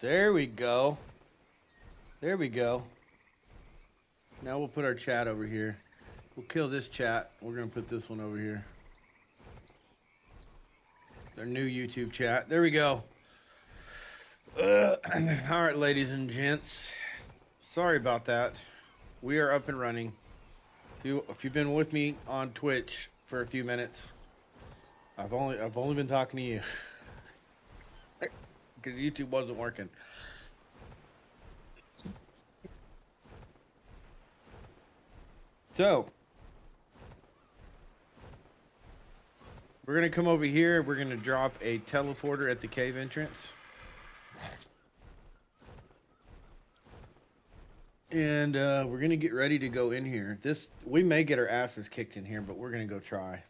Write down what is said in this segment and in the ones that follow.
There we go. There we go. Now we'll put our chat over here. We'll kill this chat. We're going to put this one over here. Their new YouTube chat. There we go. All right, ladies and gents. Sorry about that. We are up and running. If you've been with me on Twitch for a few minutes, I've only been talking to you because YouTube wasn't working. So we're gonna come over here. We're gonna drop a teleporter at the cave entrance. And we're gonna get ready to go in here. We may get our asses kicked in here, but we're gonna go try.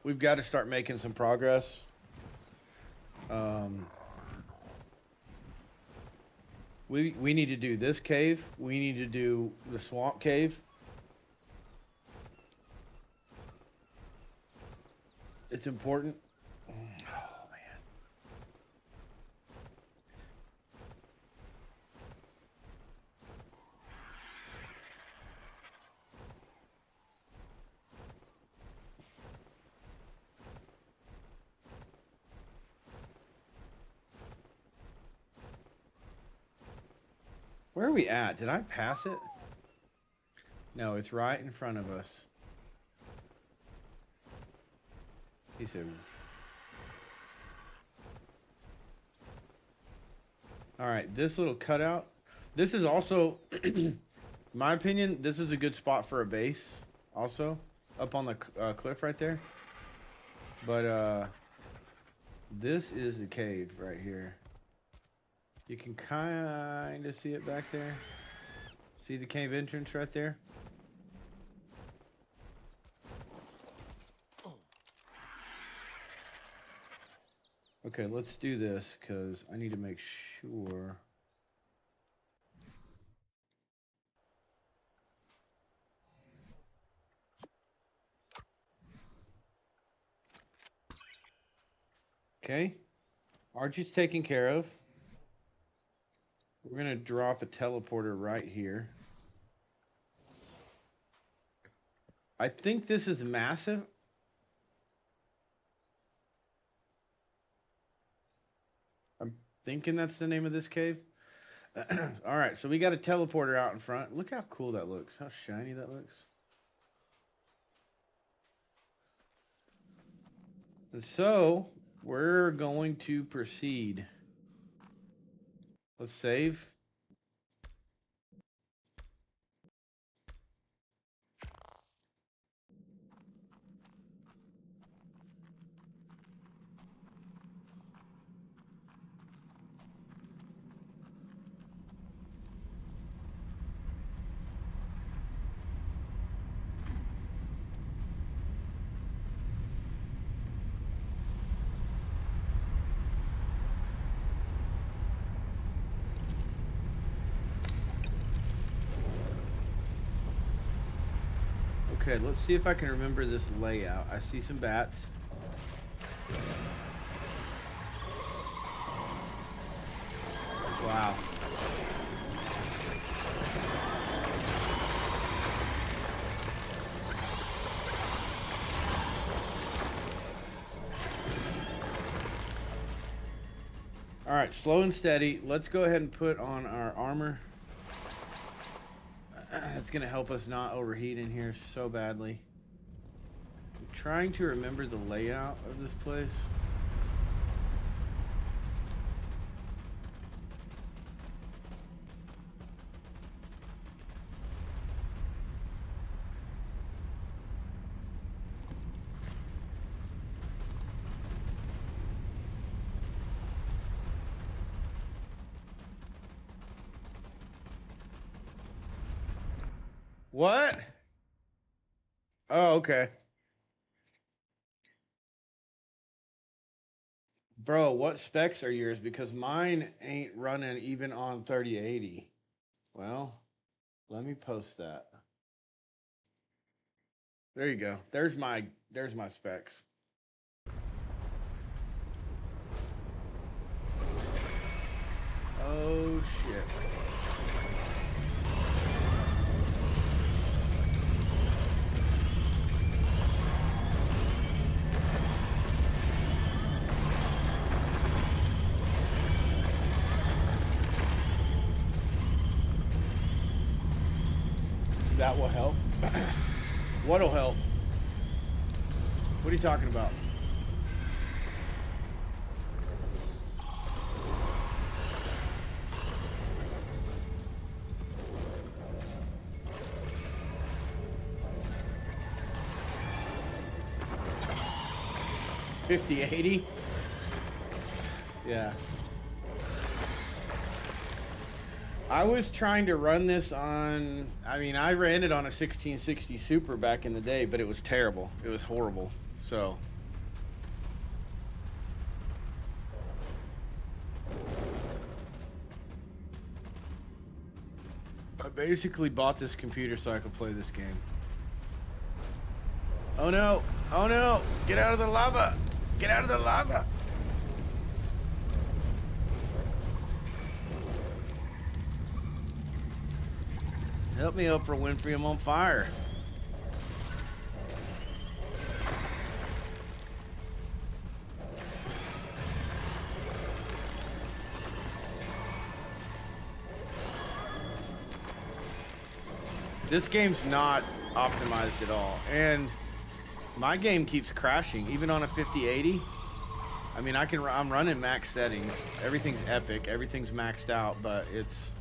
We've got to start making some progress. We need to do this cave. We need to do the swamp cave. It's important. Where are we at? Did I pass it? No, it's right in front of us. He said. All right, this little cutout. This is also, in my opinion, this is a good spot for a base. Also, up on the cliff right there. But this is the cave right here. You can kind of see it back there. See the cave entrance right there? Okay, let's do this because I need to make sure. Okay. Archie's taken care of. We're going to drop a teleporter right here. I think this is massive. I'm thinking that's the name of this cave. All right, so we got a teleporter out in front. Look how cool that looks. How shiny that looks. And so we're going to proceed. Let's save. Okay, let's see if I can remember this layout. I see some bats. Wow. All right, slow and steady. Let's go ahead and put on our armor. That's going to help us not overheat in here so badly. I'm trying to remember the layout of this place. What? Oh, okay. Bro, what specs are yours? Because mine ain't running even on 3080. Well, let me post that. There you go. There's my specs. Oh shit. That will help. What'll help? What are you talking about? $50.80? Yeah. I was trying to run this on, I mean, I ran it on a 1660 Super back in the day, but it was terrible. It was horrible. So. I basically bought this computer so I could play this game. Oh no! Oh no! Get out of the lava! Get out of the lava! Help me, Oprah Winfrey, I'm on fire. This game's not optimized at all, and my game keeps crashing, even on a 5080. I mean, I'm running max settings. Everything's epic, everything's maxed out, but it's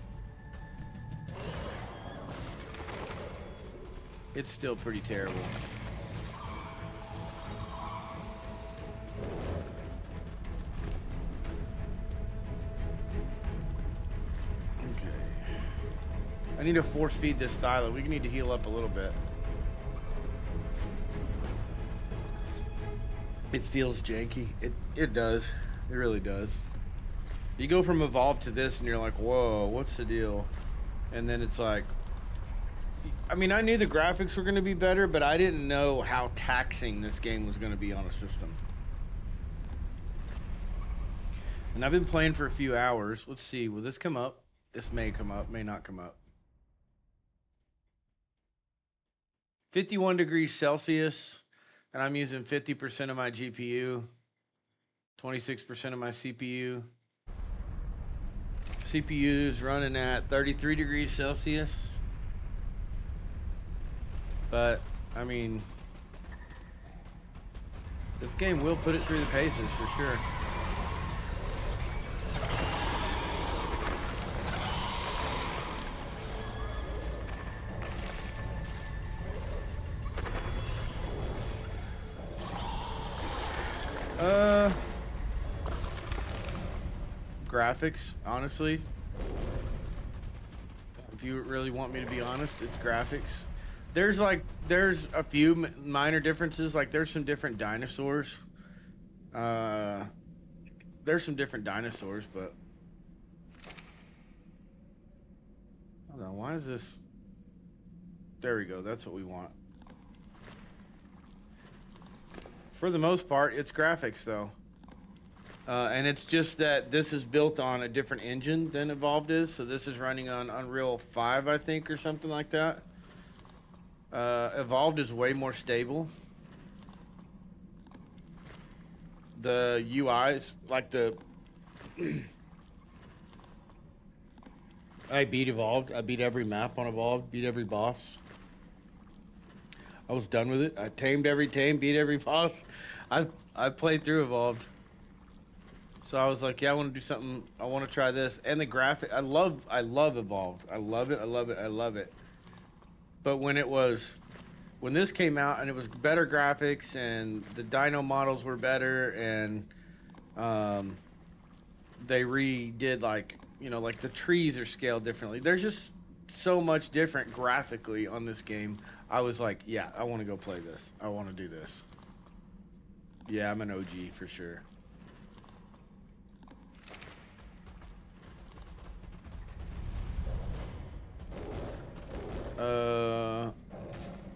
still pretty terrible. Okay. I need to force feed this stylo. We need to heal up a little bit. It feels janky. It does. It really does. You go from Evolve to this and you're like, whoa, what's the deal? And then it's like, I mean, I knew the graphics were going to be better, but I didn't know how taxing this game was going to be on a system. And I've been playing for a few hours. Let's see, will this come up? This may come up, may not come up. 51 degrees Celsius, and I'm using 50% of my GPU, 26% of my CPU. CPU is running at 33 degrees Celsius. But, I mean, this game will put it through the paces for sure. Graphics, honestly. If you really want me to be honest, it's graphics. There's a few minor differences. Like there's some different dinosaurs. There's some different dinosaurs, but hold on, why is this? There we go. That's what we want. For the most part, it's graphics though. And it's just that this is built on a different engine than Evolved is. So this is running on Unreal 5, I think, or something like that. Evolved is way more stable. The UIs, like the... I beat Evolved. I beat every map on Evolved, beat every boss. I was done with it. I tamed every tame, beat every boss. I played through Evolved. So I was like, yeah, I want to do something. I want to try this. And the graphic, I love Evolved. I love it. I love it. I love it. But when this came out and it was better graphics and the dino models were better and they redid like the trees are scaled differently. There's just so much different graphically on this game. I was like, yeah, I want to go play this. I want to do this. Yeah, I'm an OG for sure.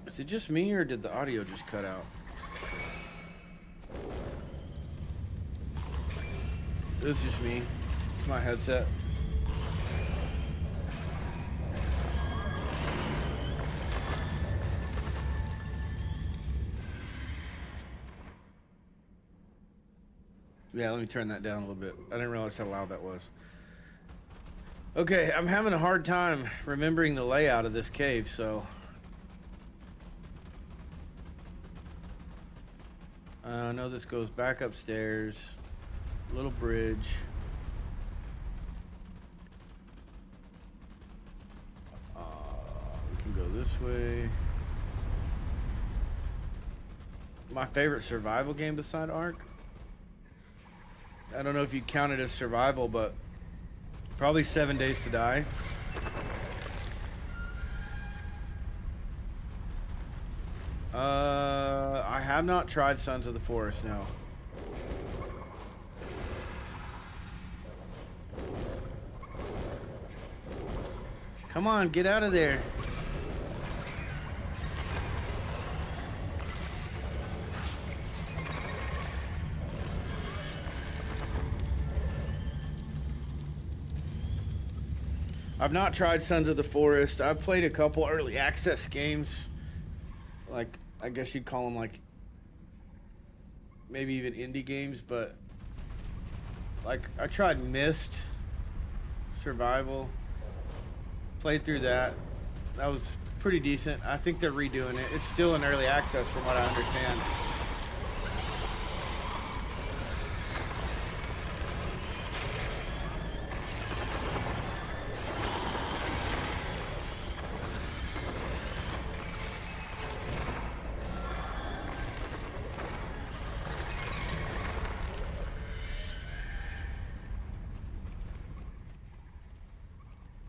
Is it just me or did the audio just cut out? It's just me. It's my headset. Yeah, let me turn that down a little bit. I didn't realize how loud that was. Okay, I'm having a hard time remembering the layout of this cave, so... I know this goes back upstairs. Little bridge. We can go this way. My favorite survival game beside Ark. I don't know if you count it as survival, but probably 7 Days to Die. I have not tried Sons of the Forest, no. Come on, get out of there. I've not tried Sons of the Forest. I've played a couple early access games. Like, I guess you'd call them like maybe even indie games, but like I tried Myst Survival. Played through that. That was pretty decent. I think they're redoing it. It's still in early access from what I understand.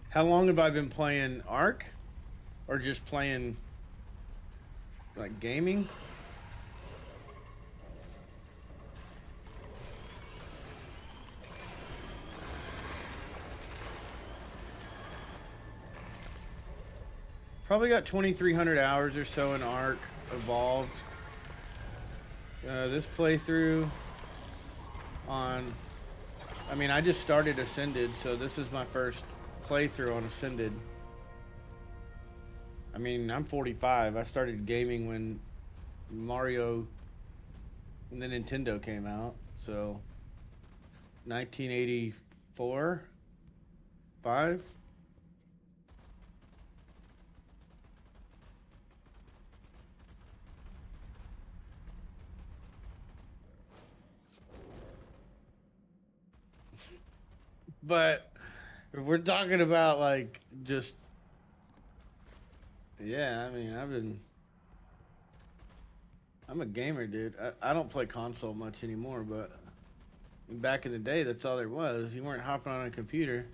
How long have I been playing Ark? Or just playing, like, gaming? Probably got 2,300 hours or so in Ark Evolved. This playthrough on... I mean, I just started Ascended, so this is my first playthrough on Ascended. I mean, I'm 45. I started gaming when Mario and the Nintendo came out, so 1984, 5. But if we're talking about like just, yeah, I mean, I'm a gamer, dude. I don't play console much anymore, but back in the day, that's all there was. You weren't hopping on a computer.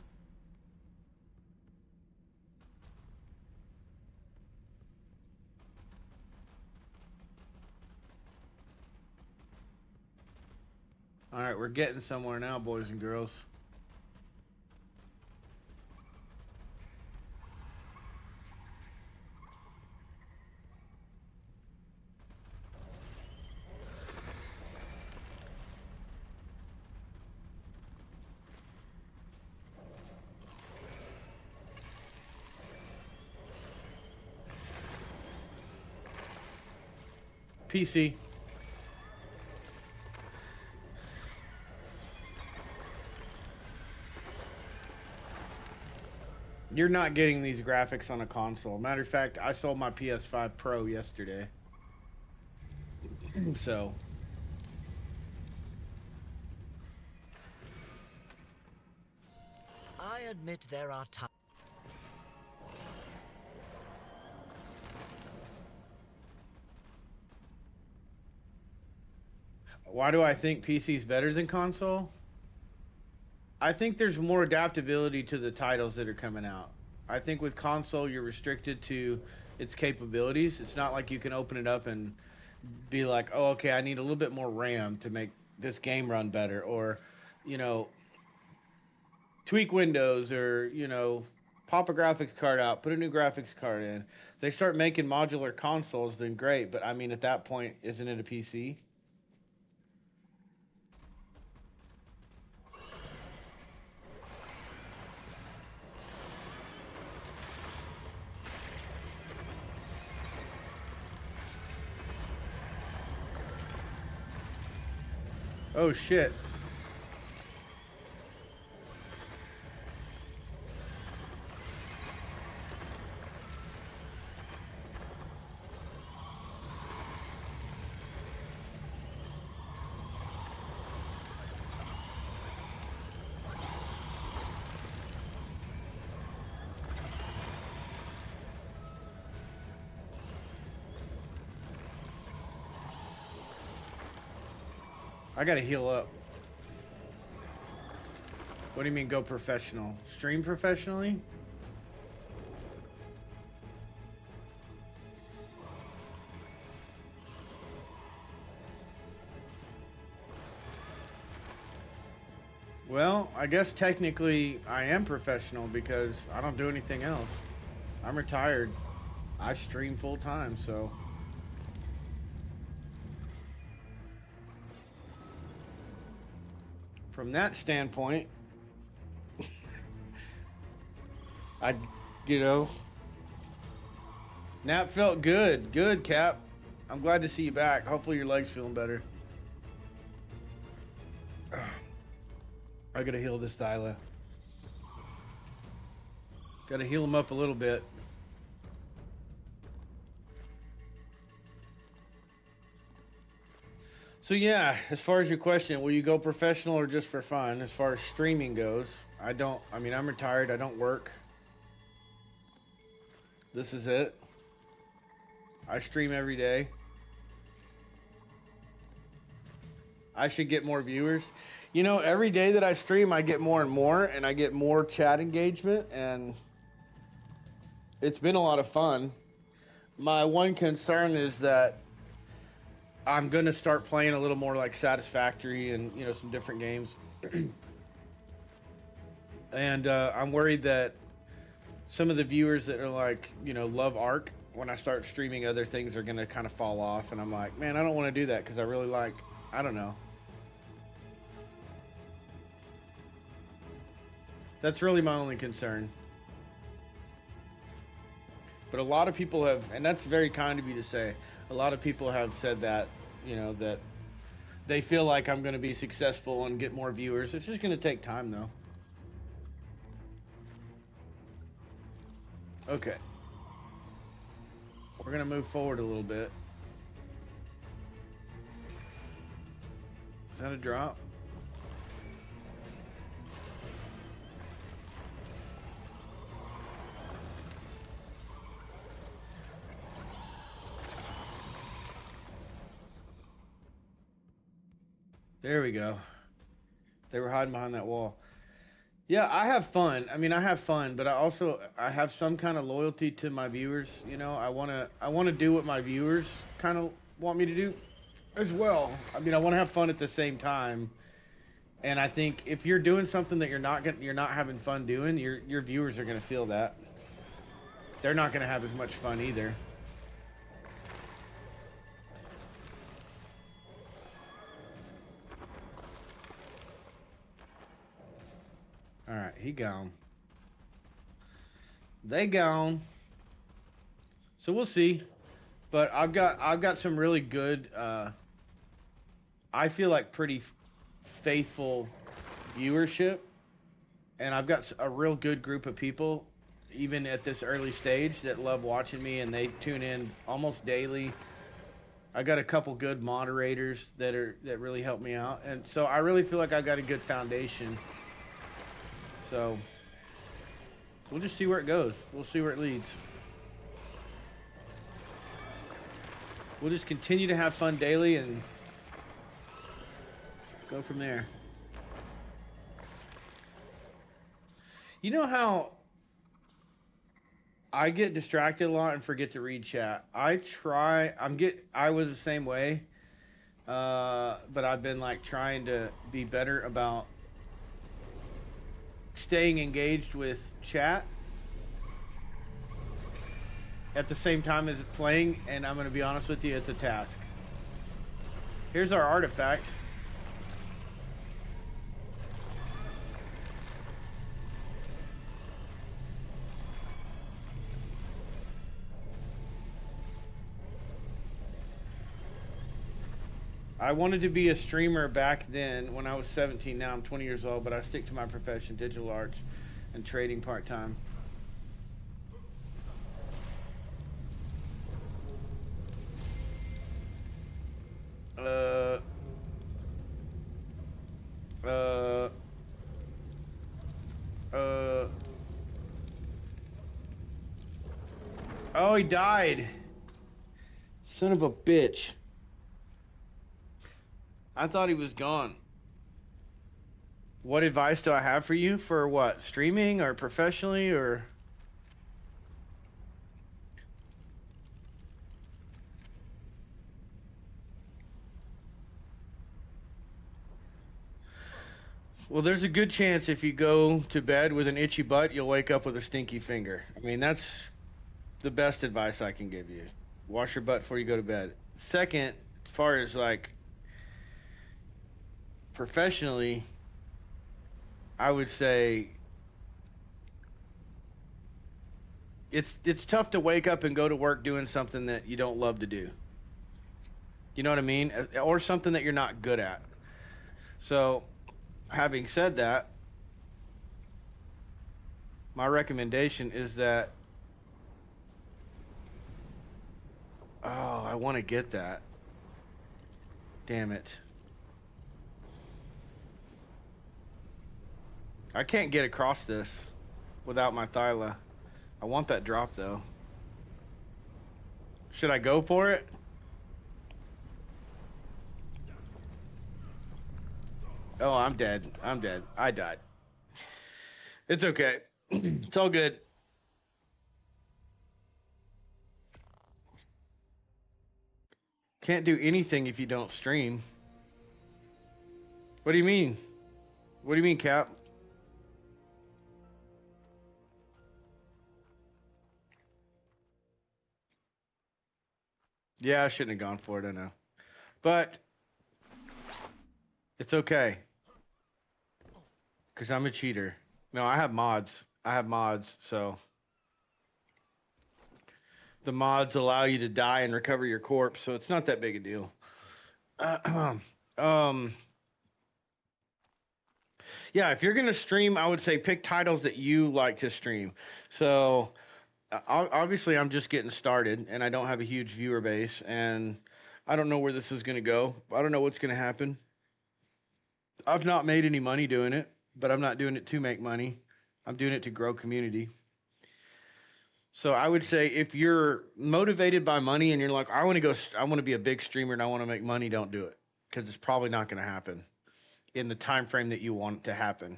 All right, we're getting somewhere now, boys and girls. PC. You're not getting these graphics on a console. Matter of fact, I sold my PS5 Pro yesterday. So. I admit there are times. Why do I think PC's better than console? I think there's more adaptability to the titles that are coming out. I think with console, you're restricted to its capabilities. It's not like you can open it up and be like, oh, okay, I need a little bit more RAM to make this game run better. Or, you know, tweak Windows or, you know, pop a graphics card out, put a new graphics card in. If they start making modular consoles, then great. But, I mean, at that point, isn't it a PC? Oh, shit. I gotta heal up. What do you mean go professional? Stream professionally? Well, I guess technically I am professional because I don't do anything else. I'm retired. I stream full time, so. From that standpoint, I, you know, nap felt good. Good, Cap. I'm glad to see you back. Hopefully your leg's feeling better. I gotta heal this Thyla. Gotta heal him up a little bit. So yeah, as far as your question, will you go professional or just for fun? As far as streaming goes, I mean, I'm retired. I don't work. This is it. I stream every day. I should get more viewers. You know, every day that I stream, I get more and more, and I get more chat engagement, and it's been a lot of fun. My one concern is that I'm going to start playing a little more like Satisfactory and, you know, some different games. And I'm worried that some of the viewers that are like, you know, love Ark, when I start streaming other things, are going to kind of fall off. And I'm like, man, I don't want to do that because I really like, I don't know. That's really my only concern. But a lot of people have, and that's very kind of you to say, a lot of people have said that, you know, that they feel like I'm going to be successful and get more viewers. It's just going to take time, though. Okay. We're going to move forward a little bit. Is that a drop? There we go. They were hiding behind that wall. Yeah, I have fun. I mean, I have fun, but I have some kind of loyalty to my viewers. You know, I wanna do what my viewers kind of want me to do as well. I mean, I want to have fun at the same time. And I think if you're doing something that you're not having fun doing, your viewers are gonna feel that. They're not gonna have as much fun either. All right, he gone. They gone. So we'll see. But I've got some really good I feel like pretty faithful viewership, and I've got a real good group of people even at this early stage that love watching me, and they tune in almost daily. I got a couple good moderators that really help me out, and so I really feel like I got a good foundation. So we'll just see where it goes. We'll see where it leads. We'll just continue to have fun daily and go from there. You know how I get distracted a lot and forget to read chat? I was the same way. But I've been like trying to be better about staying engaged with chat at the same time as playing, and I'm going to be honest with you, it's a task. Here's our artifact. I wanted to be a streamer back then when I was 17. Now I'm 20 years old, but I stick to my profession, digital arts and trading part-time. Oh, he died. Son of a bitch. I thought he was gone. What advice do I have for you for what? Streaming or professionally or? Well, there's a good chance if you go to bed with an itchy butt, you'll wake up with a stinky finger. I mean, that's the best advice I can give you. Wash your butt before you go to bed. Second, as far as like professionally, I would say it's tough to wake up and go to work doing something that you don't love to do. You know what I mean? Or something that you're not good at. So, having said that, my recommendation is that oh, I want to get that. Damn it. I can't get across this without my Thyla. I want that drop though. Should I go for it? Oh, I'm dead. I'm dead. I died. It's okay. It's all good. Can't do anything if you don't stream. What do you mean? What do you mean, Cap? Yeah, I shouldn't have gone for it, I know. But it's okay. Because I'm a cheater. No, I have mods. I have mods, so the mods allow you to die and recover your corpse, so it's not that big a deal. Um, yeah, if you're gonna stream, I would say pick titles that you like to stream. So obviously, I'm just getting started, and I don't have a huge viewer base, and I don't know where this is gonna go. I don't know what's gonna happen. I've not made any money doing it, but I'm not doing it to make money. I'm doing it to grow community. So I would say if you're motivated by money and you're like, I want to go, I want to be a big streamer and I want to make money, don't do it because it's probably not going to happen in the time frame that you want it to happen,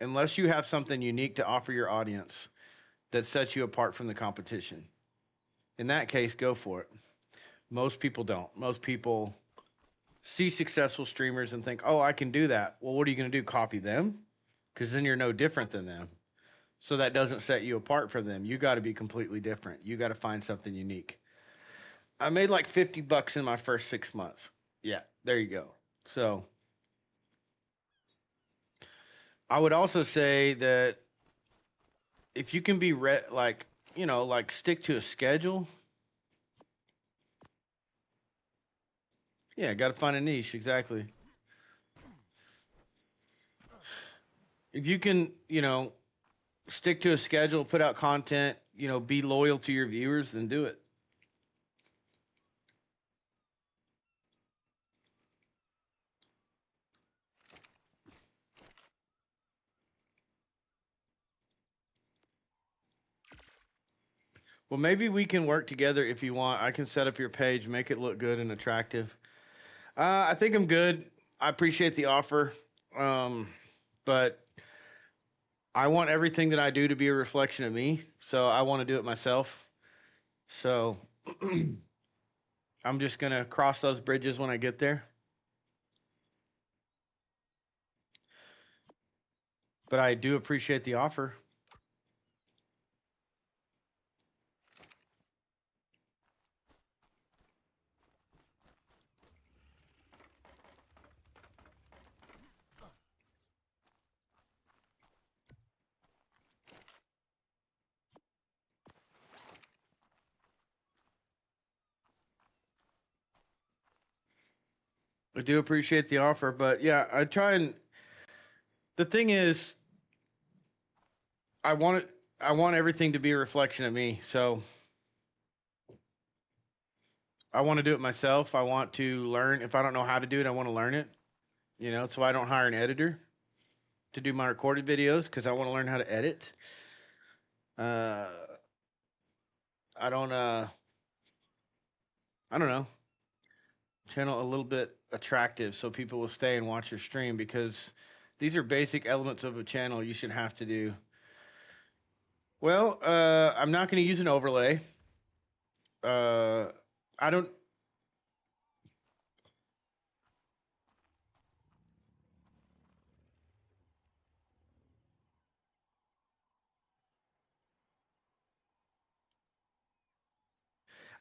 unless you have something unique to offer your audience that sets you apart from the competition. In that case, go for it. Most people don't. Most people see successful streamers and think, oh, I can do that. Well, what are you going to do? Copy them? Because then you're no different than them. So that doesn't set you apart from them. You got to be completely different. You got to find something unique. I made like $50 in my first 6 months. Yeah, there you go. So I would also say that if you can be like, you know, like stick to a schedule. Yeah, got to find a niche. Exactly. If you can, you know, stick to a schedule, put out content, you know, be loyal to your viewers, then do it. Well, maybe we can work together if you want. I can set up your page, make it look good and attractive. I think I'm good. I appreciate the offer, but I want everything that I do to be a reflection of me. So I want to do it myself. So I'm just gonna cross those bridges when I get there. But I do appreciate the offer. I do appreciate the offer, but yeah, I try and the thing is, I want it. I want everything to be a reflection of me. So I want to do it myself. I want to learn. If I don't know how to do it, I want to learn it. You know, so I don't hire an editor to do my recorded videos because I want to learn how to edit. Uh, I don't. I don't know. channel a little bit attractive so people will stay and watch your stream, because these are basic elements of a channel you should have to do. Well, I'm not going to use an overlay. I don't.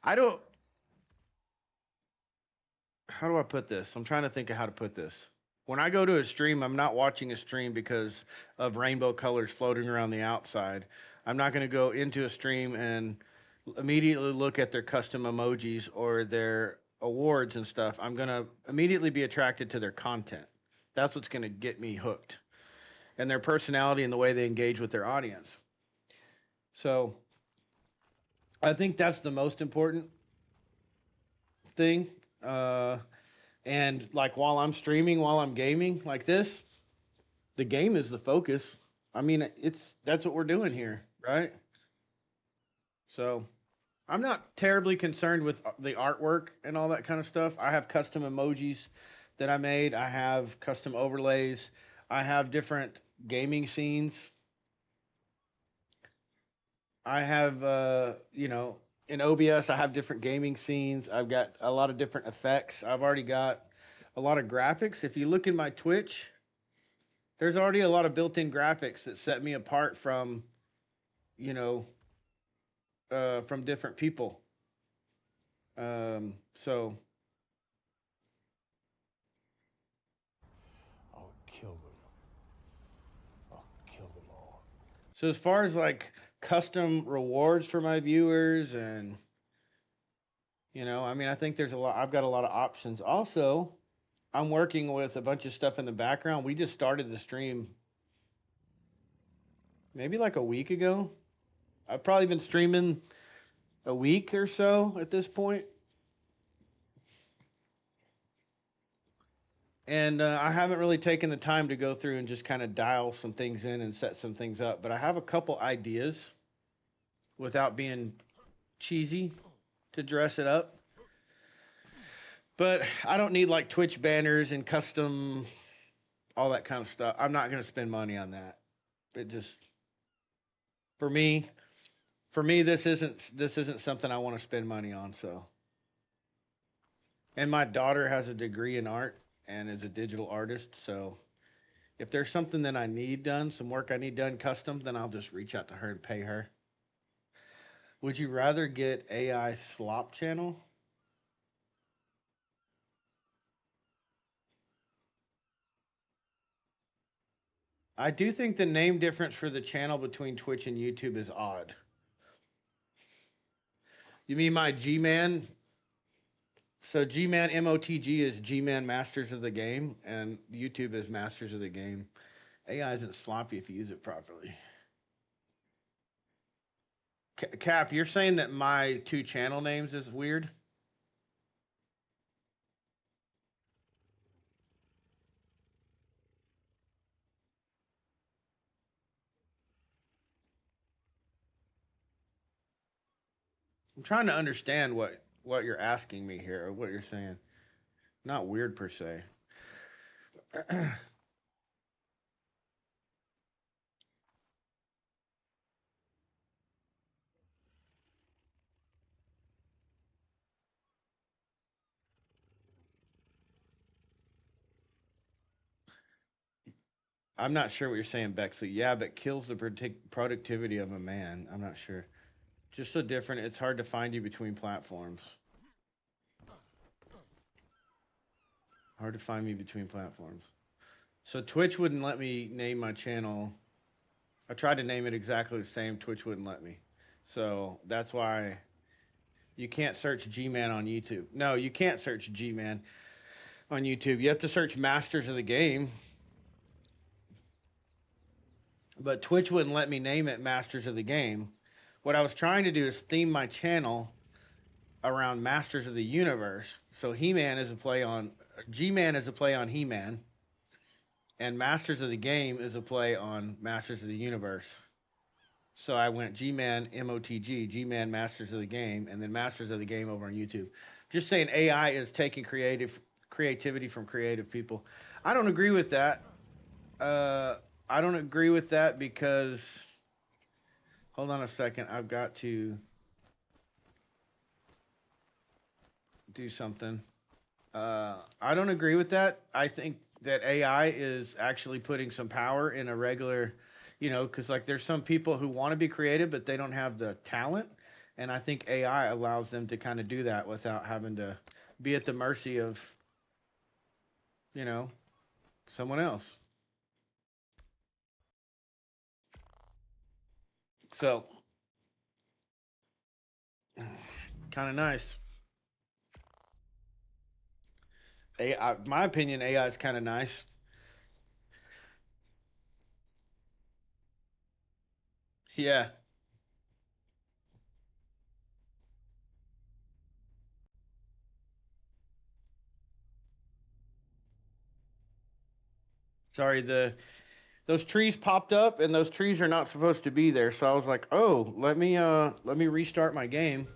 I don't. How do I put this? I'm trying to think of how to put this. When I go to a stream, I'm not watching a stream because of rainbow colors floating around the outside. I'm not going to go into a stream and immediately look at their custom emojis or their awards and stuff. I'm going to immediately be attracted to their content. That's what's going to get me hooked, and their personality and the way they engage with their audience. So I think that's the most important thing. And like while I'm streaming, while I'm gaming like this, the game is the focus. I mean, that's what we're doing here, right? So I'm not terribly concerned with the artwork and all that kind of stuff. I have custom emojis that I made. I have custom overlays. I have different gaming scenes. I have, in OBS, I have different gaming scenes. I've got a lot of different effects. I've already got a lot of graphics. If you look in my Twitch, there's already a lot of built-in graphics that set me apart from, you know, from different people. So I'll kill them. I'll kill them all. so as far as like custom rewards for my viewers, and I mean, I think there's a lot. I've got a lot of options. Also, I'm working with a bunch of stuff in the background. We just started the stream maybe like a week ago. I've probably been streaming a week or so at this point. And I haven't really taken the time to go through and just kind of dial some things in and set some things up. But I have a couple ideas without being cheesy to dress it up. But I don't need like Twitch banners and custom, all that kind of stuff. I'm not going to spend money on that. It just, for me, this isn't something I want to spend money on. So, and my daughter has a degree in art and is a digital artist. So if there's something that I need done, some work I need done custom, then I'll just reach out to her and pay her. Would you rather get AI slop channel? I do think the name difference for the channel between Twitch and YouTube is odd. You mean my G-Man? So G-Man MOTG is G-Man Masters of the Game, and YouTube is Masters of the Game. AI isn't sloppy if you use it properly. Cap, you're saying that my two channel names is weird? I'm trying to understand what you're asking me here, or what you're saying. Not weird per se. I'm not sure what you're saying, Bexley. Yeah, but kills the productivity of a man. I'm not sure. Just so different. It's hard to find you between platforms. Hard to find me between platforms. So Twitch wouldn't let me name my channel. I tried to name it exactly the same. Twitch wouldn't let me. So that's why you can't search G-Man on YouTube. No, you can't search G-Man on YouTube. You have to search Masters of the Game. But Twitch wouldn't let me name it Masters of the Game. What I was trying to do is theme my channel around Masters of the Universe. So He-Man is a play on G-Man is a play on He-Man, and Masters of the Game is a play on Masters of the Universe. So I went G-Man MOTG, G-Man Masters of the Game, and then Masters of the Game over on YouTube. Just saying AI is taking creativity from creative people. I don't agree with that. Uh, I don't agree with that because hold on a second. I've got to do something. I don't agree with that. I think that AI is actually putting some power in a regular, because like there's some people who want to be creative, but they don't have the talent. And I think AI allows them to kind of do that without having to be at the mercy of, you know, someone else. So, kind of nice. AI, my opinion, AI is kind of nice. Yeah. Sorry, the those trees popped up and those trees are not supposed to be there. So I was like, "Oh, let me restart my game."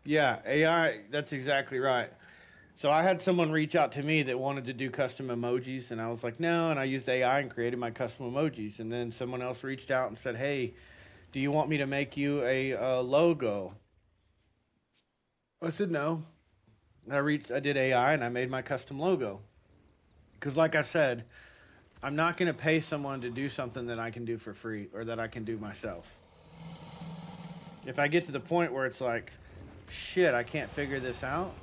Yeah, AI, that's exactly right. So I had someone reach out to me that wanted to do custom emojis, and I was like, no. And I used AI and created my custom emojis. And then someone else reached out and said, hey, do you want me to make you a logo? I said no. And I did AI, and I made my custom logo. Because, like I said, I'm not going to pay someone to do something that I can do for free or that I can do myself. If I get to the point where it's like, shit, I can't figure this out,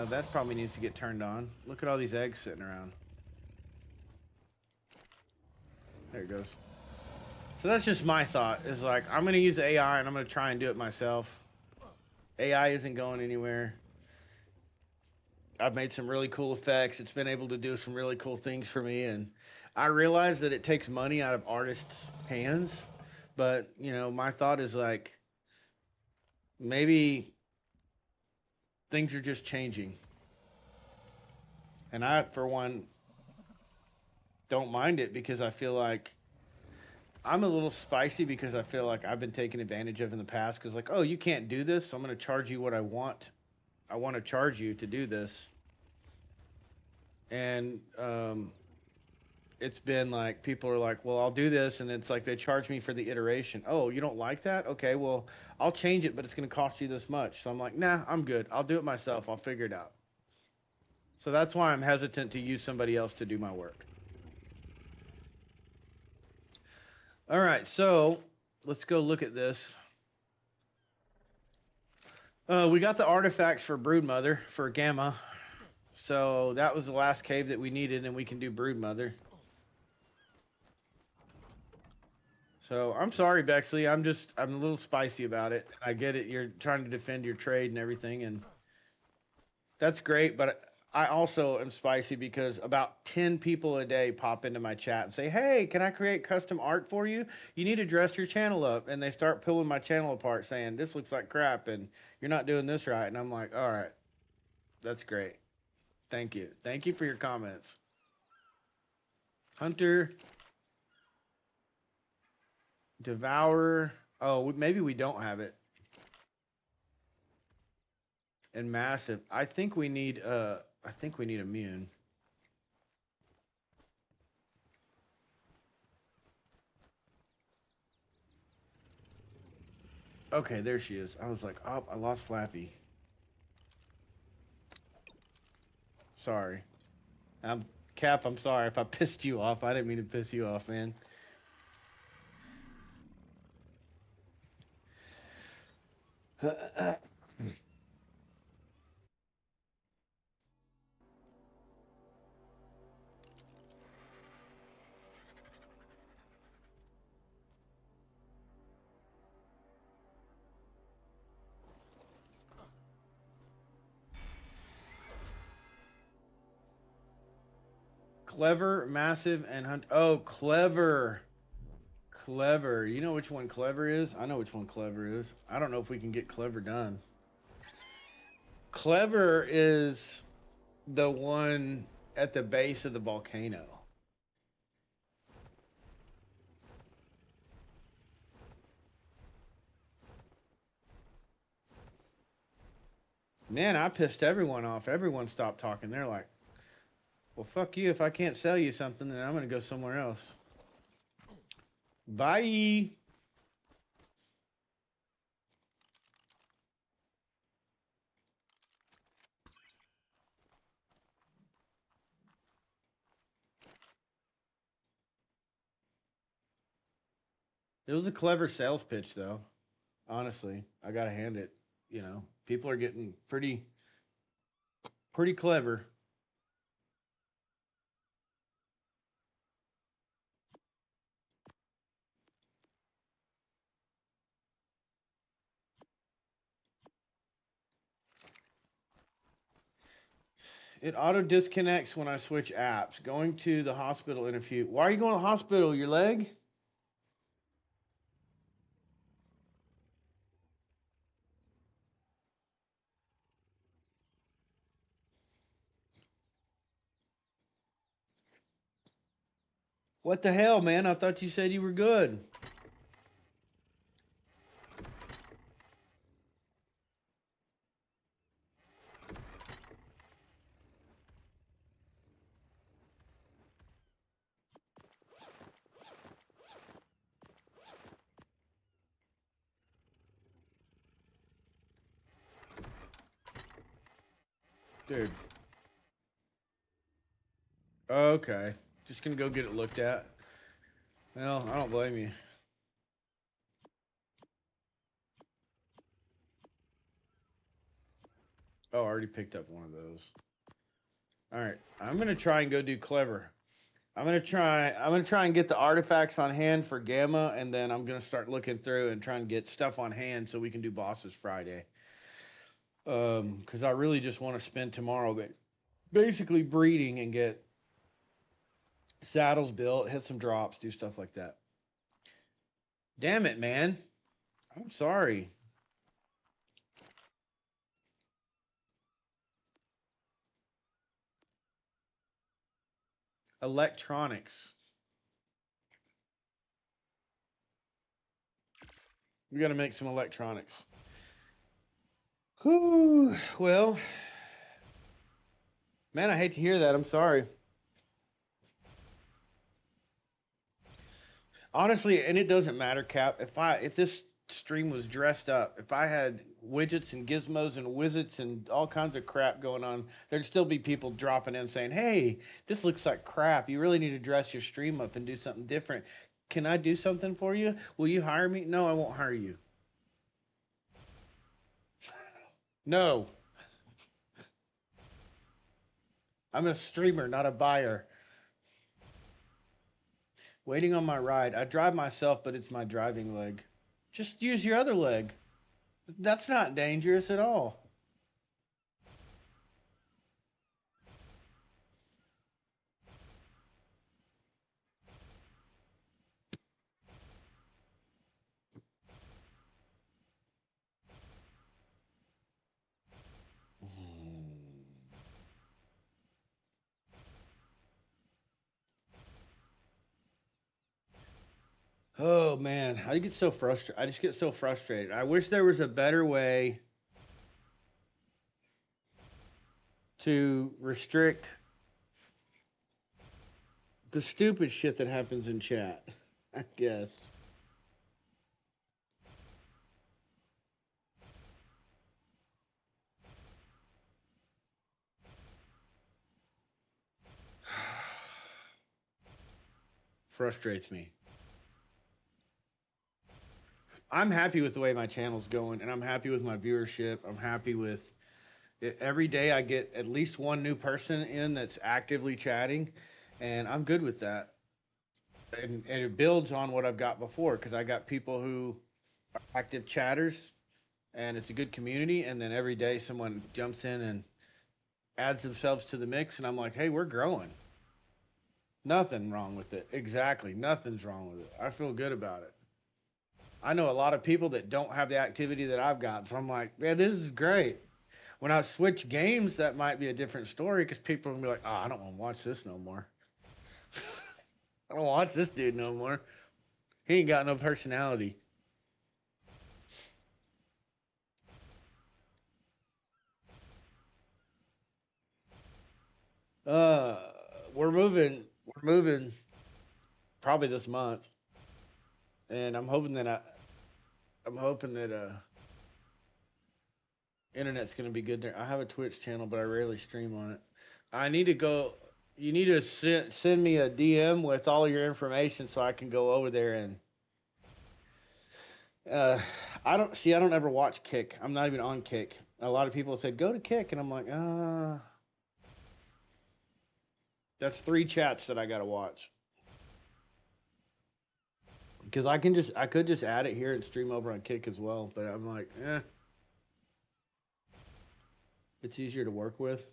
that probably needs to get turned on. Look at all these eggs sitting around. There it goes. So that's just my thought. Is like I'm gonna use AI and I'm gonna try and do it myself. AI isn't going anywhere. I've made some really cool effects. It's been able to do some really cool things for me, and I realize that it takes money out of artists' hands. But my thought is like maybe things are just changing, and I, for one, don't mind it because I feel like I'm a little spicy because I feel like I've been taken advantage of in the past. Because like, oh, you can't do this, so I'm going to charge you what I want. I want to charge you to do this, and it's been like people are like, well, I'll do this, and it's like they charge me for the iteration. Oh, you don't like that? Okay, well, I'll change it, but it's going to cost you this much. So I'm like, nah, I'm good. I'll do it myself. I'll figure it out. So that's why I'm hesitant to use somebody else to do my work. All right, so let's go look at this. We got the artifacts for Broodmother for Gamma. So that was the last cave that we needed, and we can do Broodmother. So I'm sorry, Bexley. I'm a little spicy about it. I get it. You're trying to defend your trade and everything, and that's great. But I also am spicy because about 10 people a day pop into my chat and say, hey, can I create custom art for you? You need to dress your channel up. And they start pulling my channel apart saying, this looks like crap and you're not doing this right. And I'm like, all right, that's great. Thank you. Thank you for your comments. Hunter, Devourer. Oh, maybe we don't have it. And Massive. I think we need Immune. Okay, there she is. I was like, oh, I lost Flappy. Sorry. I'm Cap, I'm sorry if I pissed you off. I didn't mean to piss you off, man. Clever, massive, and hunt. Oh, clever. Clever. You know which one clever is? I know which one clever is. I don't know if we can get clever done. Clever is the one at the base of the volcano. Man, I pissed everyone off. Everyone stopped talking. They're like, well, fuck you. If I can't sell you something, then I'm going to go somewhere else. Bye. It was a clever sales pitch, though. Honestly, I got to hand it. You know, people are getting pretty clever. It auto disconnects when I switch apps. Going to the hospital in a few. Why are you going to the hospital? Your leg? What the hell, man? I thought you said you were good. Dude. Okay. Just gonna go get it looked at. Well, I don't blame you. Oh, I already picked up one of those. All right. I'm gonna try and go do clever. I'm gonna try and get the artifacts on hand for Gamma, and then I'm gonna start looking through and try and get stuff on hand so we can do bosses Friday. Because I really just want to spend tomorrow basically breeding and get saddles built, hit some drops, do stuff like that. Damn it, man. I'm sorry. Electronics. We got to make some electronics. Whew. Well, man, I hate to hear that. I'm sorry. Honestly, and it doesn't matter, Cap. If this stream was dressed up, if I had widgets and gizmos and widgets and all kinds of crap going on, there'd still be people dropping in saying, "Hey, this looks like crap. You really need to dress your stream up and do something different. Can I do something for you? Will you hire me?" No, I won't hire you. No, I'm a streamer, not a buyer. Waiting on my ride. I drive myself, but it's my driving leg. Just use your other leg. That's not dangerous at all. Oh man, I get so frustrated. I just get so frustrated. I wish there was a better way to restrict the stupid shit that happens in chat. I guess. Frustrates me. I'm happy with the way my channel's going, and I'm happy with my viewership. I'm happy with it. Every day I get at least one new person in that's actively chatting, and I'm good with that. And it builds on what I've got before because I got people who are active chatters, and it's a good community. And then every day someone jumps in and adds themselves to the mix, and I'm like, hey, we're growing. Nothing wrong with it. Exactly. Nothing's wrong with it. I feel good about it. I know a lot of people that don't have the activity that I've got. So I'm like, man, this is great. When I switch games, that might be a different story because people will be like, oh, I don't want to watch this no more. I don't watch this dude no more. He ain't got no personality. Uh, we're moving. We're moving probably this month, and I'm hoping that internet's gonna be good there. I have a Twitch channel, but I rarely stream on it. I need to go. You need to send me a DM with all your information so I can go over there and. Uh, I don't see. I don't ever watch Kick. I'm not even on Kick. A lot of people said go to Kick, and I'm like, that's 3 chats that I gotta watch. Because I could just add it here and stream over on Kick as well, but I'm like, it's easier to work with.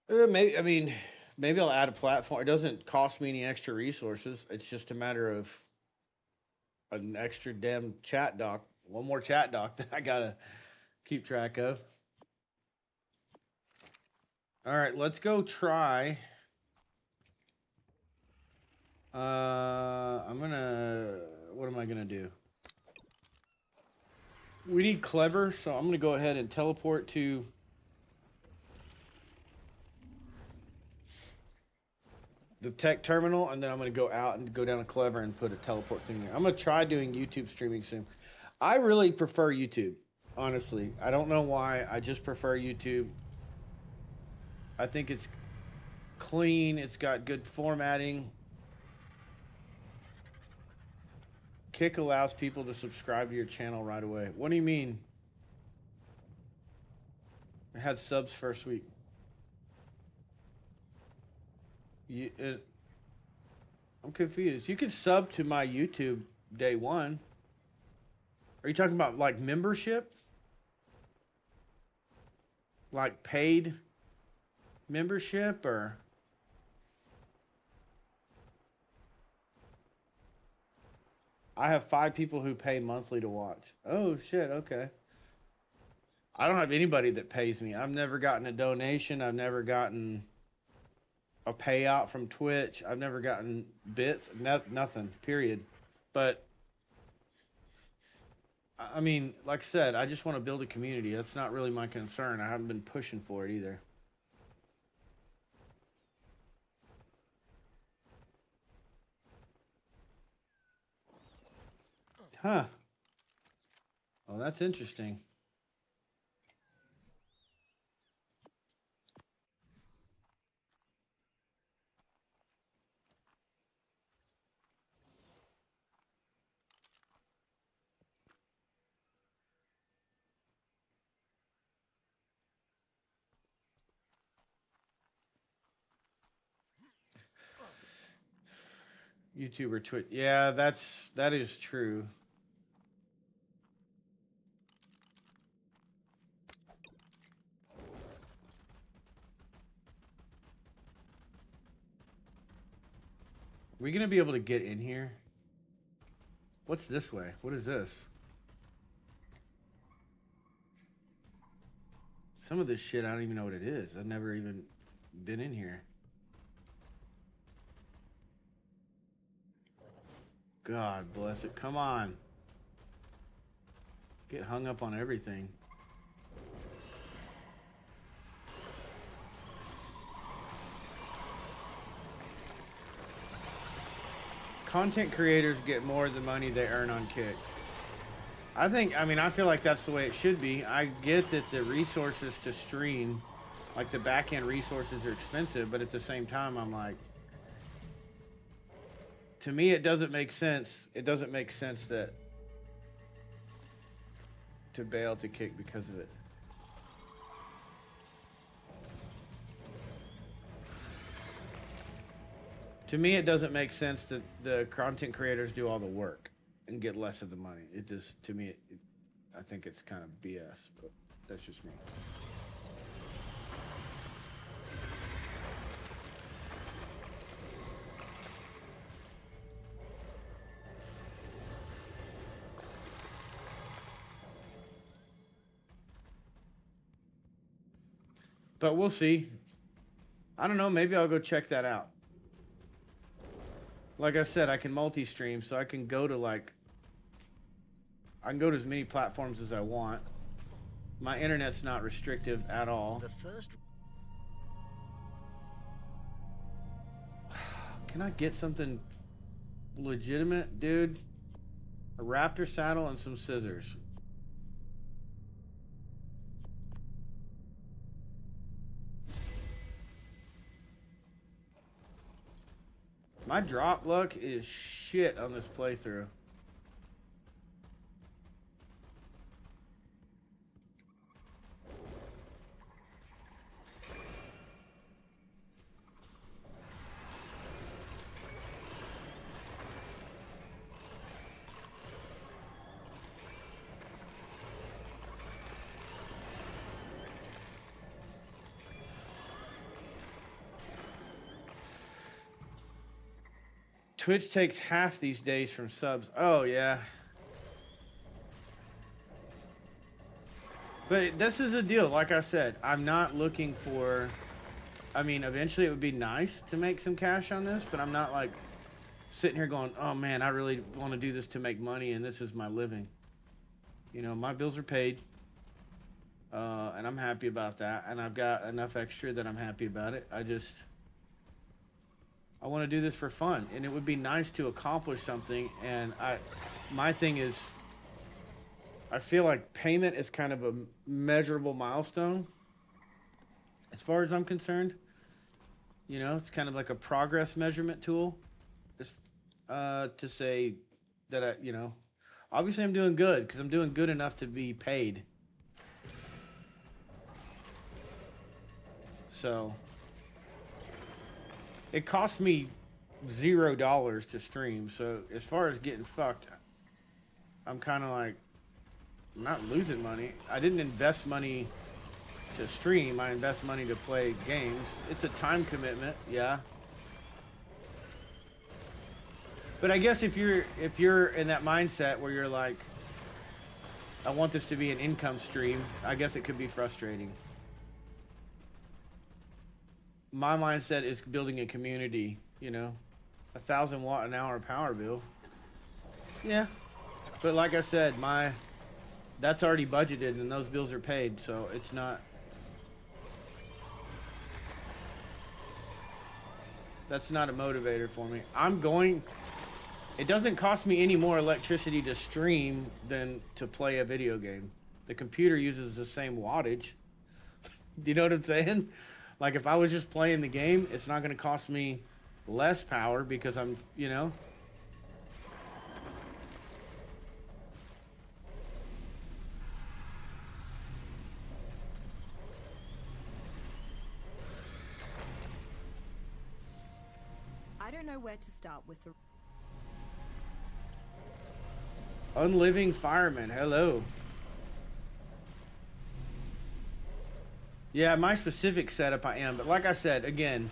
Maybe I mean, maybe I'll add a platform. It doesn't cost me any extra resources. It's just a matter of an extra damn chat doc, one more chat doc that I gotta keep track of. All right, let's go try. I'm gonna. What am I gonna do? We need clever, so I'm gonna go ahead and teleport to. The tech terminal, and then I'm gonna go out and go down to clever and put a teleport thing there. I'm gonna try doing YouTube streaming soon. I really prefer YouTube, honestly. I don't know why. I just prefer YouTube. I think it's clean. It's got good formatting. Kick allows people to subscribe to your channel right away. What do you mean? I had subs first week. I'm confused. You can sub to my YouTube day one. Are you talking about like membership? Like paid membership or? I have 5 people who pay monthly to watch. Oh shit, okay. I don't have anybody that pays me. I've never gotten a donation. I've never gotten a payout from Twitch. I've never gotten bits. Nothing. Period. But I mean, like I said, I just want to build a community. That's not really my concern. I haven't been pushing for it either. Huh. Well, that's interesting. YouTuber Twitch. Yeah, that is true. Are we gonna be able to get in here? What's this way? What is this? Some of this shit I don't even know what it is. I've never even been in here. God bless it. Come on. Get hung up on everything. Content creators get more of the money they earn on Kick. I mean, I feel like that's the way it should be. I get that the resources to stream, like the back end resources are expensive, but at the same time, I'm like, to me, it doesn't make sense. It doesn't make sense that to bail to Kick because of it. To me, it doesn't make sense that the content creators do all the work and get less of the money. It just, to me, I think it's kind of BS, but that's just me. But we'll see. I don't know, maybe I'll go check that out. Like I said, I can multi-stream, so I can go to I can go to as many platforms as I want. My internet's not restrictive at all. The first. Can I get something legitimate, dude? A raptor saddle and some scissors. My drop luck is shit on this playthrough. Twitch takes half these days from subs. Oh, yeah. But this is the deal. Like I said, I'm not looking for... I mean, eventually it would be nice to make some cash on this, but I'm not like sitting here going, oh man, I really want to do this to make money and this is my living. You know, my bills are paid. And I'm happy about that. And I've got enough extra that I'm happy about it. I want to do this for fun, and it would be nice to accomplish something. And my thing is, I feel like payment is kind of a measurable milestone as far as I'm concerned. You know, it's kind of like a progress measurement tool. To say that you know, obviously I'm doing good because I'm doing good enough to be paid. So it cost me $0 to stream. So as far as getting fucked, I'm kind of like, I'm not losing money. I didn't invest money to stream. I invest money to play games. It's a time commitment, yeah. But I guess if you're in that mindset where you're like, I want this to be an income stream, I guess it could be frustrating. My mindset is building a community, you know, 1,000 watt an hour power bill. Yeah, but like I said, that's already budgeted and those bills are paid, so it's not. That's not a motivator for me. It doesn't cost me any more electricity to stream than to play a video game. The computer uses the same wattage. Do you know what I'm saying? Like if I was just playing the game, it's not going to cost me less power because I'm, you know. I don't know where to start with the... Unliving Fireman, hello. Yeah, my specific setup I am, but like I said, again,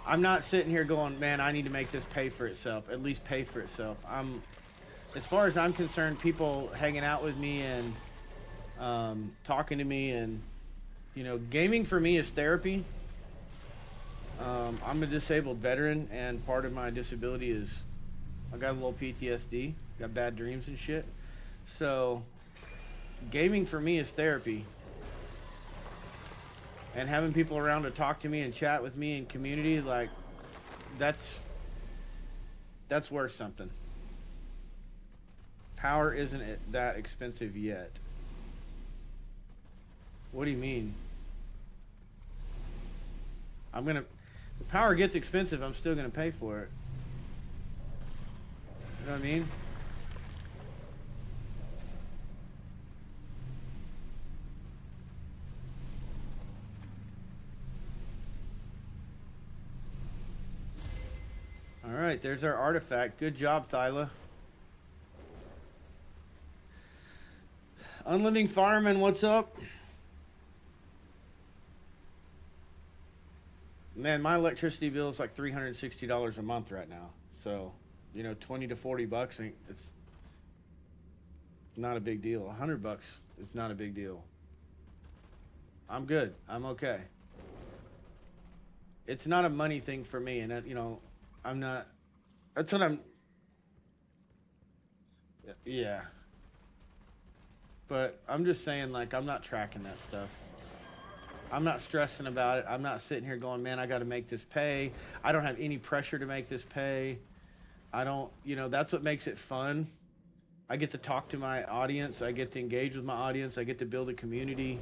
I'm not sitting here going, man, I need to make this pay for itself, at least pay for itself. As far as I'm concerned, people hanging out with me and talking to me and, you know, gaming for me is therapy. I'm a disabled veteran, and part of my disability is I got a little PTSD, got bad dreams and shit. So gaming for me is therapy. And having people around to talk to me and chat with me in community, like, that's worth something. Power isn't that expensive yet. What do you mean? If power gets expensive, I'm still gonna pay for it. You know what I mean? All right, there's our artifact. Good job, Thyla. Unliving Fireman, what's up? Man, my electricity bill is like $360 a month right now. So, 20 to 40 bucks, it's not a big deal. $100 is not a big deal. I'm good. I'm okay. It's not a money thing for me, and I'm not. That's what I'm. Yeah, but I'm just saying, like, I'm not tracking that stuff. I'm not stressing about it. I'm not sitting here going, man, I got to make this pay. I don't have any pressure to make this pay. I don't, that's what makes it fun. I get to talk to my audience. I get to engage with my audience. I get to build a community.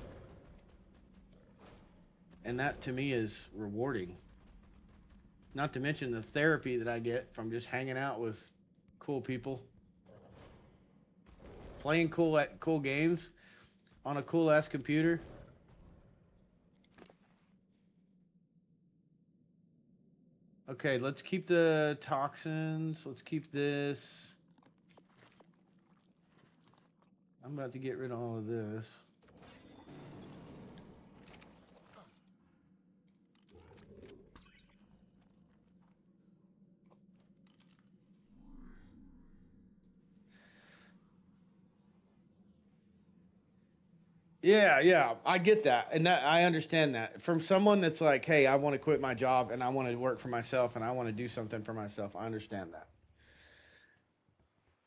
And that to me is rewarding. Not to mention the therapy that I get from just hanging out with cool people, playing cool games on a cool ass computer. Okay, let's keep the toxins. Let's keep this. I'm about to get rid of all of this. Yeah, I get that, and that I understand that from someone that's like, "Hey, I want to quit my job and I want to work for myself and I want to do something for myself." I understand that.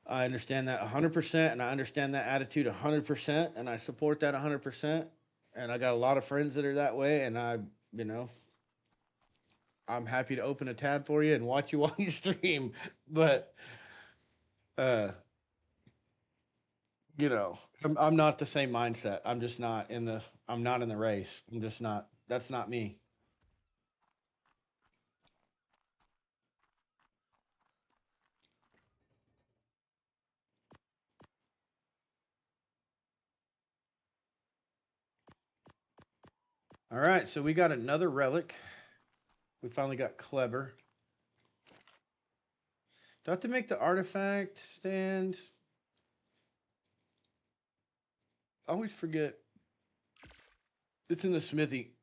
I understand that 100%, and I understand that attitude 100%, and I support that 100%. And I got a lot of friends that are that way, and you know, I'm happy to open a tab for you and watch you while you stream. But, uh, I'm not the same mindset. I'm just not in the. I'm not in the race. I'm just not. That's not me. All right, so we got another relic. We finally got clever. Do I have to make the artifact stand? I always forget. It's in the smithy.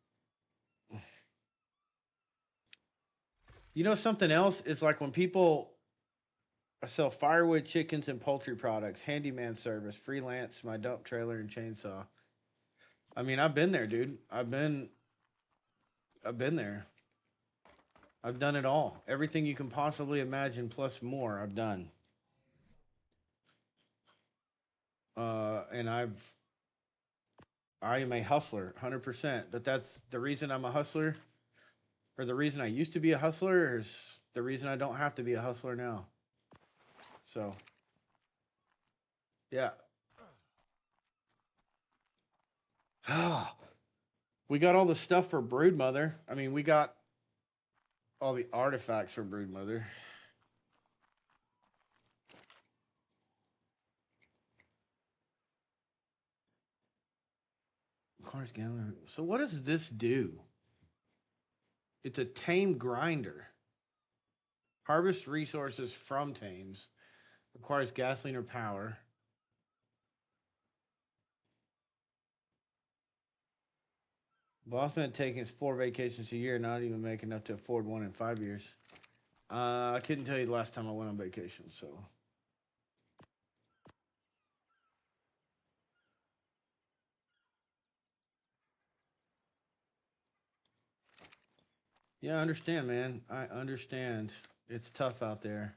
Something else is like when people sell firewood, chickens, and poultry products, handyman service, freelance, my dump trailer, and chainsaw. I mean, I've been there, dude. I've been there. I've done it all. Everything you can possibly imagine, plus more, I've done. And I am a hustler, 100%. But that's the reason I'm a hustler, or the reason I used to be a hustler, is the reason I don't have to be a hustler now. So, yeah. We got all the stuff for Broodmother. I mean, we got all the artifacts for Broodmother. Of course, so what does this do? It's a tame grinder. Harvest resources from tames. Requires gasoline or power. Bossman taking 4 vacations a year, not even making enough to afford one in 5 years. I couldn't tell you the last time I went on vacation, so. Yeah, I understand, man. I understand. It's tough out there.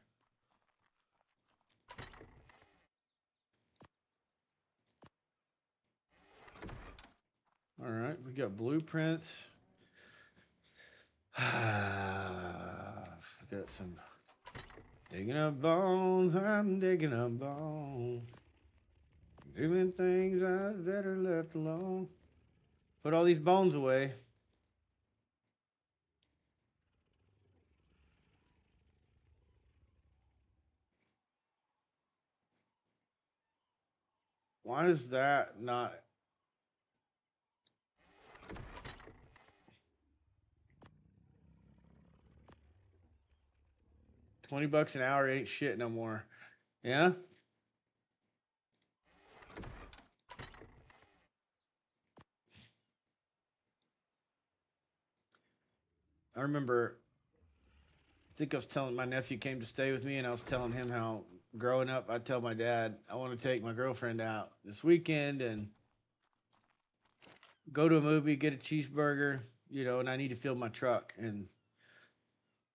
All right, we got blueprints. Got some digging up bones. I'm digging up bones. Doing things I better left alone. Put all these bones away. Why is that not? $20 an hour ain't shit no more. Yeah? I remember, I think I was telling my nephew came to stay with me, and I was telling him how growing up, I'd tell my dad, I want to take my girlfriend out this weekend and go to a movie, get a cheeseburger, you know, and I need to fill my truck. And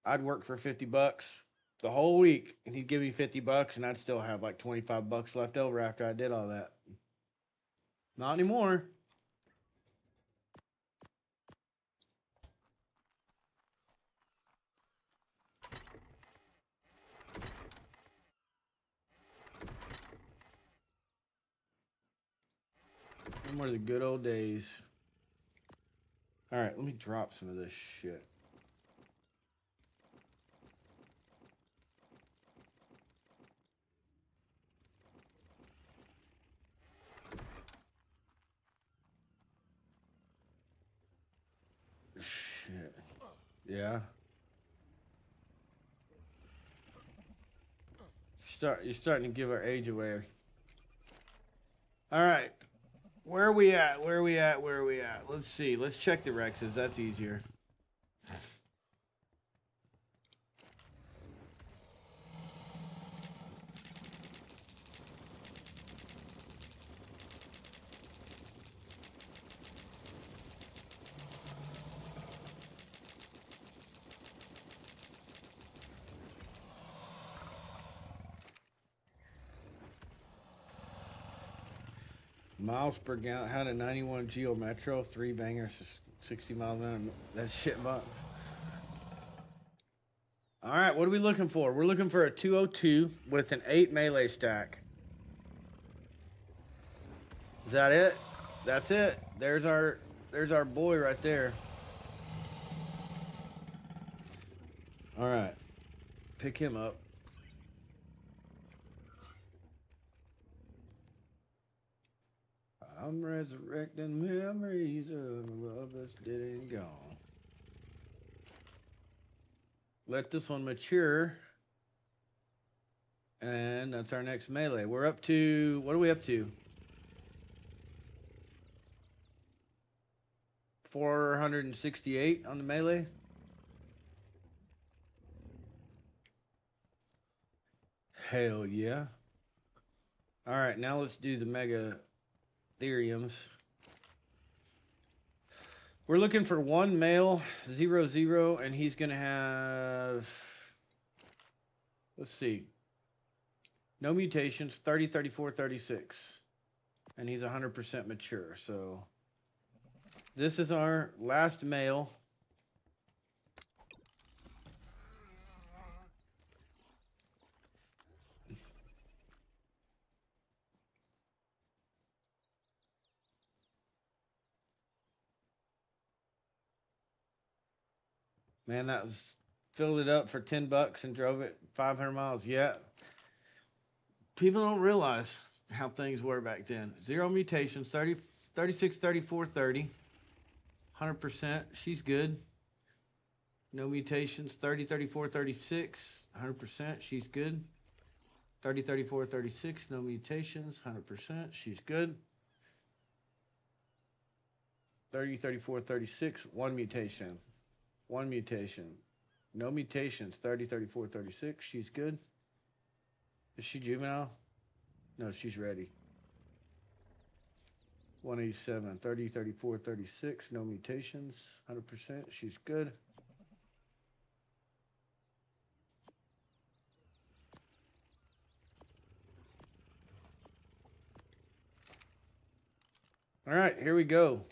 I'd work for $50 the whole week, and he'd give me $50, and I'd still have like $25 left over after I did all that. Not anymore. Them were the good old days. All right, let me drop some of this shit. Shit. Yeah. You're starting to give our age away. All right. Where are we at? Where are we at? Where are we at? Let's see. Let's check the Rexes. That's easier. Miles per gallon. Had a 91 Geo Metro, 3 bangers, 60 miles an hour. That shit buck. All right, what are we looking for? We're looking for a 202 with an 8 melee stack. Is that it? That's it. There's our boy right there. All right. Pick him up. I'm resurrecting memories of a love that's dead and gone. Let this one mature. And that's our next melee. We're up to, what are we up to? 468 on the melee. Hell yeah. All right, now let's do the mega theriums. We're looking for one male, 0-0, and he's gonna have, let's see, no mutations, 30, 34, 36. And he's 100% mature, so this is our last male. Man, that was filled it up for $10 and drove it 500 miles. Yeah. People don't realize how things were back then. 0 mutations, 30, 36, 34, 30. 100%. She's good. No mutations, 30, 34, 36. 100%. She's good. 30, 34, 36. No mutations, 100%. She's good. 30, 34, 36. 1 mutation. 1 mutation. No mutations. 30, 34, 36. She's good. Is she juvenile? No, she's ready. 187. 30, 34, 36. No mutations. 100%. She's good. All right, here we go.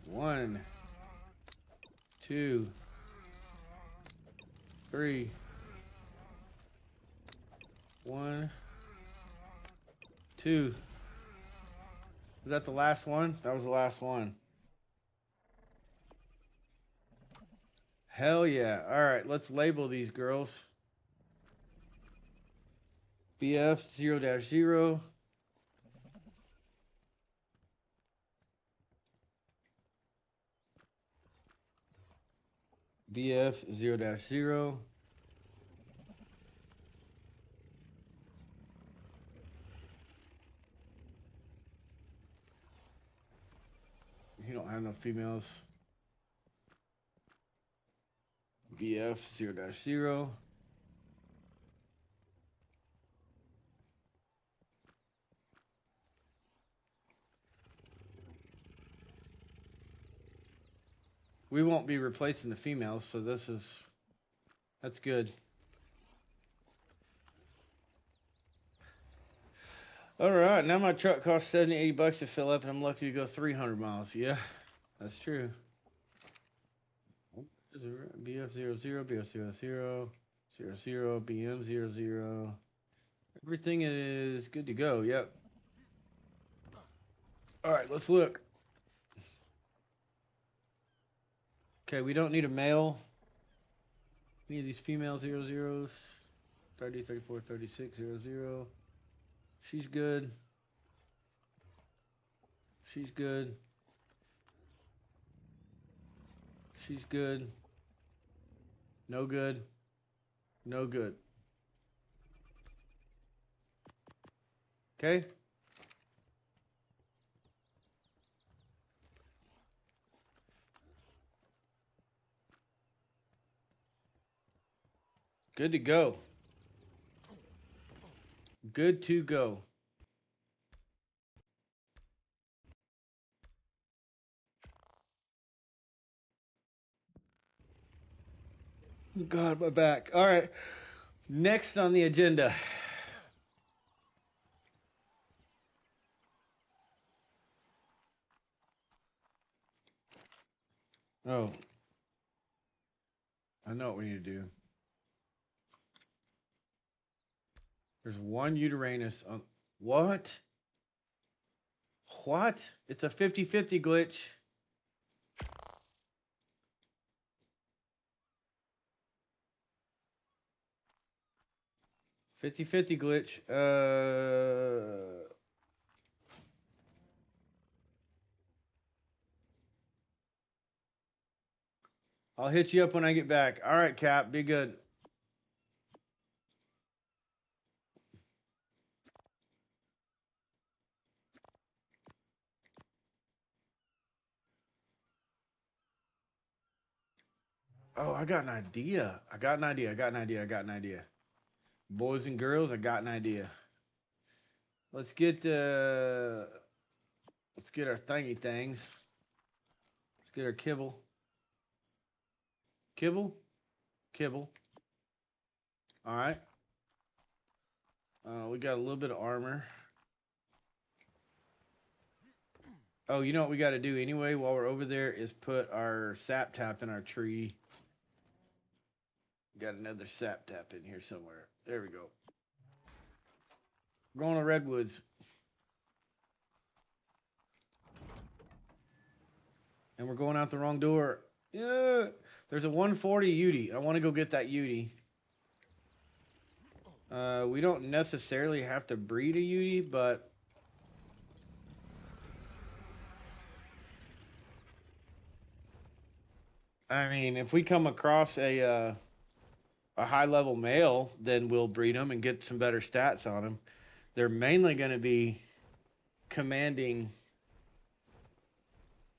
1, 2, 3. 1, 2. Was that the last one? That was the last one. Hell yeah. All right, let's label these girls. BF 0-0. BF 0-0. You don't have no females. VF 0-0. We won't be replacing the females, so that's good. All right, now my truck costs 70, 80 bucks to fill up, and I'm lucky to go 300 miles. Yeah, that's true. BF 00, BF 00, 00, BM 00. Everything is good to go. Yep. All right, let's look. Okay, we don't need a male. Any of these female 00s. 30, 34, 36, 00. She's good. She's good. She's good. No good. No good. Okay. Good to go. Good to go. God, my back. All right. Next on the agenda. Oh. I know what we need to do. There's one Uranus on. What? What? It's a 50-50 glitch. Fifty-50 glitch. I'll hit you up when I get back. All right, Cap. Be good. Oh, I got an idea. I got an idea. Boys and girls, I got an idea. Let's get our thingy things. Let's get our kibble. Kibble? Kibble. All right. We got a little bit of armor. Oh, you know what we got to do anyway while we're over there is put our sap tap in our tree. Got another sap tap in here somewhere. There we go. We're going to Redwoods. And we're going out the wrong door. Yeah. There's a 140 Ute. I want to go get that Ute. We don't necessarily have to breed a Ute, but I mean, if we come across a high-level male, then we'll breed them and get some better stats on them. They're mainly going to be commanding.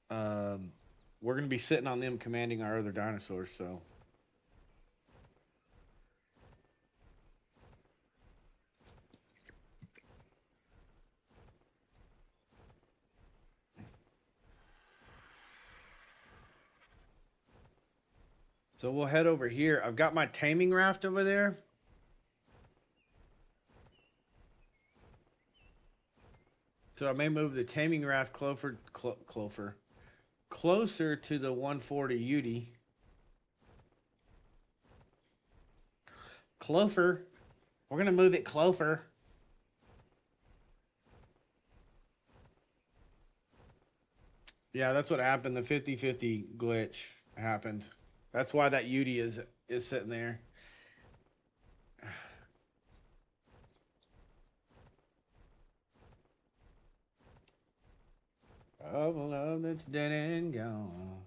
We're going to be sitting on them commanding our other dinosaurs, so. So we'll head over here. I've got my taming raft over there. So I may move the taming raft closer to the 140 Ute. Closer. We're going to move it closer. Yeah, that's what happened. The 50-50 glitch happened. That's why that Ute is sitting there. Of a love that's dead and gone.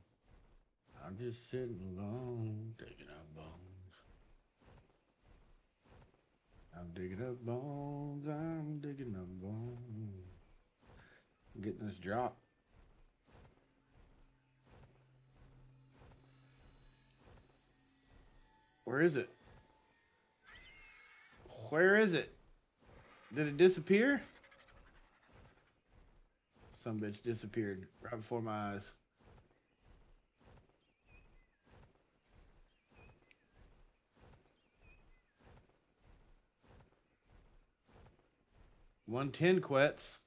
I'm just sitting alone, digging up bones. I'm digging up bones. I'm digging up bones. I'm getting this drop. Where is it? Where is it? Did it disappear? Some bitch disappeared right before my eyes. $110 quets.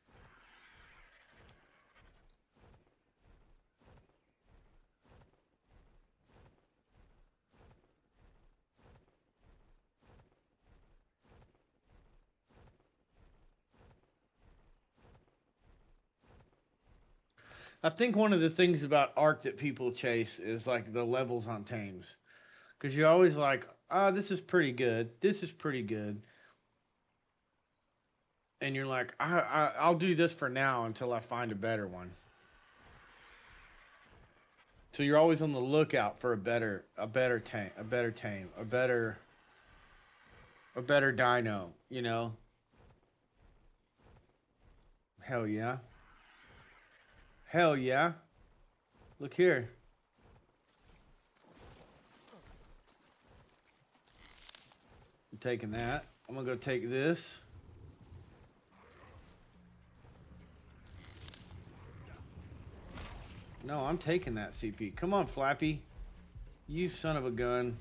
I think one of the things about Ark that people chase is like the levels on tames. Because you're always like, ah, this is pretty good. This is pretty good. And you're like, I'll do this for now until I find a better one. So you're always on the lookout for a better tame, a better dino, you know? Hell yeah. Hell yeah. Look here. I'm taking that. I'm gonna go take this. No, I'm taking that CP. Come on, Flappy. You son of a gun.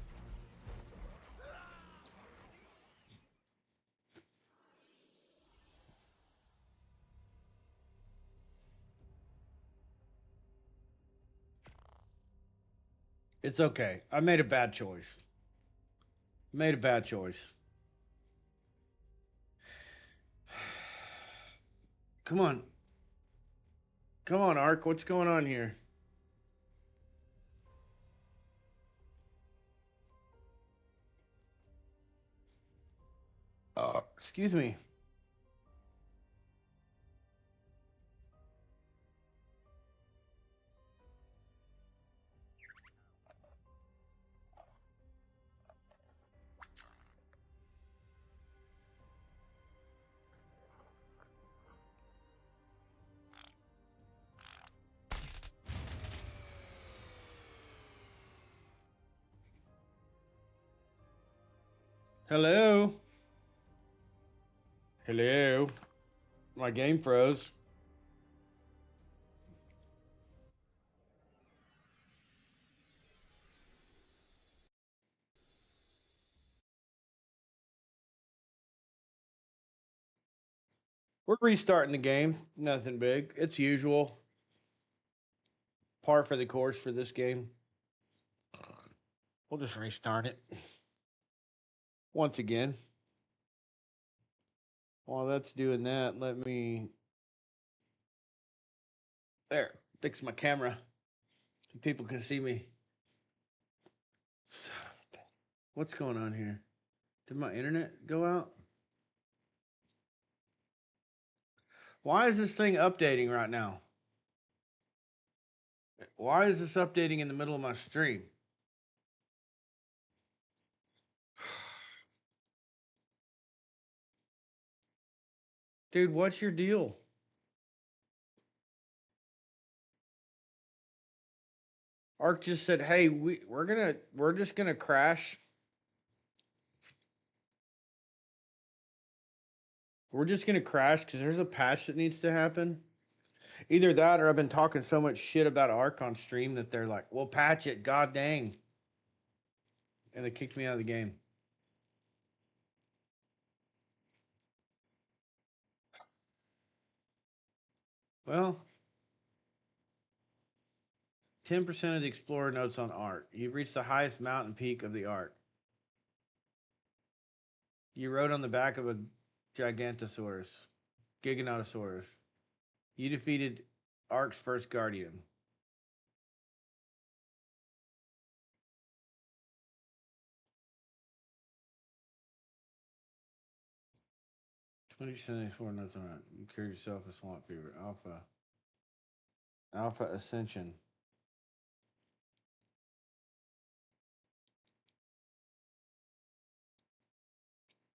It's okay. I made a bad choice. Made a bad choice. Come on. Come on, Ark. What's going on here? Excuse me. Hello? Hello? My game froze. We're restarting the game. Nothing big. It's usual. Par for the course for this game. We'll just restart it. Once again. While that's doing that, let me... There. Fix my camera. So people can see me. What's going on here? Did my internet go out? Why is this thing updating right now? Why is this updating in the middle of my stream? Dude, what's your deal? Ark just said, "Hey, we're just gonna crash. We're just gonna crash because there's a patch that needs to happen." Either that, or I've been talking so much shit about Ark on stream that they're like, "We'll patch it, god dang," and they kicked me out of the game. Well, 10% of the explorer notes on Ark. You've reached the highest mountain peak of the Ark. You rode on the back of a Gigantosaurus, Giganotosaurus. You defeated Ark's first guardian. 2074 notes on it. You cured yourself of swamp fever. Alpha Ascension.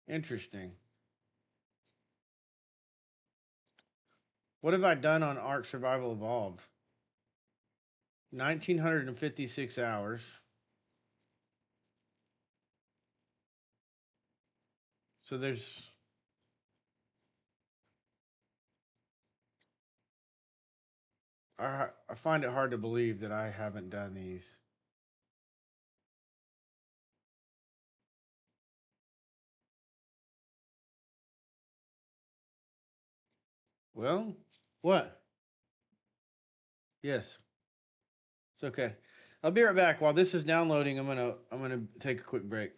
Interesting. What have I done on Ark Survival Evolved? 1,956 hours. So there's. I find it hard to believe that I haven't done these. Well, what? Yes, it's okay. I'll be right back. While this is downloading, I'm gonna take a quick break.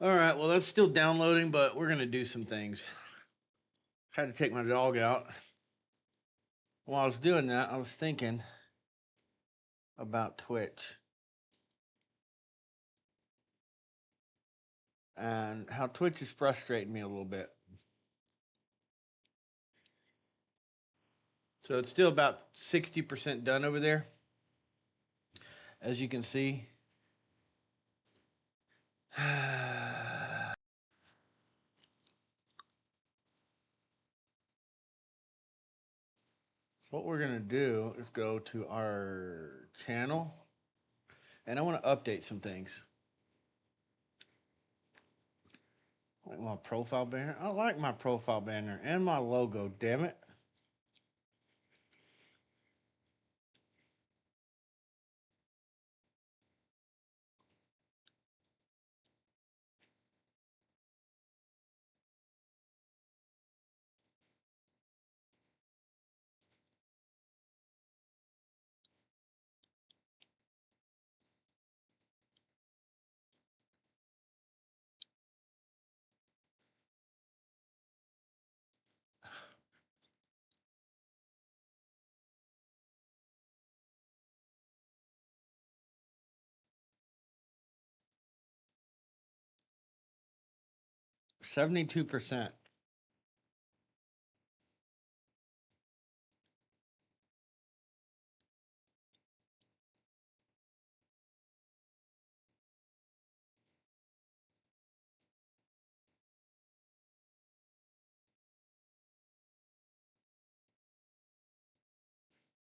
All right, well, that's still downloading, but we're going to do some things. Had to take my dog out. While I was doing that, I was thinking about Twitch and how Twitch is frustrating me a little bit. So it's still about 60% done over there, as you can see. So what we're going to do is go to our channel, and I want to update some things. Like my profile banner. I like my profile banner and my logo, damn it. %72%.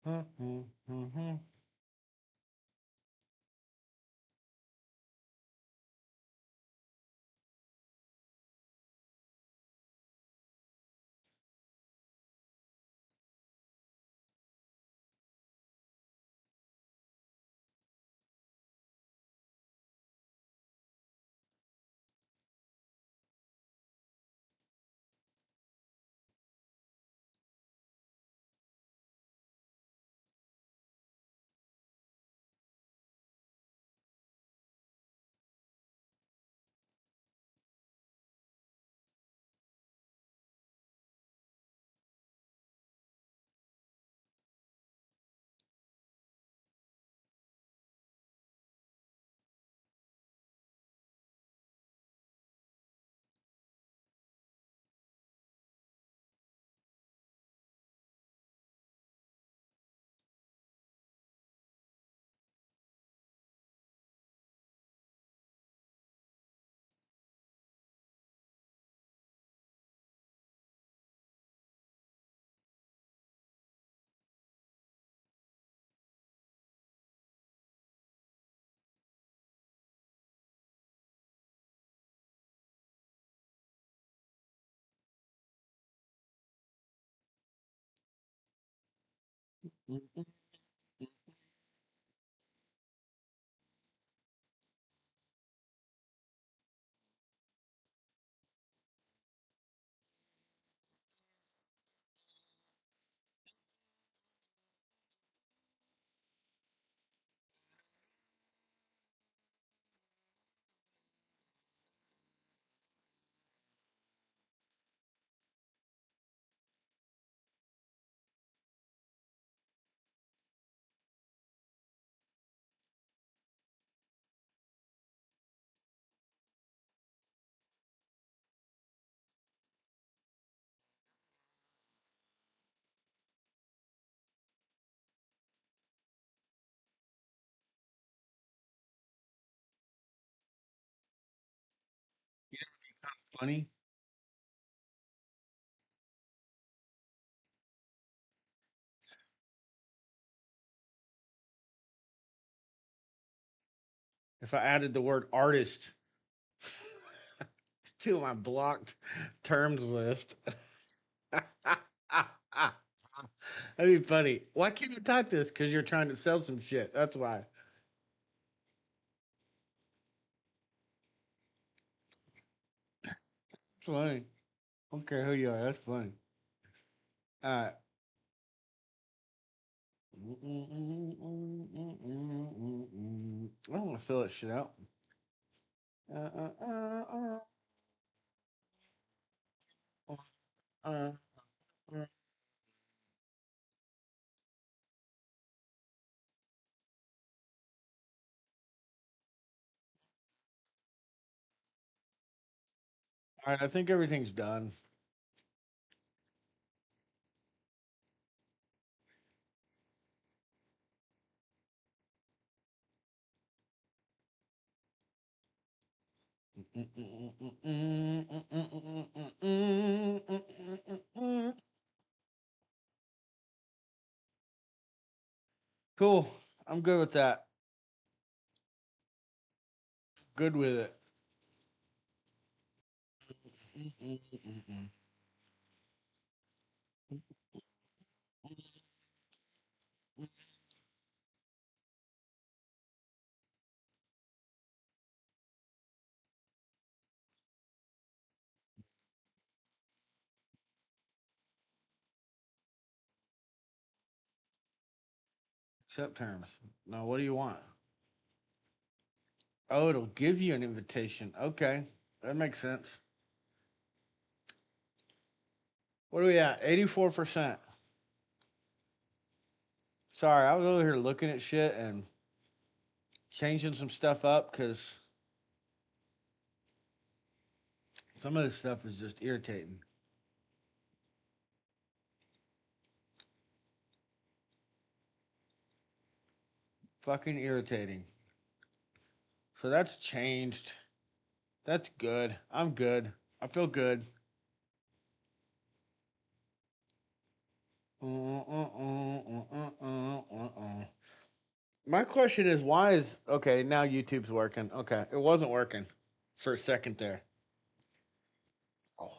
Mm-hmm. 20. If I added the word artist to my blocked terms list. That'd be funny. Why can't you type this? Because you're trying to sell some shit. That's why. It's funny. I don't care who you are. That's funny. All right. I don't want to fill that shit out. All right, I think everything's done. Cool. I'm good with that. Good with it. Accept terms. Now, what do you want? Oh, it'll give you an invitation. Okay, that makes sense. What are we at? 84%. Sorry, I was over here looking at shit and changing some stuff up because some of this stuff is just irritating. Fucking irritating. So that's changed. That's good. I'm good. I feel good. My question is why is okay, now YouTube's working. Okay. It wasn't working for a second there. Oh.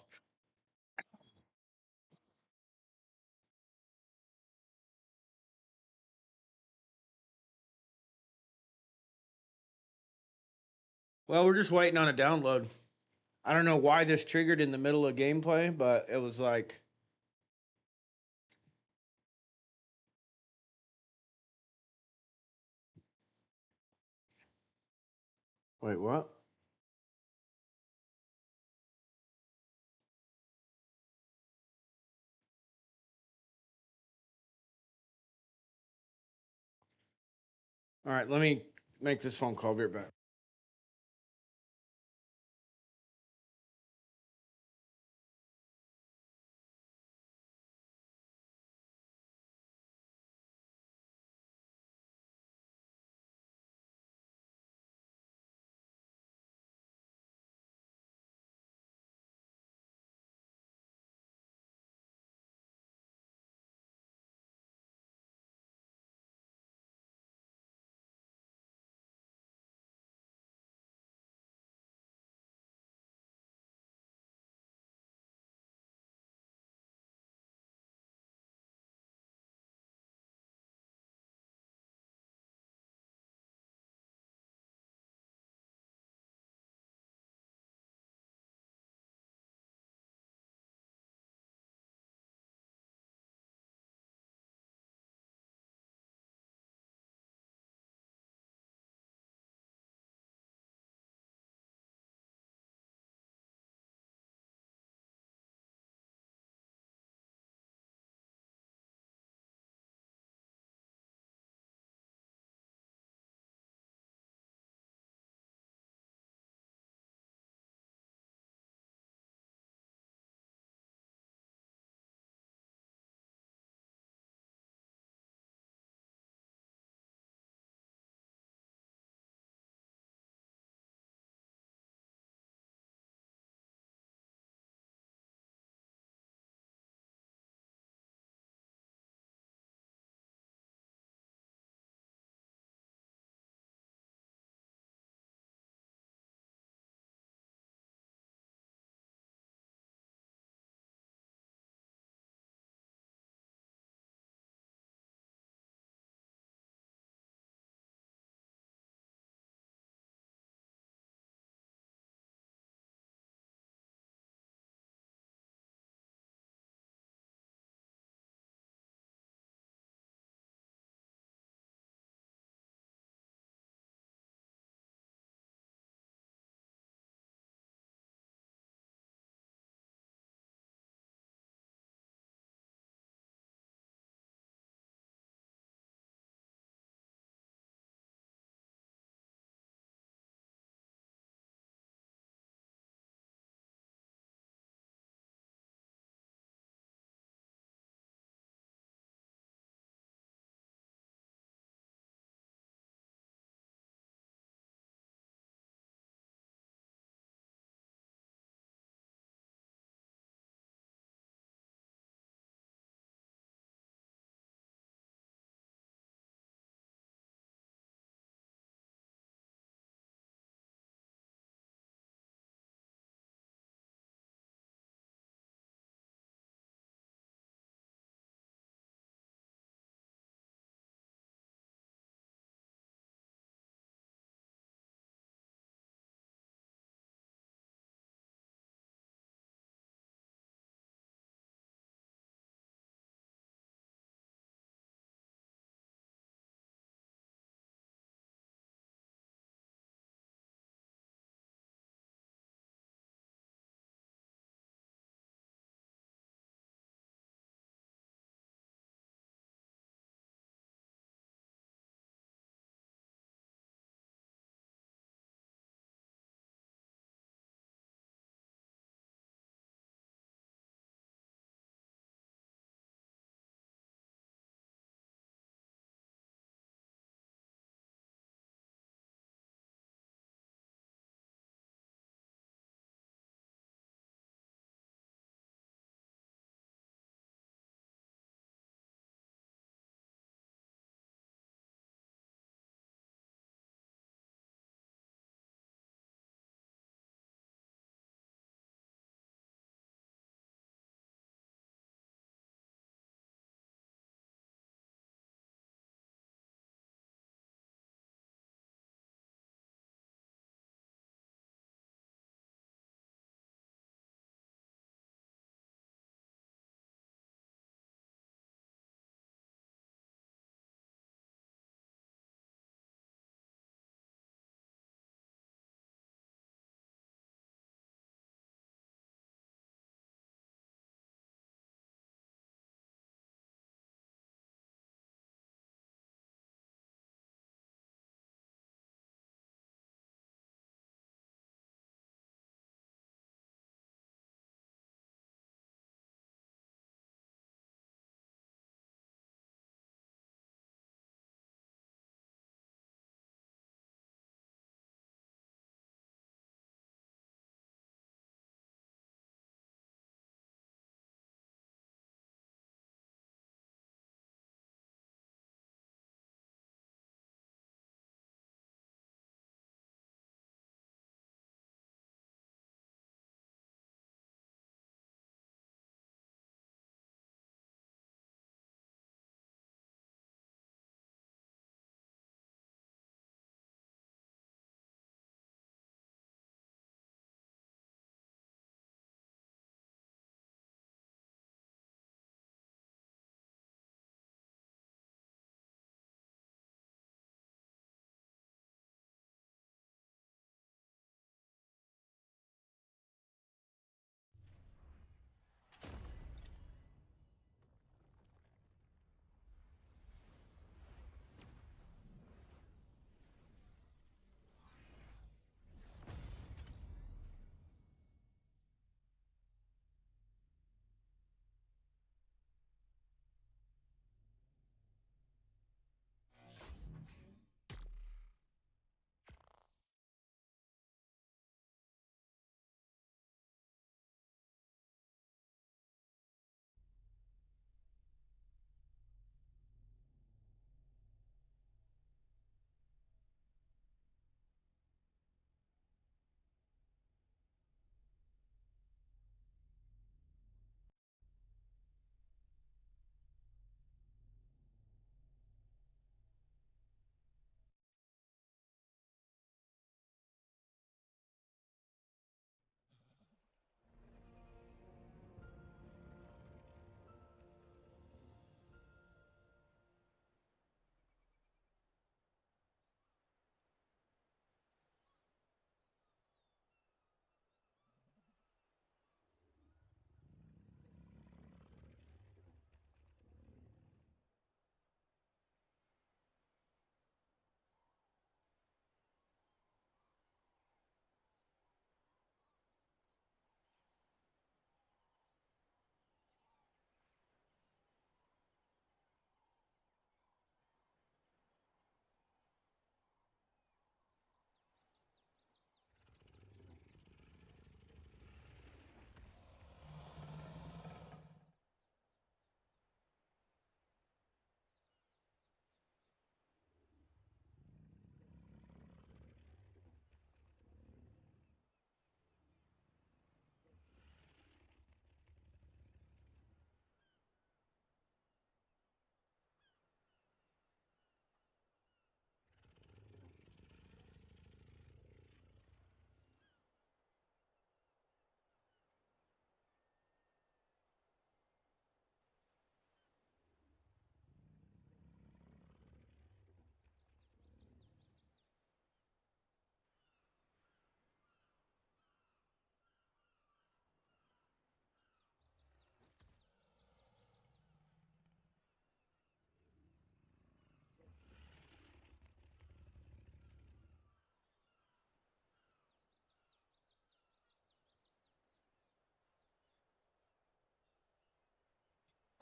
Well, we're just waiting on a download. I don't know why this triggered in the middle of gameplay, but it was like wait, what? All right, let me make this phone call. Be right back.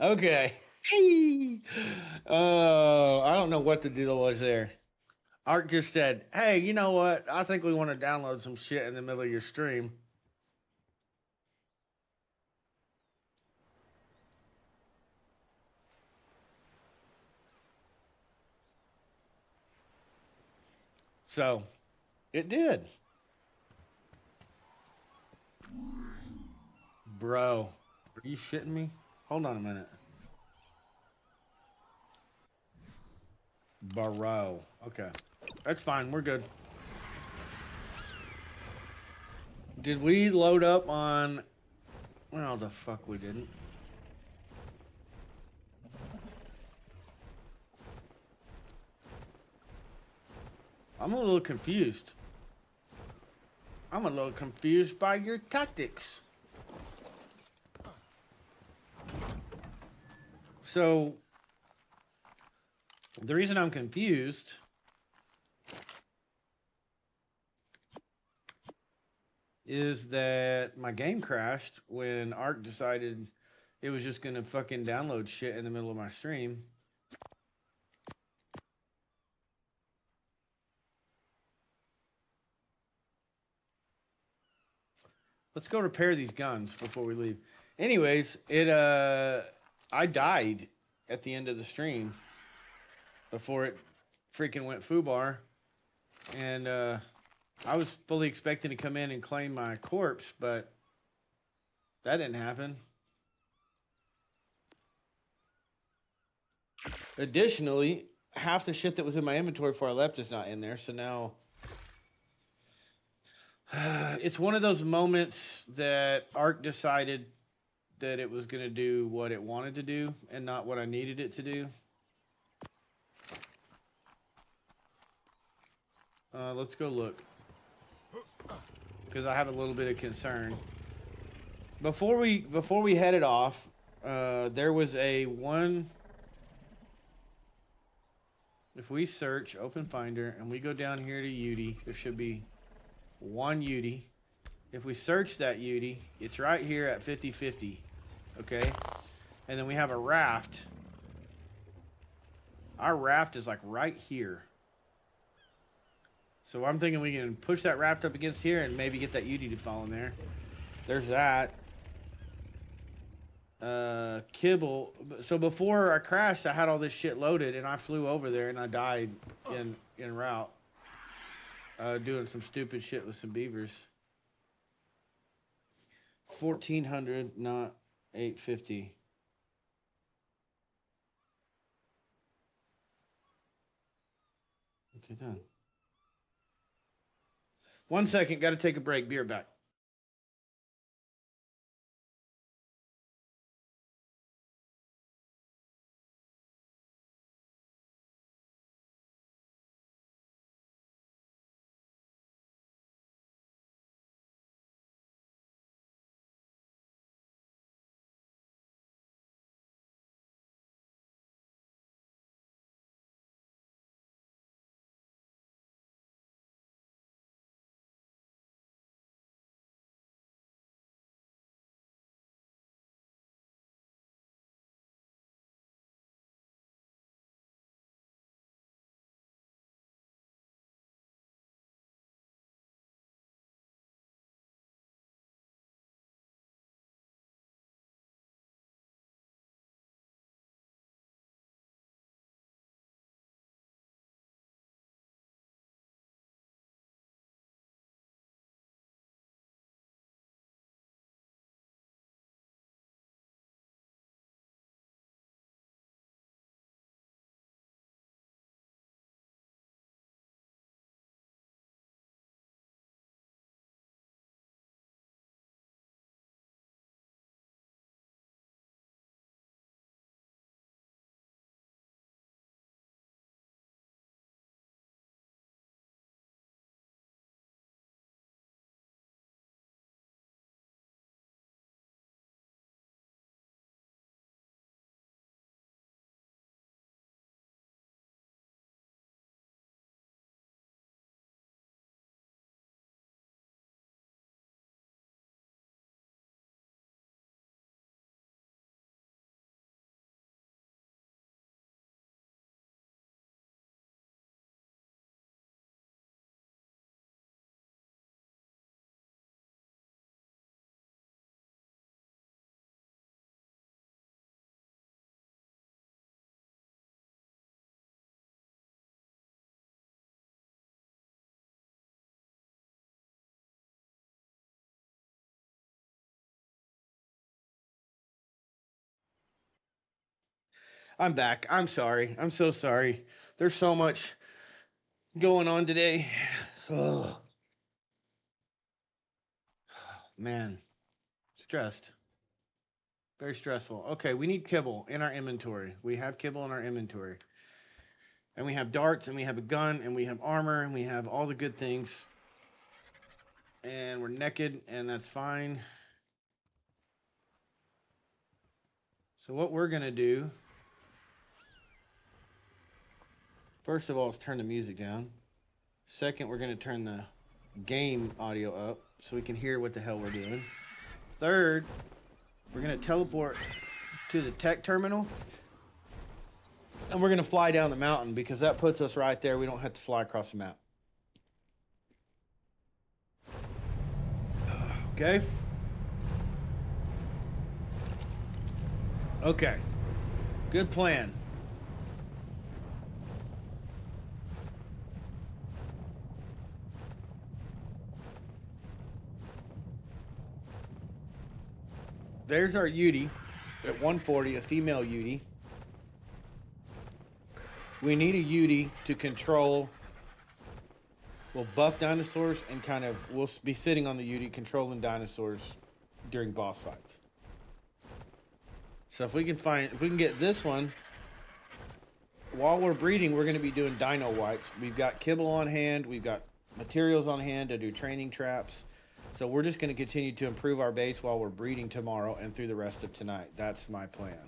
Okay. Hey. Oh, I don't know what the deal was there. Art just said, "Hey, you know what? I think we want to download some shit in the middle of your stream." So, it did. Bro, are you shitting me? Hold on a minute. Bro. Okay. That's fine. We're good. Did we load up on... Well, the fuck we didn't. I'm a little confused. I'm a little confused by your tactics. So, the reason I'm confused is that my game crashed when Ark decided it was just gonna fucking download shit in the middle of my stream. Let's go repair these guns before we leave. Anyways, I died at the end of the stream before it freaking went foobar. And I was fully expecting to come in and claim my corpse, but that didn't happen. Additionally, half the shit that was in my inventory before I left is not in there, so now it's one of those moments that Ark decided that it was going to do what it wanted to do and not what I needed it to do. Let's go look, because I have a little bit of concern. Before we headed off, there was a one. If we search Open Finder and we go down here to Uti, there should be one Uti. If we search that Uti, it's right here at 50-50. Okay? And then we have a raft. Our raft is like right here. So I'm thinking we can push that raft up against here and maybe get that Uti to fall in there. There's that. Kibble. So before I crashed, I had all this shit loaded and I flew over there and I died en route. Doing some stupid shit with some beavers. 1400, not 850. Okay, done. 1 second, got to take a break. Be right back. I'm back. I'm sorry. I'm so sorry. There's so much going on today. Oh, man. Stressed. Very stressful. Okay, we need kibble in our inventory. We have kibble in our inventory. And we have darts, and we have a gun, and we have armor, and we have all the good things. And we're naked, and that's fine. So what we're going to do, first of all, is turn the music down. Second, we're going to turn the game audio up so we can hear what the hell we're doing. Third, we're going to teleport to the tech terminal. And we're going to fly down the mountain because that puts us right there. We don't have to fly across the map. Okay? Okay. Good plan. There's our Yudi at 140, a female Yudi. We need a Yudi to control. We'll buff dinosaurs and kind of, we'll be sitting on the Yudi controlling dinosaurs during boss fights. So if we can get this one, while we're breeding, we're going to be doing dino wipes. We've got kibble on hand. We've got materials on hand to do training traps. So we're just going to continue to improve our base while we're breeding tomorrow and through the rest of tonight. That's my plan.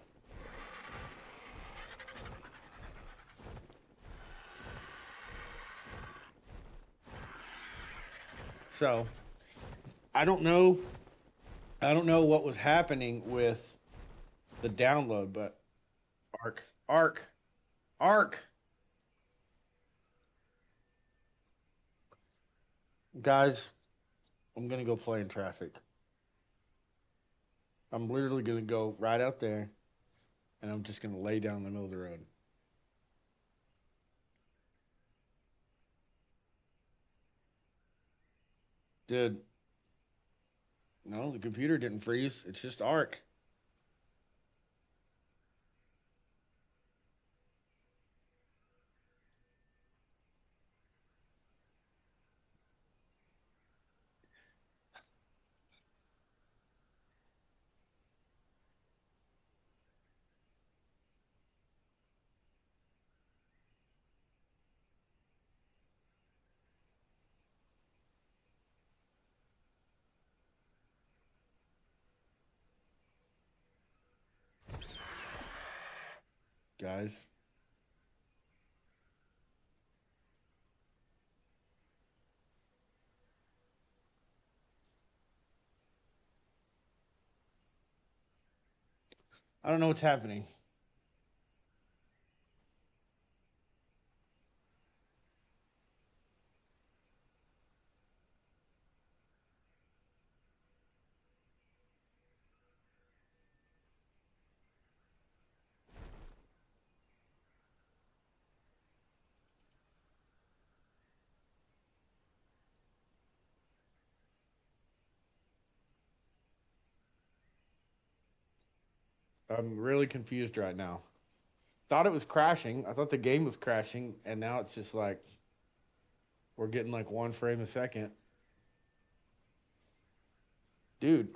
So, I don't know what was happening with the download, but Arc. Guys, I'm going to go play in traffic. I'm literally going to go right out there and I'm just going to lay down in the middle of the road. Dude, no, the computer didn't freeze. It's just Arc. Guys. I don't know what's happening. I'm really confused right now. Thought it was crashing. I thought the game was crashing, and now it's just like we're getting like 1 frame a second. Dude.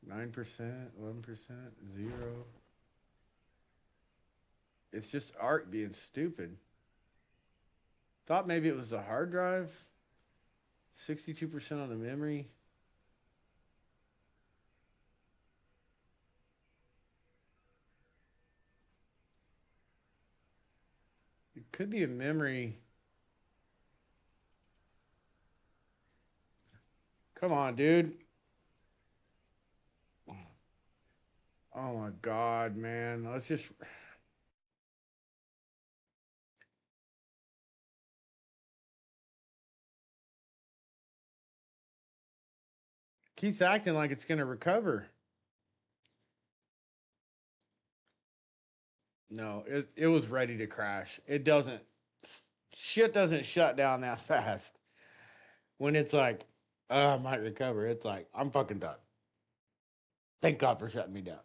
%, 11%, 0. It's just Arc being stupid. Thought maybe it was the hard drive. 62% on the memory. It could be a memory. Come on, dude. Oh my God, man. Let's just. Keeps acting like it's going to recover. No, it was ready to crash. It doesn't. Shit doesn't shut down that fast. When it's like I might recover. It's like, I'm fucking done. Thank God for shutting me down.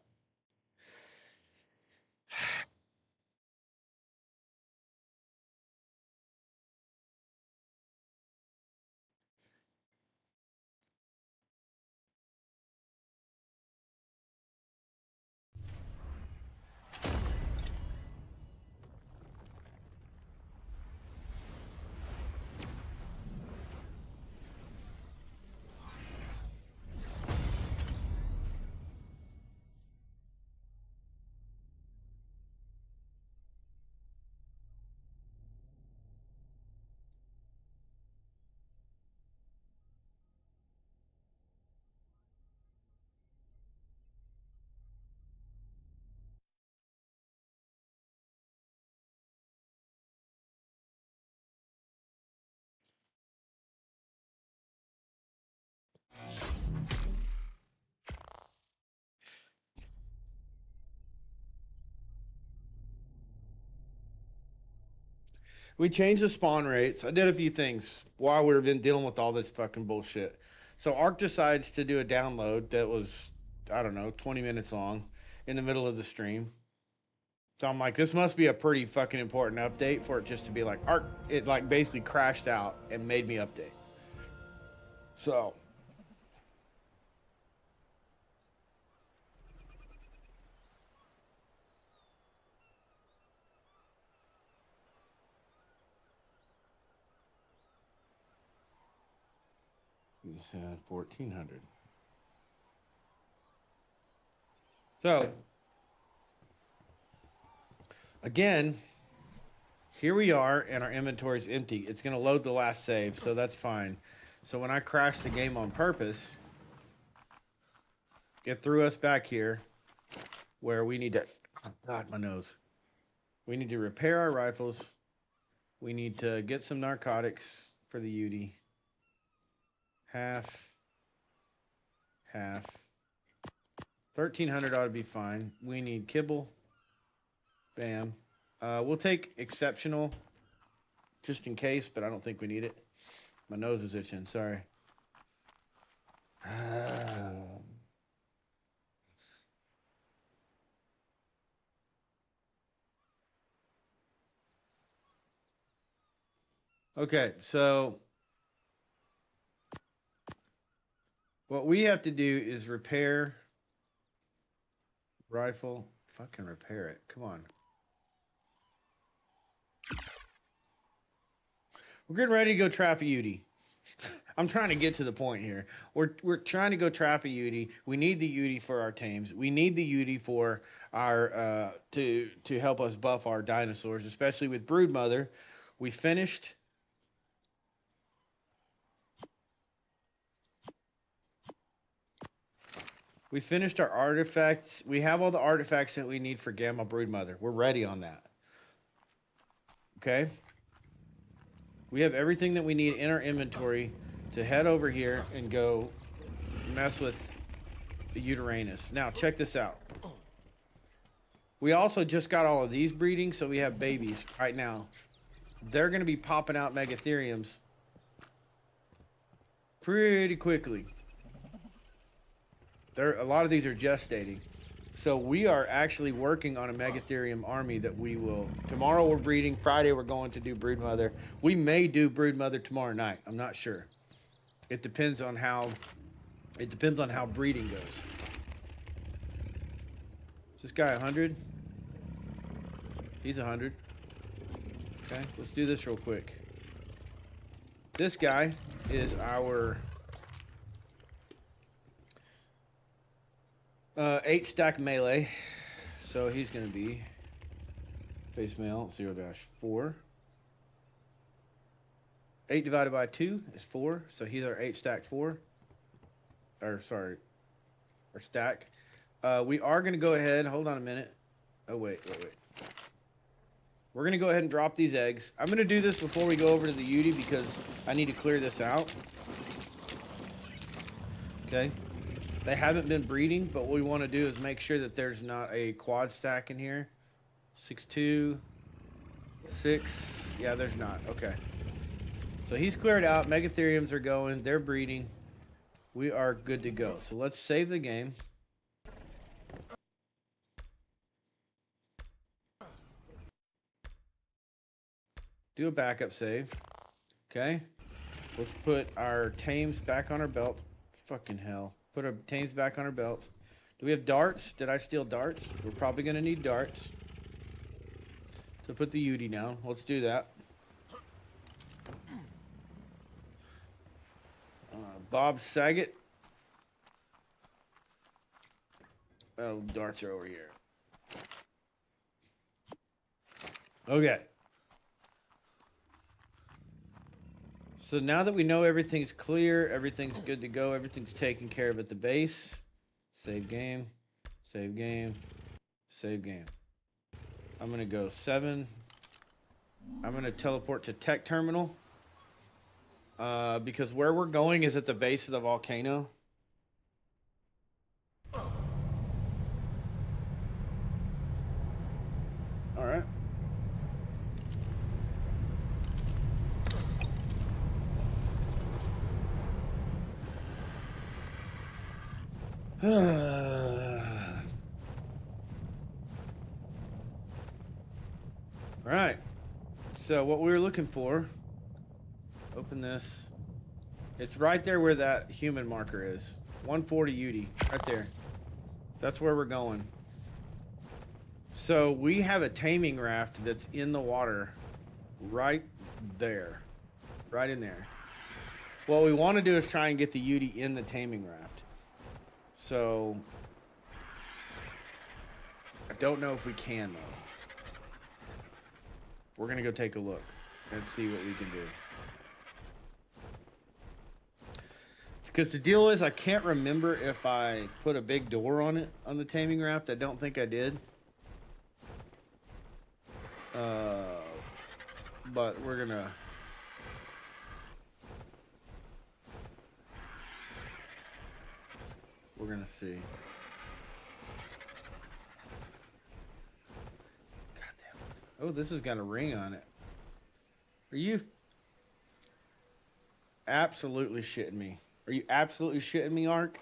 We changed the spawn rates. I did a few things while we've been dealing with all this fucking bullshit. So Ark decides to do a download that was, I don't know, 20 minutes long in the middle of the stream. So I'm like, this must be a pretty fucking important update for it just to be like, Ark, it like basically crashed out and made me update. So. You said 1400. So, again, here we are, and our inventory is empty. It's going to load the last save, so that's fine. So when I crashed the game on purpose, it threw us back here, where we need to... Oh, God, my nose. We need to repair our rifles. We need to get some narcotics for the UD. Half. 1300 ought to be fine. We need kibble. Bam. We'll take exceptional just in case, but I don't think we need it. My nose is itching. Sorry. Okay, so what we have to do is repair rifle. Fucking repair it. Come on. We're getting ready to go trap a Uti. I'm trying to get to the point here. We're trying to go trap a Uti. We need the Uti for our tames. We need the Uti for our to help us buff our dinosaurs, especially with Broodmother. We finished. We finished our artifacts. We have all the artifacts that we need for Gamma Broodmother. We're ready on that. Okay? We have everything that we need in our inventory to head over here and go mess with the Uranus. Now, check this out. We also just got all of these breeding, so we have babies right now. They're going to be popping out Megatheriums pretty quickly. A lot of these are gestating. So we are actually working on a Megatherium army that we will... Tomorrow we're breeding. Friday we're going to do Broodmother. We may do Broodmother tomorrow night. I'm not sure. It depends on how... It depends on how breeding goes. Is this guy 100? He's 100. Okay, let's do this real quick. This guy is our... 8-stack melee, so he's going to be base mail 0-4. 8 divided by 2 is 4, so he's our 8-stack 4. Or, sorry, our stack. We are going to go ahead, hold on a minute. Oh, wait. We're going to go ahead and drop these eggs. I'm going to do this before we go over to the Uti because I need to clear this out. Okay. They haven't been breeding, but what we want to do is make sure that there's not a quad stack in here. 6, 2, 6. Yeah, there's not. Okay. So he's cleared out. Megatheriums are going. They're breeding. We are good to go. So let's save the game. Do a backup save. Okay. Let's put our tames back on our belt. Fucking hell. Put our tames back on our belt. Do we have darts? Did I steal darts? We're probably going to need darts. So put the Yudi down. Let's do that. Bob Saget. Oh, darts are over here. Okay. So now that we know everything's clear, everything's good to go, everything's taken care of at the base. Save game. Save game. Save game. I'm going to go 7. I'm going to teleport to tech terminal. Because where we're going is at the base of the volcano. All right. Right. So what we were looking for, open this. It's right there where that human marker is. 140 UD, right there. That's where we're going. So we have a taming raft that's in the water right there. Right in there. What we want to do is try and get the UD in the taming raft. So I don't know if we can though. We're going to go take a look and see what we can do. Because the deal is I can't remember if I put a big door on it on the taming raft. I don't think I did. But we're going to... We're going to see. Oh, this has got a ring on it. Are you absolutely shitting me? Are you absolutely shitting me, Ark?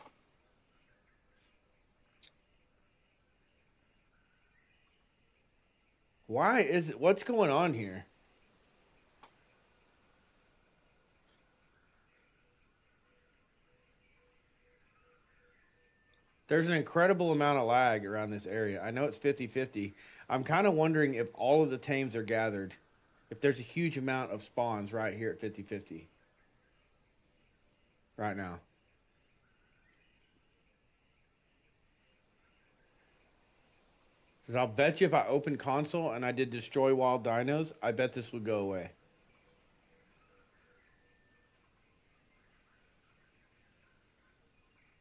Why is it? What's going on here? There's an incredible amount of lag around this area. I know it's 50-50. I'm kind of wondering if all of the tames are gathered. If there's a huge amount of spawns right here at 50-50. Right now. Because I'll bet you if I open console and I did destroy wild dinos, I bet this would go away.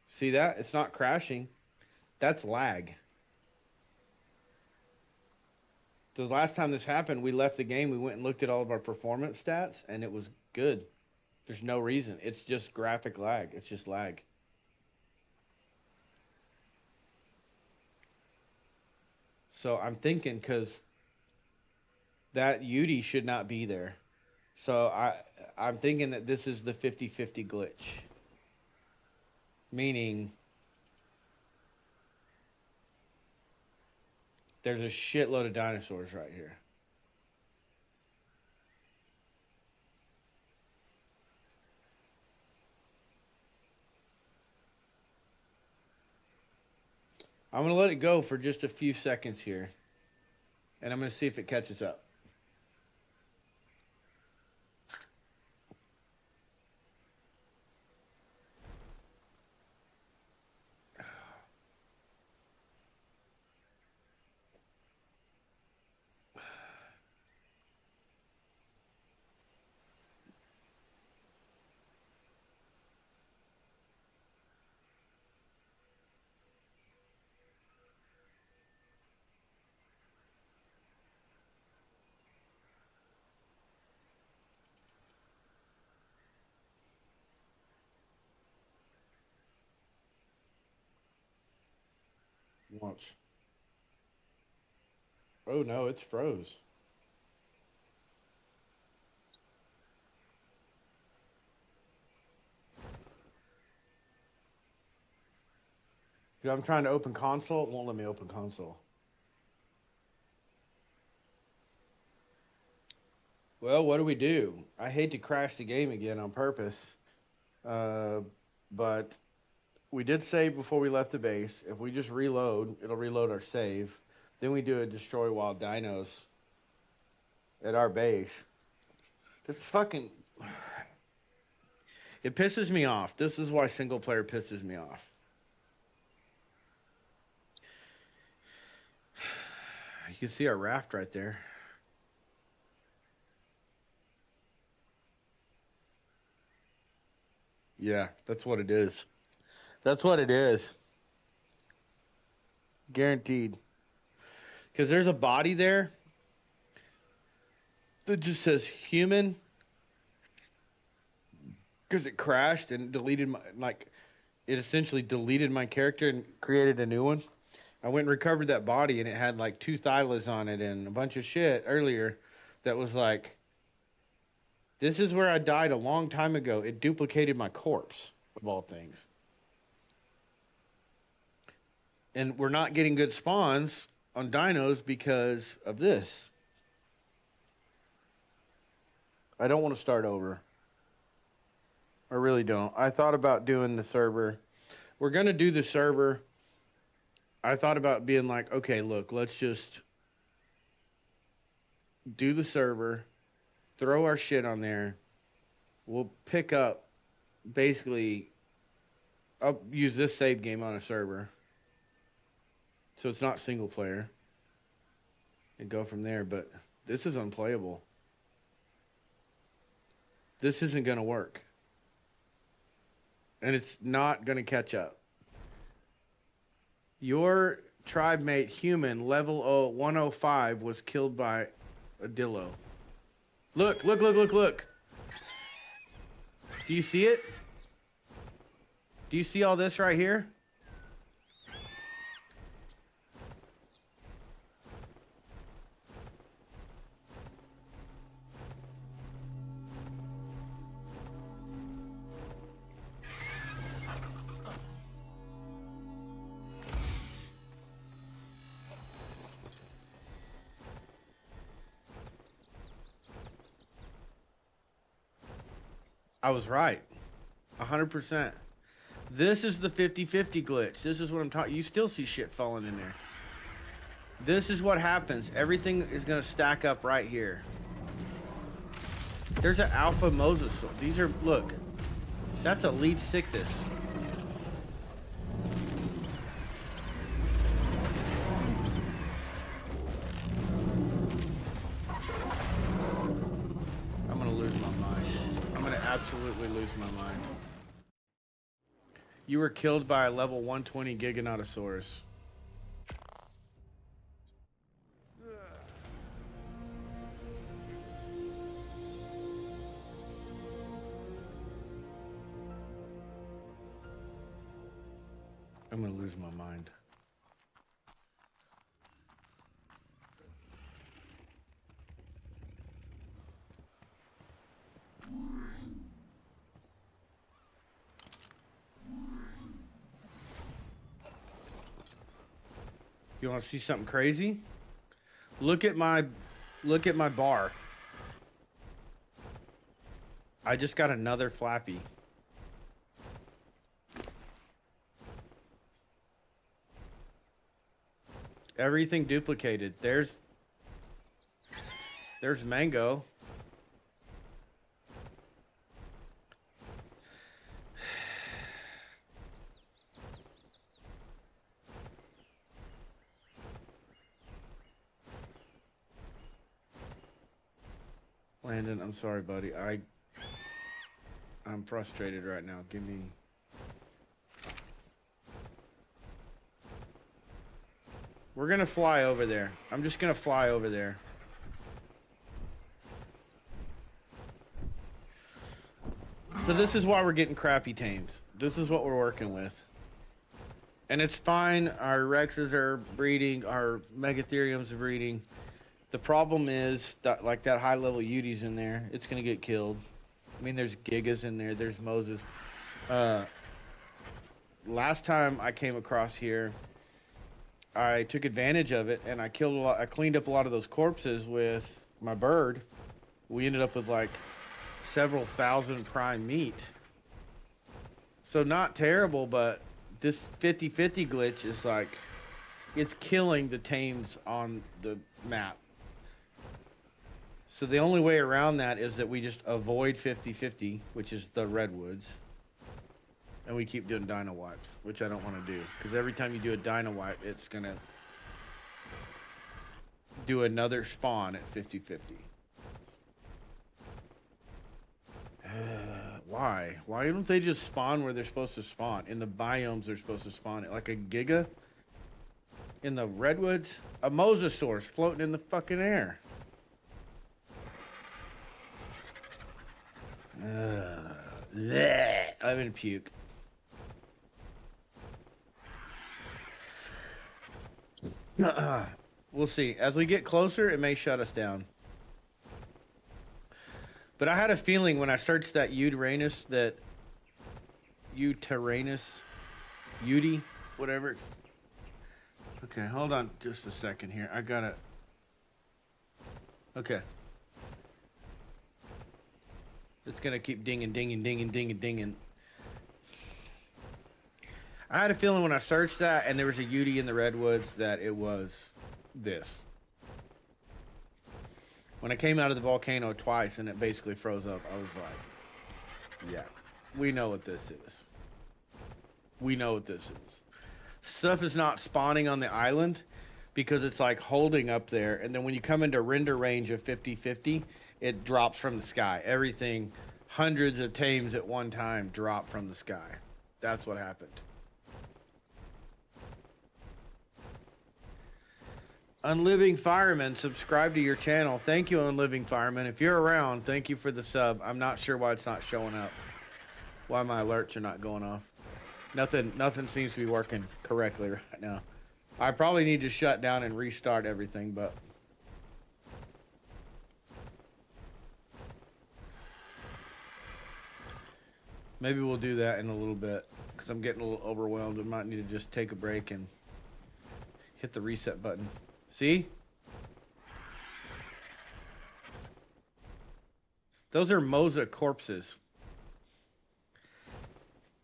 See that? It's not crashing. That's lag. The last time this happened, we left the game, we went and looked at all of our performance stats, and it was good. There's no reason. It's just graphic lag. It's just lag. So I'm thinking because that UD should not be there. So I'm thinking that this is the 50-50 glitch. Meaning there's a shitload of dinosaurs right here. I'm going to let it go for just a few seconds here. And I'm going to see if it catches up. Watch. Oh no, it's froze. Dude, I'm trying to open console. It won't let me open console. Well, what do we do? I hate to crash the game again on purpose. But we did save before we left the base. If we just reload, it'll reload our save. Then we do a destroy wild dinos at our base. This fucking... It pisses me off. This is why single player pisses me off. You can see our raft right there. Yeah, that's what it is. That's what it is. Guaranteed. Because there's a body there that just says human. Because it crashed and deleted my, like, it essentially deleted my character and created a new one. I went and recovered that body and it had like 2 thylas on it and a bunch of shit earlier that was like, this is where I died a long time ago. It duplicated my corpse, of all things. And we're not getting good spawns on dinos because of this. I don't want to start over. I really don't. I thought about doing the server. We're going to do the server. I thought about being like, okay, look, let's just do the server, throw our shit on there. We'll pick up, basically, I'll use this save game on a server. So it's not single player. And go from there, but this is unplayable. This isn't going to work. And it's not going to catch up. Your tribe mate human level 105 was killed by a dillo. Look, look, look, look, look. Do you see it? Do you see all this right here? I was right. 100%. This is the 50-50 glitch. This is what I'm talking. You still see shit falling in there. This is what happens. Everything is going to stack up right here. There's an alpha Moses. These are, look. That's a lead sickness. I'm going to lose my mind. I'm going to absolutely lose my mind. You were killed by a level 120 Giganotosaurus. I'm gonna lose my mind. You want to see something crazy? Look at my bar. I just got another Flappy. Everything duplicated. There's Mango. Landon, I'm sorry, buddy. I'm frustrated right now. Give me... We're gonna fly over there. I'm just gonna fly over there. So this is why we're getting crappy tames. This is what we're working with. And it's fine. Our Rexes are breeding. Our Megatheriums are breeding. The problem is that, like, that high level Udi's in there. It's gonna get killed. I mean, there's Gigas in there. There's Moses. last time I came across here, I took advantage of it and I killed a lot. I cleaned up a lot of those corpses with my bird. We ended up with like several thousand prime meat. So not terrible, but this 50-50 glitch is like, it's killing the tames on the map. So the only way around that is that we just avoid 50-50, which is the redwoods. And we keep doing dino wipes, which I don't want to do. Because every time you do a dino wipe, it's going to do another spawn at 50-50. Why? Why don't they just spawn where they're supposed to spawn? In the biomes they're supposed to spawn it. Like a giga? In the redwoods? A mosasaurus floating in the fucking air. Bleh. I'm gonna puke. We'll see. As we get closer, it may shut us down. But I had a feeling when I searched that Uranus, that Uranus, Uti, whatever. Okay, hold on just a second here. I gotta. Okay. It's gonna keep dinging, dinging, dinging, dinging, dinging. I had a feeling when I searched that and there was a Uti in the redwoods that it was this. When I came out of the volcano twice and it basically froze up, I was like, yeah, we know what this is. We know what this is. Stuff is not spawning on the island because it's like holding up there. And then when you come into render range of 50-50, it drops from the sky. Everything, hundreds of tames at one time drop from the sky. That's what happened. Unliving Fireman, subscribe to your channel. Thank you, Unliving Fireman. If you're around, thank you for the sub. I'm not sure why it's not showing up. Why my alerts are not going off. Nothing seems to be working correctly right now. I probably need to shut down and restart everything, but... maybe we'll do that in a little bit, because I'm getting a little overwhelmed. I might need to just take a break and hit the reset button. See? Those are Mosa corpses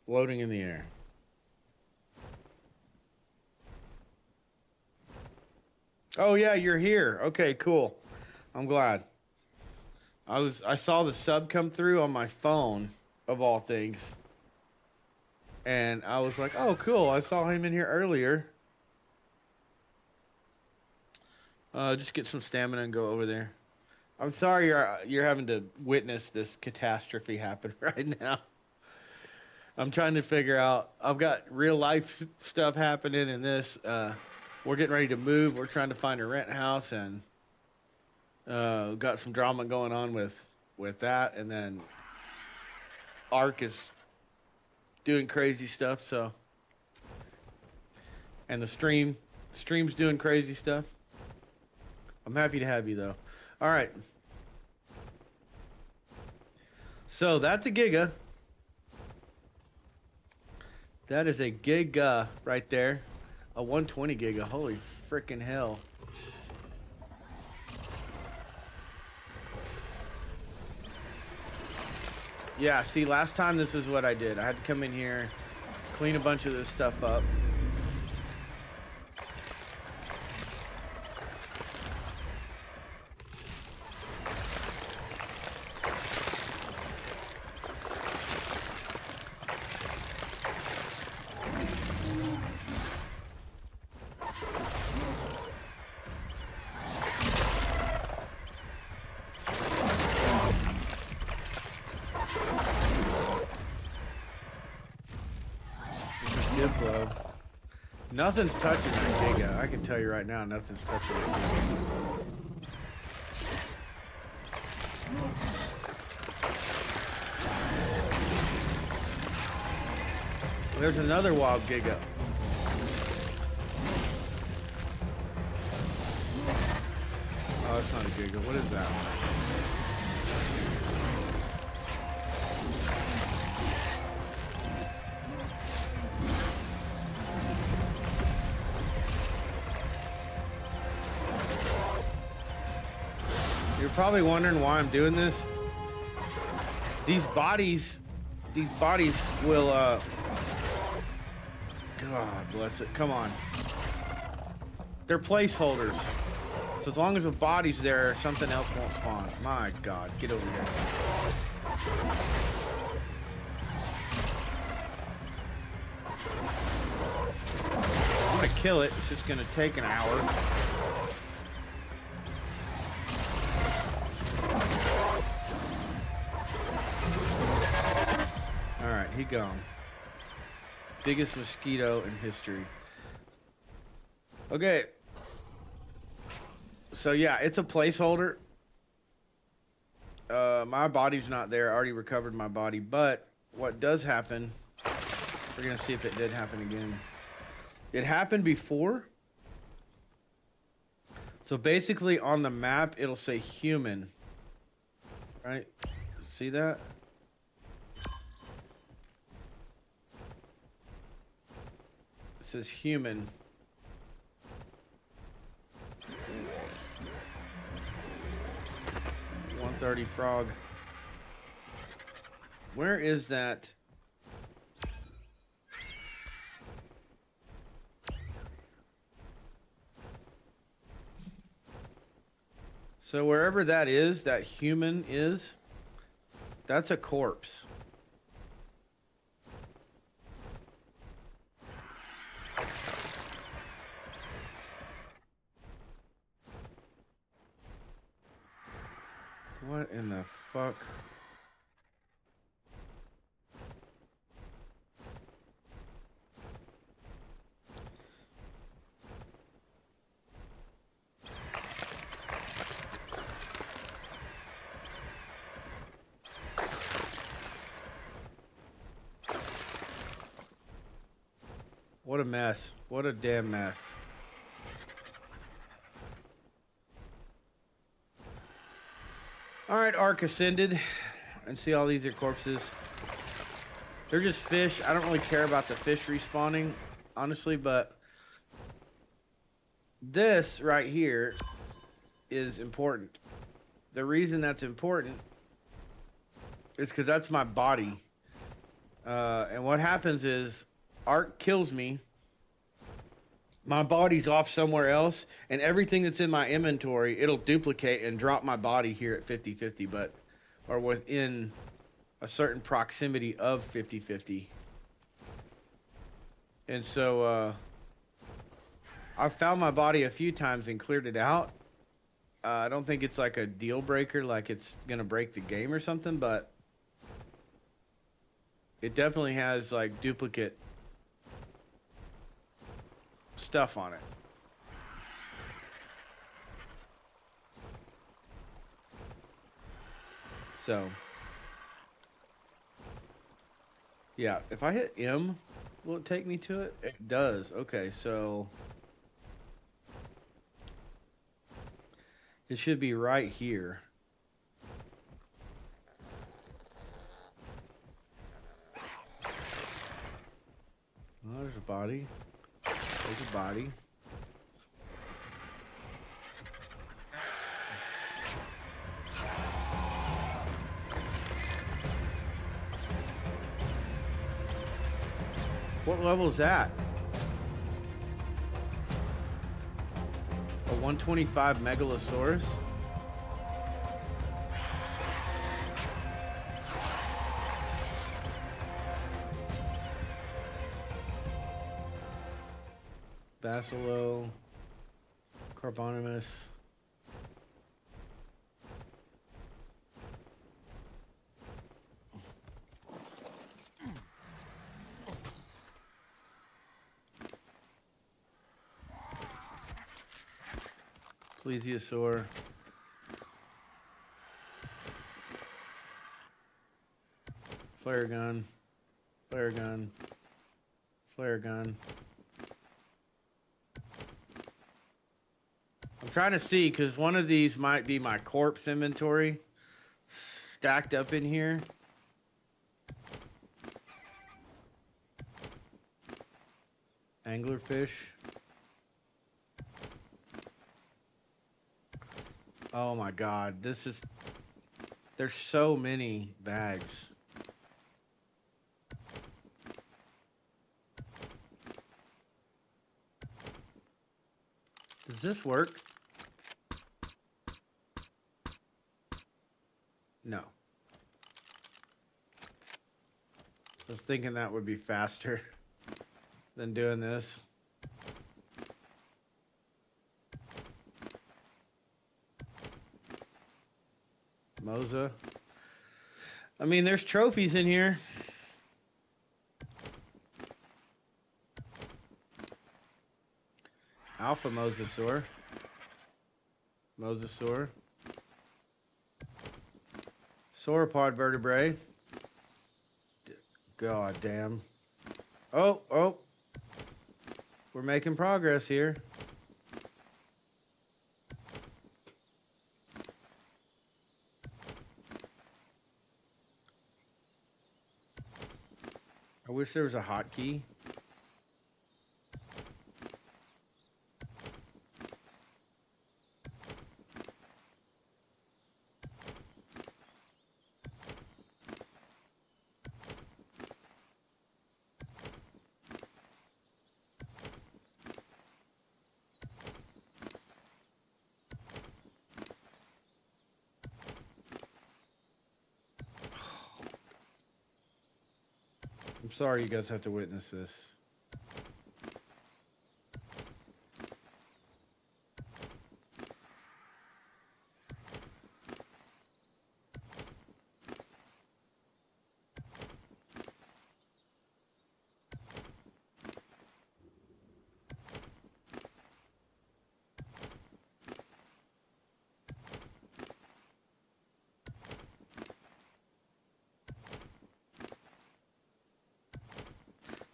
floating in the air. Oh yeah, you're here. Okay, cool. I'm glad. I saw the sub come through on my phone, of all things. And I was like, oh cool, I saw him in here earlier. Just get some stamina and go over there. I'm sorry you're having to witness this catastrophe happen right now. I'm trying to figure out. I've got real life stuff happening in this. We're getting ready to move. We're trying to find a rent house, and got some drama going on with that. And then Ark is doing crazy stuff. So, and the stream's doing crazy stuff. I'm happy to have you, though. All right. So that's a giga. That is a giga right there. A 120 giga. Holy freaking hell. Yeah, see, last time this is what I did. I had to come in here, clean a bunch of this stuff up. Nothing's touching that giga. I can tell you right now, nothing's touching that giga. There's another wild giga. Oh, that's not a giga. What is that? probably wondering why I'm doing this. These bodies will, God bless it. Come on. They're placeholders. So as long as the body's there, something else won't spawn. My God, get over here. I'm gonna kill it. It's just gonna take an hour. All right, he gone. Biggest mosquito in history. Okay. So yeah, it's a placeholder. My body's not there. I already recovered my body. But what does happen, we're gonna see if it did happen again. It happened before. So basically on the map, it'll say human. Right? See that? It says human. 130 frog. Where is that? So wherever that is, that human is, that's a corpse. What in the fuck? What a mess. What a damn mess. Alright, Ark ascended. And see all these are corpses. They're just fish. I don't really care about the fish respawning, honestly, but this right here is important. The reason that's important is because that's my body. And what happens is Ark kills me. My body's off somewhere else, and everything that's in my inventory, it'll duplicate and drop my body here at 50-50, but or within a certain proximity of 50-50. And so I've found my body a few times and cleared it out. I don't think it's like a deal breaker, like it's gonna break the game or something, but it definitely has like duplicate stuff on it. So yeah, if I hit M, will it take me to it? It does. Okay, so it should be right here. Oh, there's a body. There's a body. What level is that? A 125 Megalosaurus? Bacillo, Carbonimus. Plesiosaur. Flare gun. Flare gun. Flare gun. I'm trying to see because one of these might be my corpse inventory stacked up in here. Anglerfish. Oh my god, this is... There's so many bags. Does this work? No. I was thinking that would be faster than doing this. Moza. I mean, there's trophies in here. Alpha Mosasaur. Mosasaur. Sauropod vertebrae. God damn. Oh. We're making progress here. I wish there was a hotkey. I'm sorry you guys have to witness this.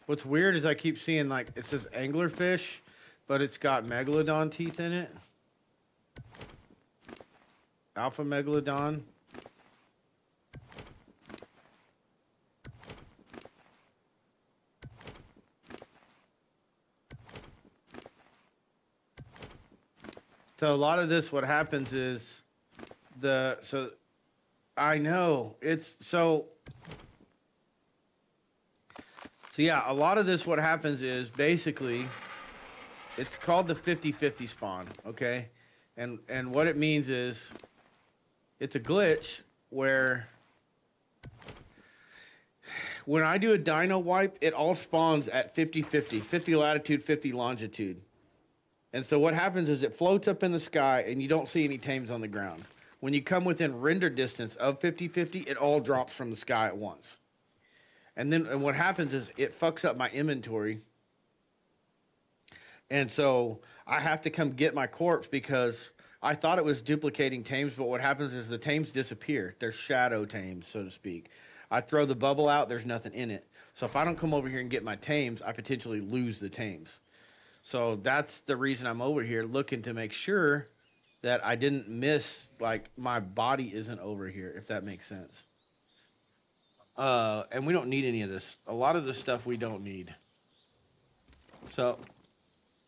What's weird is I keep seeing, like, it says anglerfish, but it's got megalodon teeth in it. Alpha megalodon. So a lot of this, what happens is I know it's so yeah, a lot of this, what happens is basically it's called the 50-50 spawn, okay? And what it means is it's a glitch where when I do a dino wipe, it all spawns at 50-50, 50 latitude, 50 longitude. And so what happens is it floats up in the sky and you don't see any tames on the ground. When you come within render distance of 50-50, it all drops from the sky at once. And what happens is it fucks up my inventory. And so I have to come get my corpse because I thought it was duplicating tames, but what happens is the tames disappear. They're shadow tames, so to speak. I throw the bubble out, there's nothing in it. So if I don't come over here and get my tames, I potentially lose the tames. So that's the reason I'm over here, looking to make sure that I didn't miss, like, my body isn't over here, if that makes sense. And we don't need any of this. A lot of this stuff we don't need. So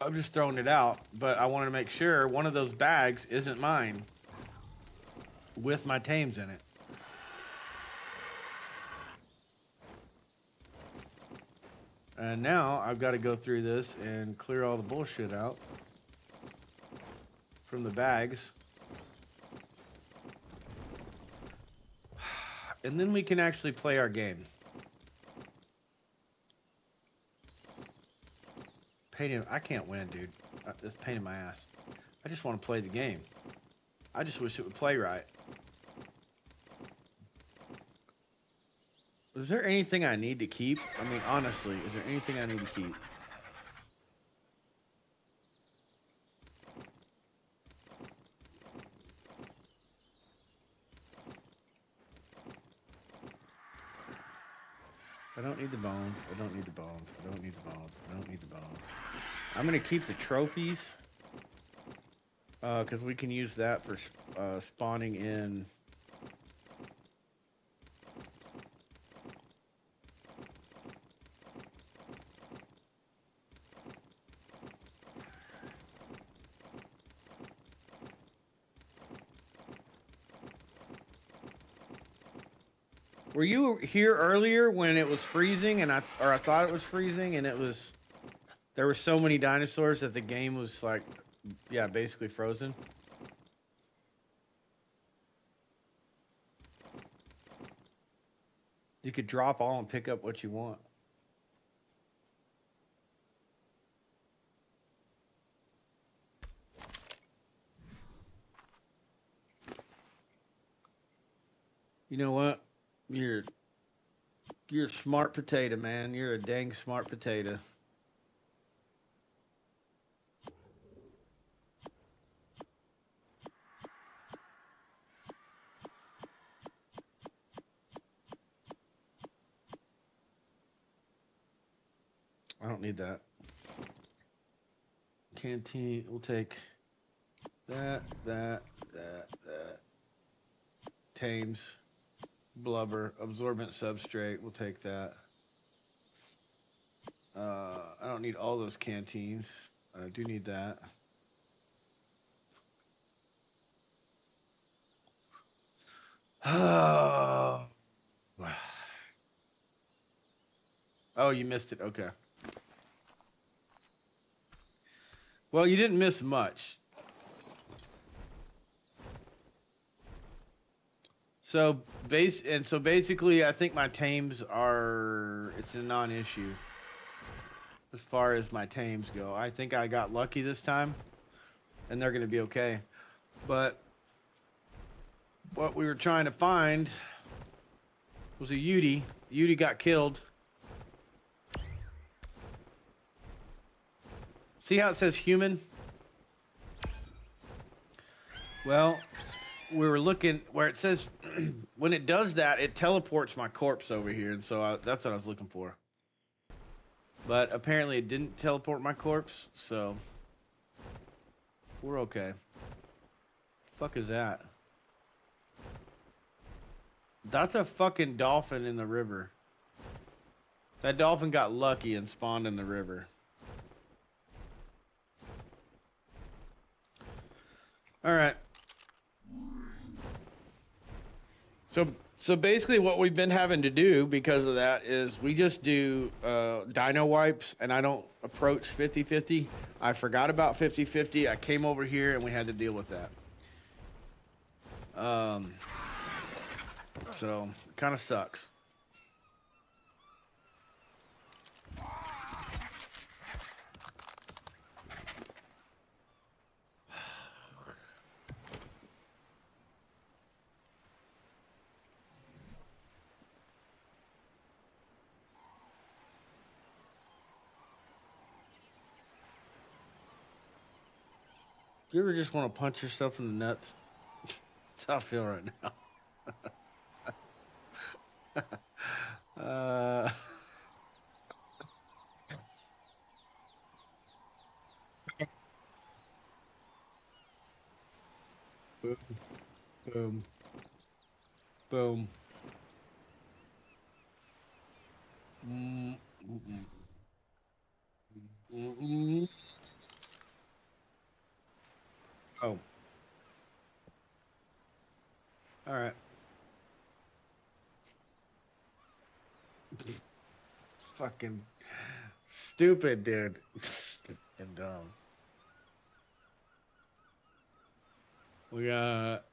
I'm just throwing it out, but I want to make sure one of those bags isn't mine with my tames in it. And now I've got to go through this and clear all the bullshit out from the bags. And then we can actually play our game. I can't win, dude. It's pain in my ass. I just want to play the game. I just wish it would play right. Is there anything I need to keep? I mean, honestly, is there anything I need to keep? I don't need the bones. I don't need the bones. I don't need the bones. I don't need the bones. I'm going to keep the trophies. Because we can use that for spawning in. Were you here earlier when it was freezing and I thought it was freezing and it was there were so many dinosaurs that the game was like yeah, basically frozen? You could drop all and pick up what you want. You know what? You're you're a smart potato, man. You're a dang smart potato. I don't need that. Canteen, we'll take that. Tames, blubber, absorbent substrate, we'll take that. I don't need all those canteens. I do need that. Oh, oh, you missed it. Okay. Well, you didn't miss much. So basically, I think my tames are it's a non-issue as far as my tames go. I think I got lucky this time, and they're gonna be okay. But what we were trying to find was a Yudi. Yudi got killed. See how it says human? Well, we were looking where it says when it does that, it teleports my corpse over here, and so that's what I was looking for. But apparently, it didn't teleport my corpse, so we're okay. Fuck is that? That's a fucking dolphin in the river. That dolphin got lucky and spawned in the river. All right. So basically what we've been having to do because of that is we just do dino wipes and I don't approach 50-50. I forgot about 50-50. I came over here and we had to deal with that. So kind of sucks. You ever just want to punch yourself in the nuts? That's how I feel right now. uh, boom, boom, boom. Mm, mm, mm, mm, mm. Oh, all right. Fucking stupid, dude. Stupid dumb. We got.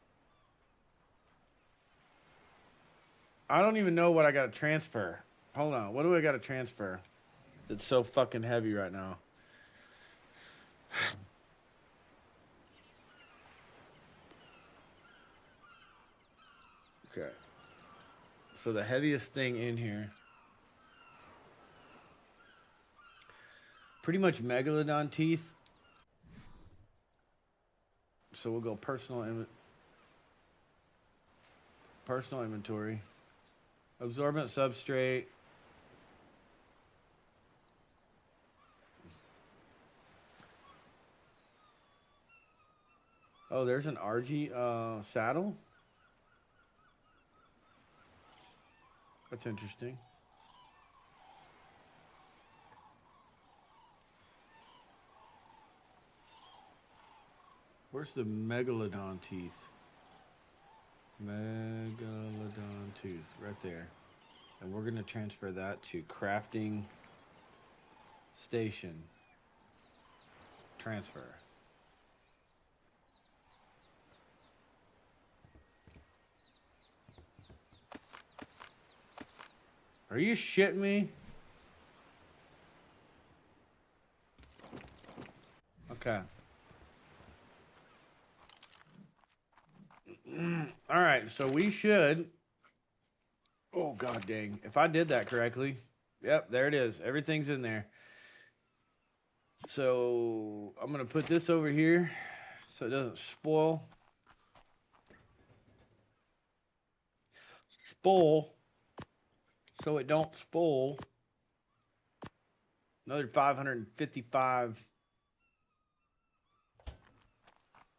I don't even know what I got to transfer. Hold on. What do I got to transfer? It's so fucking heavy right now. Okay. So the heaviest thing in here. Pretty much megalodon teeth. So we'll go personal inventory. Absorbent substrate. Oh, there's an RG saddle. That's interesting. Where's the megalodon teeth? Megalodon tooth, right right there. And we're going to transfer that to crafting station. Transfer. Are you shitting me? Okay. All right, so we should. Oh, god dang. If I did that correctly. Yep, there it is. Everything's in there. So I'm going to put this over here so it doesn't spoil. Spoil. So it don't spoil. Another 555.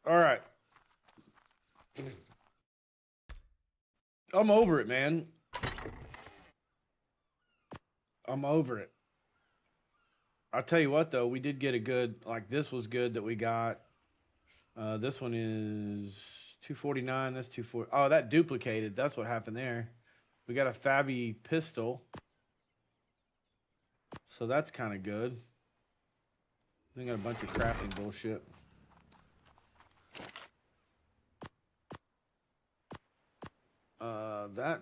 All right. I'm over it, man. I'm over it. I'll tell you what, though. We did get a good, like, this was good that we got. This one is 249. That's 240. Oh, that duplicated. That's what happened there. We got a Fabi pistol. So that's kind of good. They got a bunch of crafting bullshit. That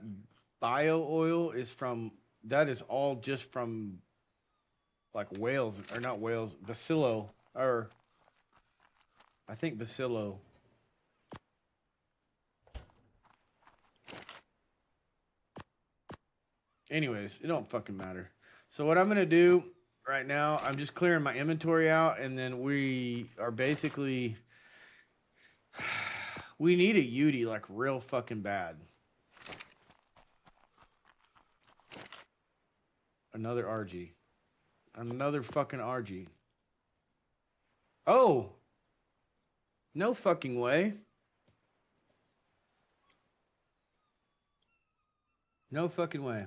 bio oil is from, that is all just from like whales, or not whales, bacillo, or I think bacillo. Anyways, it don't fucking matter. So what I'm going to do right now, I'm just clearing my inventory out, and then we are basically, we need a Yudi like real fucking bad. Another RG. Another fucking RG. Oh! No fucking way. No fucking way.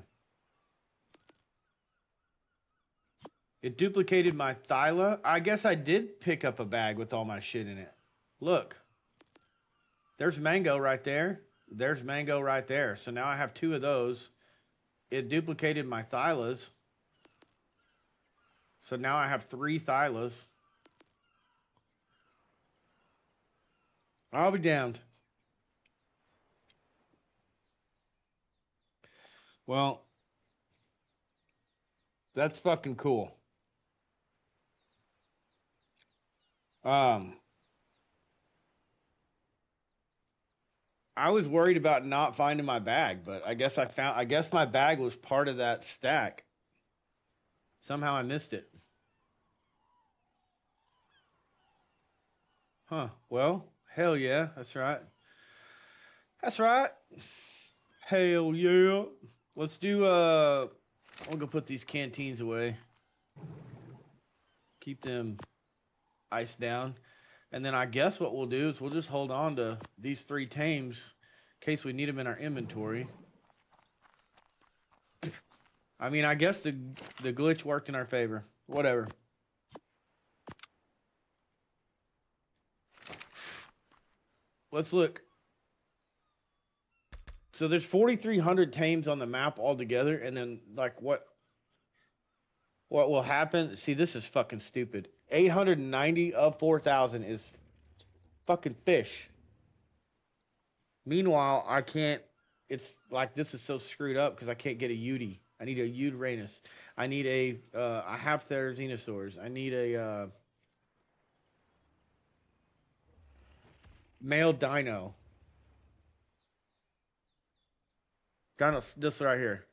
It duplicated my Thyla. I guess I did pick up a bag with all my shit in it. Look. There's mango right there. There's mango right there. So now I have 2 of those. It duplicated my Thylas. So now I have 3 Thylas. I'll be damned. Well, that's fucking cool. I was worried about not finding my bag, but I guess I guess my bag was part of that stack. Somehow I missed it. Huh. Well, hell yeah. That's right. That's right. Hell yeah. Let's do, I'll go put these canteens away. Keep them iced down. And then I guess what we'll do is we'll just hold on to these 3 tames in case we need them in our inventory. I mean, I guess the glitch worked in our favor. Whatever. Let's look. So there's 4,300 tames on the map altogether, and then like what will happen? See, this is fucking stupid. 890 of 4,000 is fucking fish. Meanwhile, I can't. It's like this is so screwed up because I can't get a Yudi. I need a Uranus. I need a. I have Therizinosaurs. I need a male dino. Dino, this right here.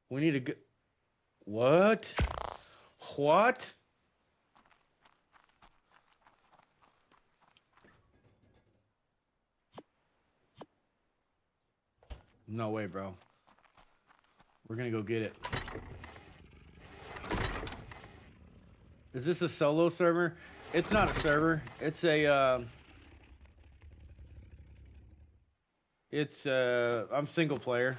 We need a good. What? What? No way, bro. We're gonna go get it. Is this a solo server? It's not a server. It's a, I'm single player.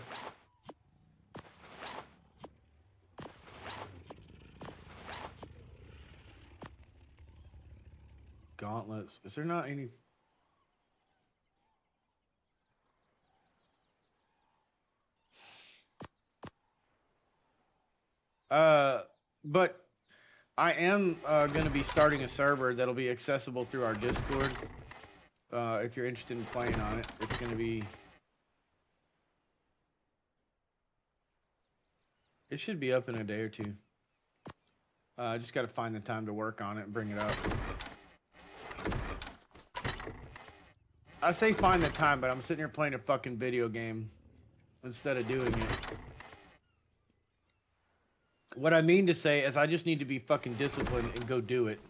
Gauntlets. Is there not any? But I am going to be starting a server that'll be accessible through our Discord. If you're interested in playing on it, it's going to be... It should be up in a day or two. I just got to find the time to work on it and bring it up. I say find the time, but I'm sitting here playing a fucking video game instead of doing it. What I mean to say is I just need to be fucking disciplined and go do it.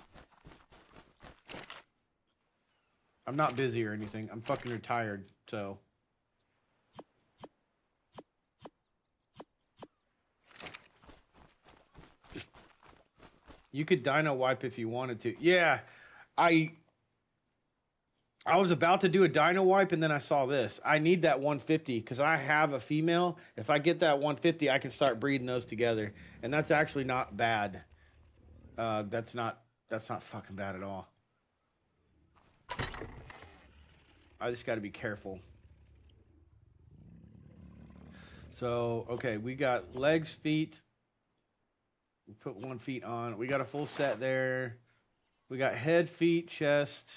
I'm not busy or anything. I'm fucking retired, so... You could dino wipe if you wanted to. Yeah, I was about to do a dino wipe and then I saw this. I need that 150 because I have a female. If I get that 150, I can start breeding those together. And that's actually not bad. That's not fucking bad at all. I just got to be careful. So, okay, we got legs, feet. We put 1 feet on. We got a full set there. We got head, feet, chest.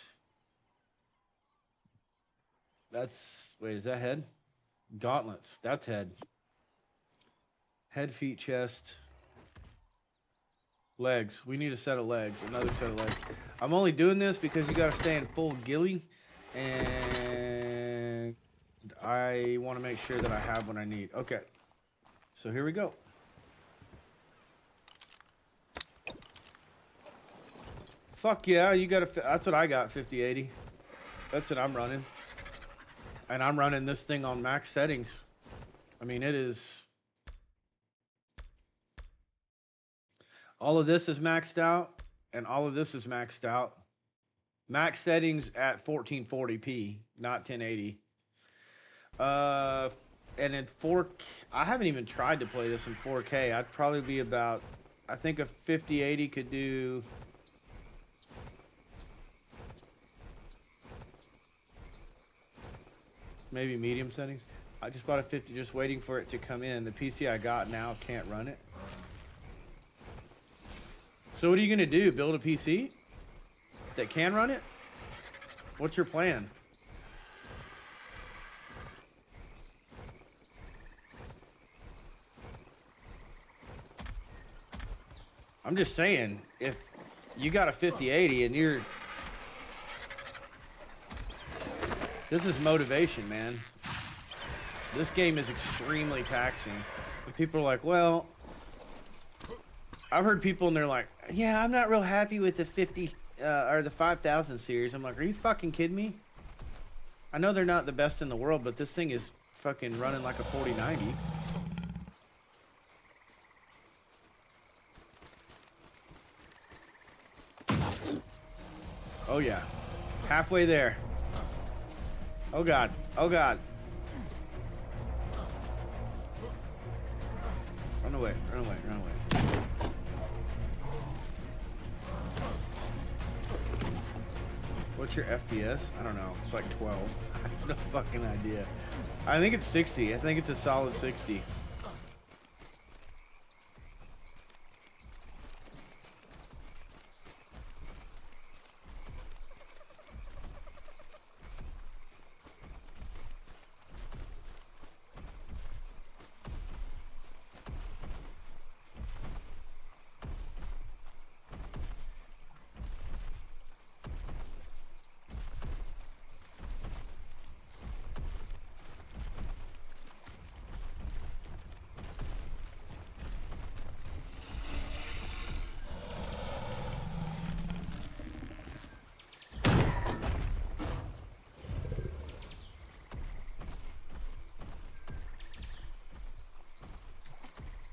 That's... Wait, is that head? Gauntlets. That's head. Head, feet, chest. Legs. We need a set of legs. Another set of legs. I'm only doing this because you got to stay in full ghillie. And I want to make sure that I have what I need. Okay. So here we go. Fuck yeah, you got a... That's what I got, 5080. That's what I'm running. And I'm running this thing on max settings. I mean, it is... All of this is maxed out, and all of this is maxed out. Max settings at 1440p, not 1080. And in 4K... I haven't even tried to play this in 4K. I'd probably be about... I think a 5080 could do... Maybe medium settings. I just bought a 50, just waiting for it to come in. The PC I got now can't run it. So what are you gonna do? Build a PC that can run it? What's your plan? I'm just saying, if you got a 5080 and you're... This is motivation, man. This game is extremely taxing. And people are like, well... I've heard people and they're like, yeah, I'm not real happy with the 50... or the 5000 series. I'm like, are you fucking kidding me? I know they're not the best in the world, but this thing is fucking running like a 4090. Oh yeah. Halfway there. Oh god. Oh god. Run away. Run away. Run away. What's your FPS? I don't know. It's like 12. I have no fucking idea. I think it's 60. I think it's a solid 60.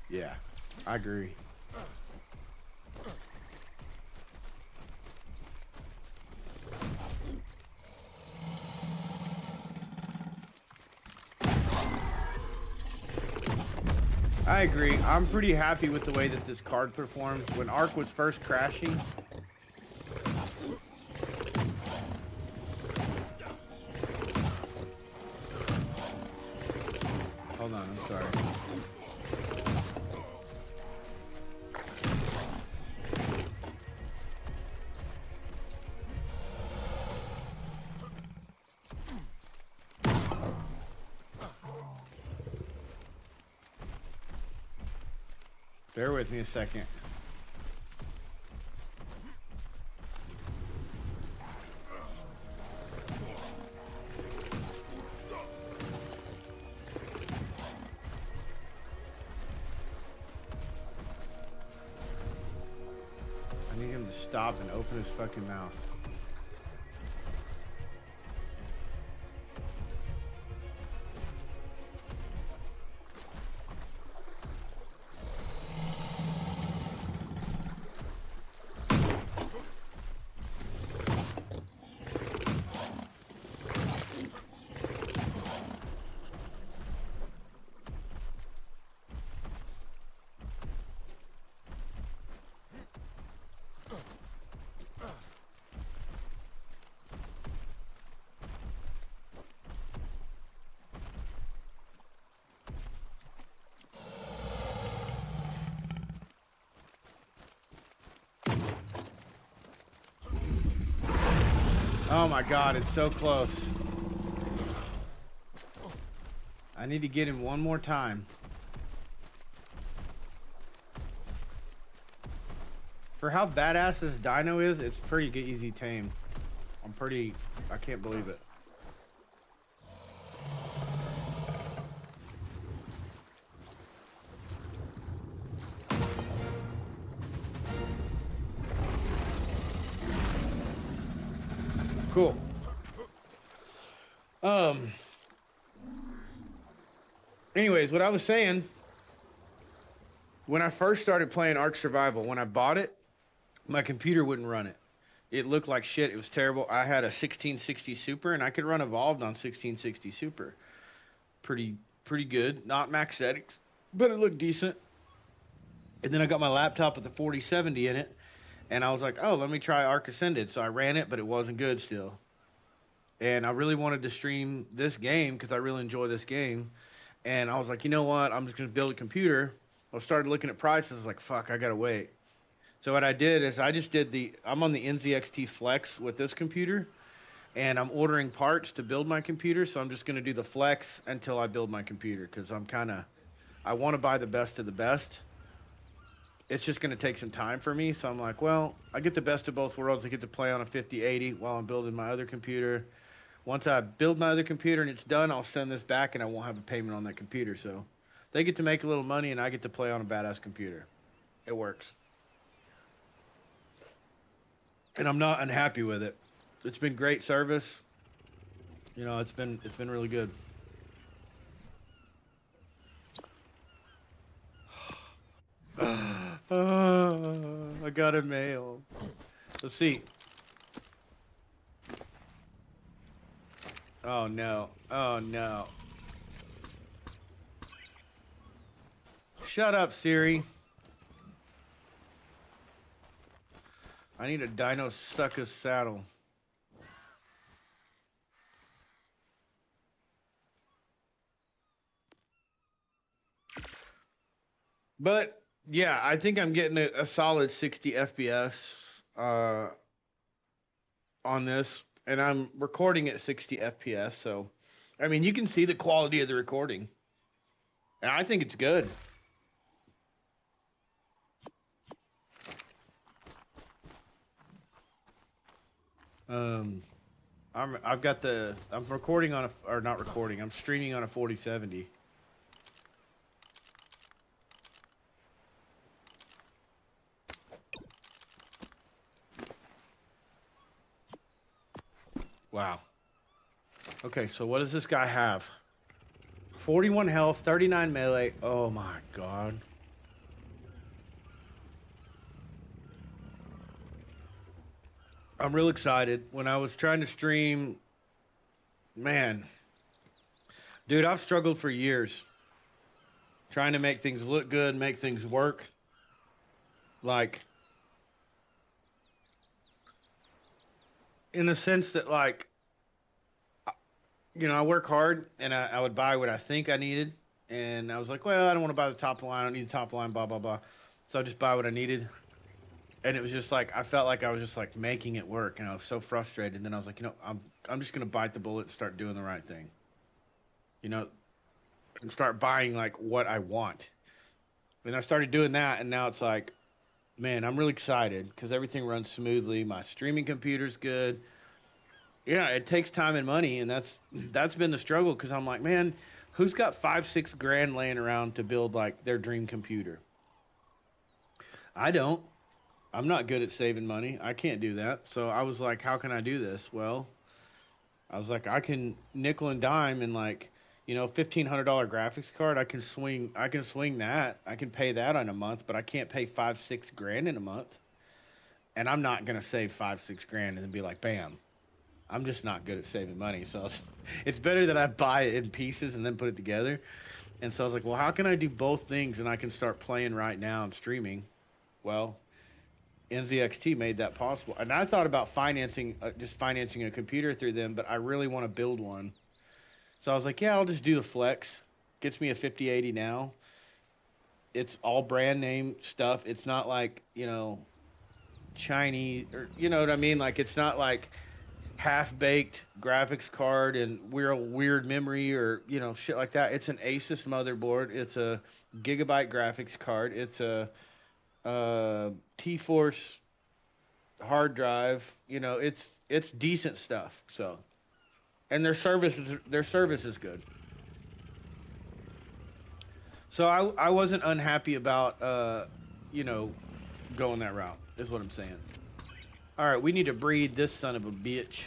Yeah, I agree. I agree. I'm pretty happy with the way that this card performs. When Ark was first crashing, hold on, I'm sorry. Bear with me a second. I need him to stop and open his fucking mouth. Oh my god, it's so close. I need to get him one more time. For how badass this dino is, it's pretty good, easy tame. I can't believe it. Cool. Anyways, what I was saying, when I first started playing Ark Survival, when I bought it, my computer wouldn't run it. It looked like shit. It was terrible. I had a 1660 Super, and I could run Evolved on 1660 Super. Pretty good. Not max settings, but it looked decent. And then I got my laptop with the 4070 in it, and I was like, oh, let me try Ark Ascended. So I ran it, but it wasn't good still. And I really wanted to stream this game because I really enjoy this game. And I was like, you know what? I'm just going to build a computer. I started looking at prices. I was like, fuck, I got to wait. So what I did is I'm on the NZXT Flex with this computer. And I'm ordering parts to build my computer. So I'm just going to do the Flex until I build my computer. Because I want to buy the best of the best. It's just going to take some time for me. So I'm like, well, I get the best of both worlds. I get to play on a 5080 while I'm building my other computer. Once I build my other computer and it's done, I'll send this back and I won't have a payment on that computer. So they get to make a little money and I get to play on a badass computer. It works. And I'm not unhappy with it. It's been great service. You know, it's been really good. I got a mail. Let's see. Oh no. Oh no. Shut up, Siri. I need a Deinosuchus saddle. But yeah, I think I'm getting a solid 60 FPS on this, and I'm recording at 60 FPS. So, I mean, you can see the quality of the recording, and I think it's good. I'm recording on or not recording. I'm streaming on a 4070. Wow. Okay, so what does this guy have? 41 health, 39 melee. Oh my god. I'm real excited. When I was trying to stream, man, dude, I've struggled for years trying to make things look good, make things work. Like, in the sense that, like, you know, I work hard and I would buy what I think I needed. And I was like, well, I don't want to buy the top line. I don't need the top line, blah, blah, blah. So I just buy what I needed. And it was just like, I felt like I was just like making it work. And I was so frustrated. And then I was like, you know, I'm just going to bite the bullet and start doing the right thing. You know, and start buying like what I want. And I started doing that, and now it's like, man, I'm really excited because everything runs smoothly. My streaming computer's good. Yeah, it takes time and money, and that's been the struggle because I'm like, man, who's got 5-6 grand laying around to build like their dream computer? I don't. I'm not good at saving money. I can't do that. So I was like, how can I do this? Well, I was like, I can nickel and dime and like, $1,500 graphics card. I can swing that. I can pay that on a month, but I can't pay 5-6 grand in a month. And I'm not gonna save 5-6 grand and then be like, bam. I'm just not good at saving money. So it's better that I buy it in pieces and then put it together. And so I was like, well, how can I do both things and I can start playing right now and streaming? Well, NZXT made that possible. And I thought about just financing a computer through them, but I really want to build one. So I was like, yeah, I'll just do the Flex. Gets me a 5080 now. It's all brand name stuff. It's not like, Chinese, or you know what I mean? Like, it's not like half-baked graphics card and weird memory or, shit like that. It's an Asus motherboard. It's a gigabyte graphics card. It's a T-Force hard drive. It's decent stuff. So, and their service is good. So I wasn't unhappy about going that route. Is what I'm saying. All right, we need to breed this son of a bitch.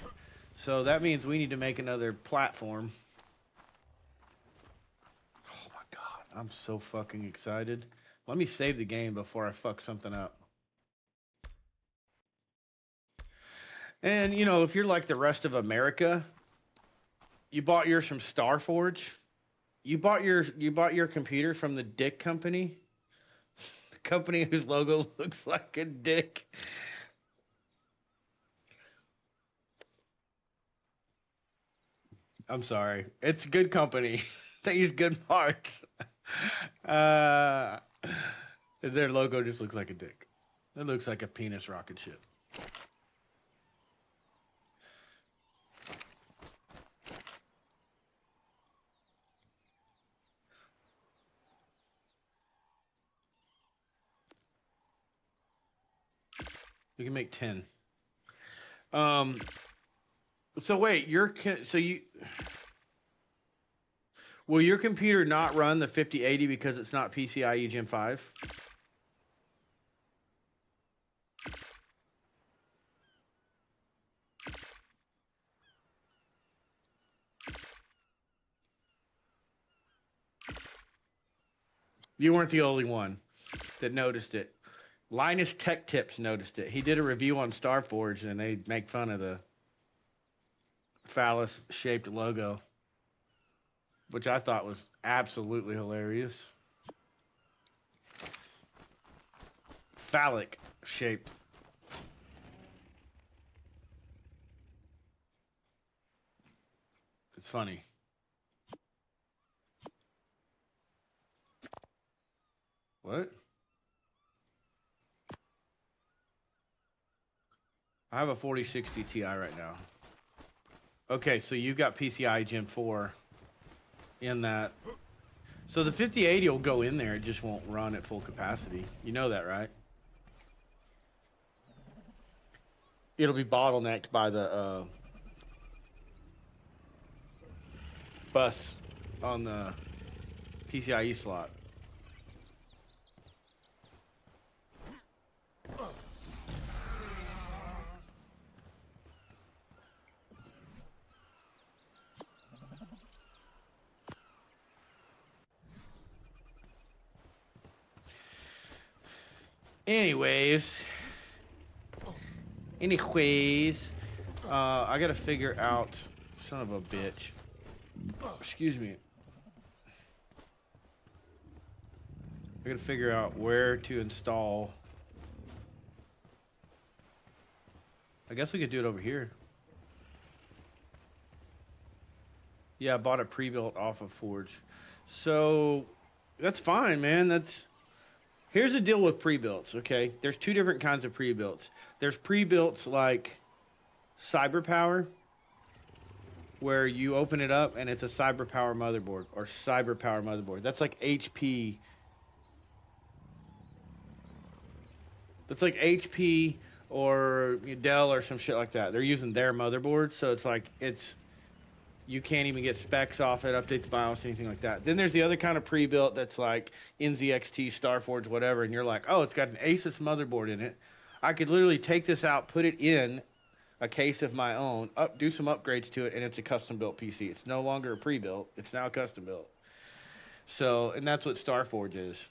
So that means we need to make another platform. Oh my god, I'm so fucking excited. Let me save the game before I fuck something up. And if you're like the rest of America, you bought yours from Starforge. You bought your computer from the dick company. The company whose logo looks like a dick. I'm sorry. It's good company. They use good parts. Uh, their logo just looks like a dick. It looks like a penis rocket ship. We can make 10. So wait, will your computer not run the 5080 because it's not PCIe Gen 5? You weren't the only one that noticed it. Linus Tech Tips noticed it. He did a review on Starforge and they make fun of the phallus-shaped logo, which I thought was absolutely hilarious. Phallic-shaped. It's funny. What? I have a 4060 Ti right now. Okay, so you got PCI Gen 4 in that. So the 5080 will go in there, it just won't run at full capacity. You know that, right? It'll be bottlenecked by the bus on the PCIe slot. Anyways, I gotta figure out, son of a bitch. Excuse me. I gotta figure out where to install. I guess we could do it over here. Yeah, I bought a pre-built off of Forge. So that's fine, man. Here's the deal with pre-builts, okay? There's two different kinds of pre-builts. There's pre-builts like CyberPower, where you open it up and it's a CyberPower motherboard or CyberPower motherboard. That's like HP It's like HP or Dell or some shit like that. They're using their motherboard, so it's like you can't even get specs off it, update the BIOS, anything like that. Then there's the other kind of pre-built that's like NZXT, Starforge, whatever, and you're like, oh, it's got an Asus motherboard in it. I could literally take this out, put it in a case of my own, do some upgrades to it, and it's a custom-built PC. It's no longer a pre-built. It's now custom-built. So, and that's what Starforge is.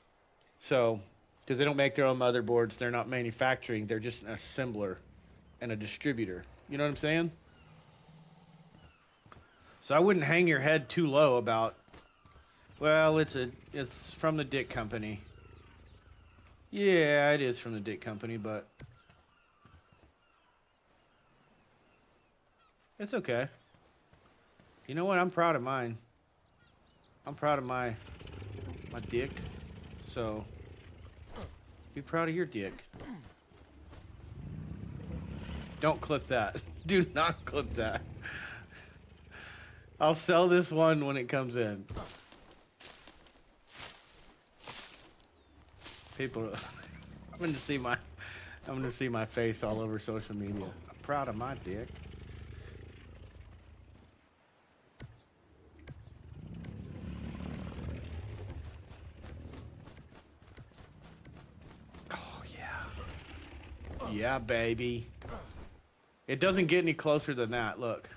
So, because they don't make their own motherboards, they're not manufacturing. They're just an assembler and a distributor. You know what I'm saying? So I wouldn't hang your head too low about, well, it's from the Dick Company. Yeah, it is from the Dick Company, but it's okay. You know what? I'm proud of mine. I'm proud of my dick. So be proud of your dick. Don't clip that. Do not clip that. I'll sell this one when it comes in. People, I'm gonna see my face all over social media. I'm proud of my dick. Oh yeah. Yeah, baby. It doesn't get any closer than that. Look.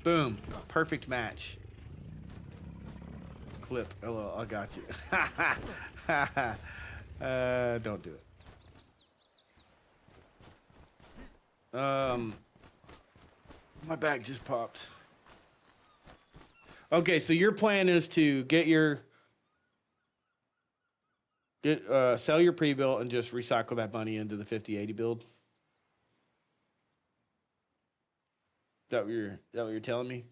Boom. Perfect match. Clip. Hello, I got you. Don't do it. My bag just popped. Okay, so your plan is to sell your pre-built and just recycle that money into the 5080 build. Is that what you're telling me?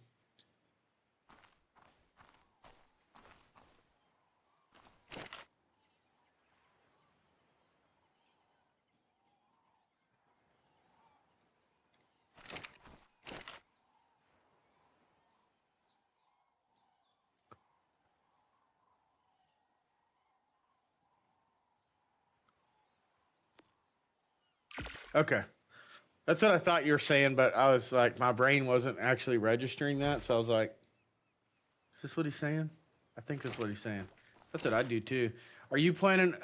Okay. That's what I thought you were saying, but I was like, my brain wasn't actually registering that, so I was like, is this what he's saying? I think that's what he's saying. That's what I do too. Are you planning?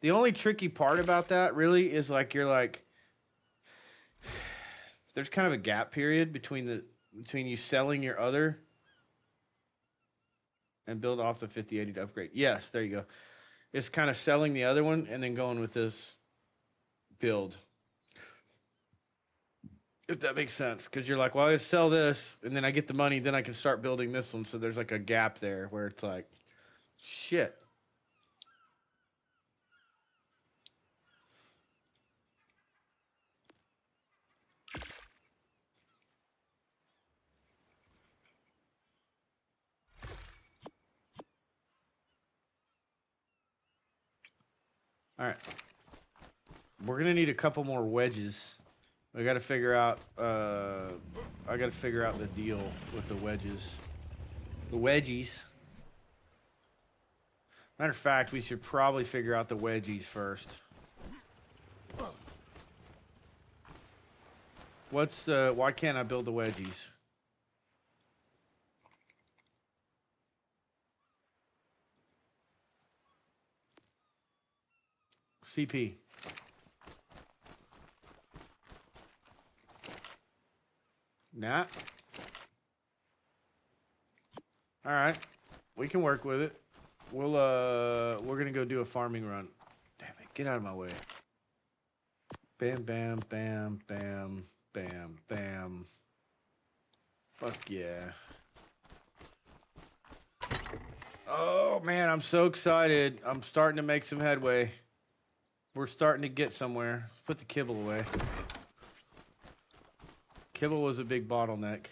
The only tricky part about that really is like there's kind of a gap period between you selling your other and build off the 5080 to upgrade. Yes, there you go. It's kind of selling the other one and then going with this build. If that makes sense, because you're like, well, I sell this and then I get the money, then I can start building this one. So there's like a gap there where it's like, shit. All right. We're going to need a couple more wedges. We got to figure out, I got to figure out the deal with the wedges. The wedgies. Matter of fact, we should probably figure out the wedgies first. Why can't I build the wedgies? CP. Nah. All right. We can work with it. We're going to go do a farming run. Damn it. Get out of my way. Bam, bam, bam, bam, bam, bam. Fuck yeah. Oh, man, I'm so excited. I'm starting to make some headway. We're starting to get somewhere. Let's put the kibble away. Kibble was a big bottleneck.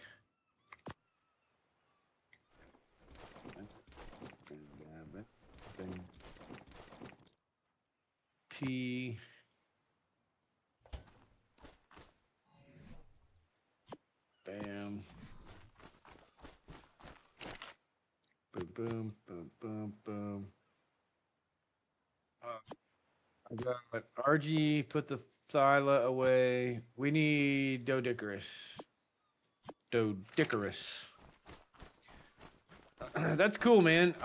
T. Bam. Boom, boom, boom, boom, boom. I got RG, put the Thyla away. We need Dodicarus. Dodicarus. That's cool, man.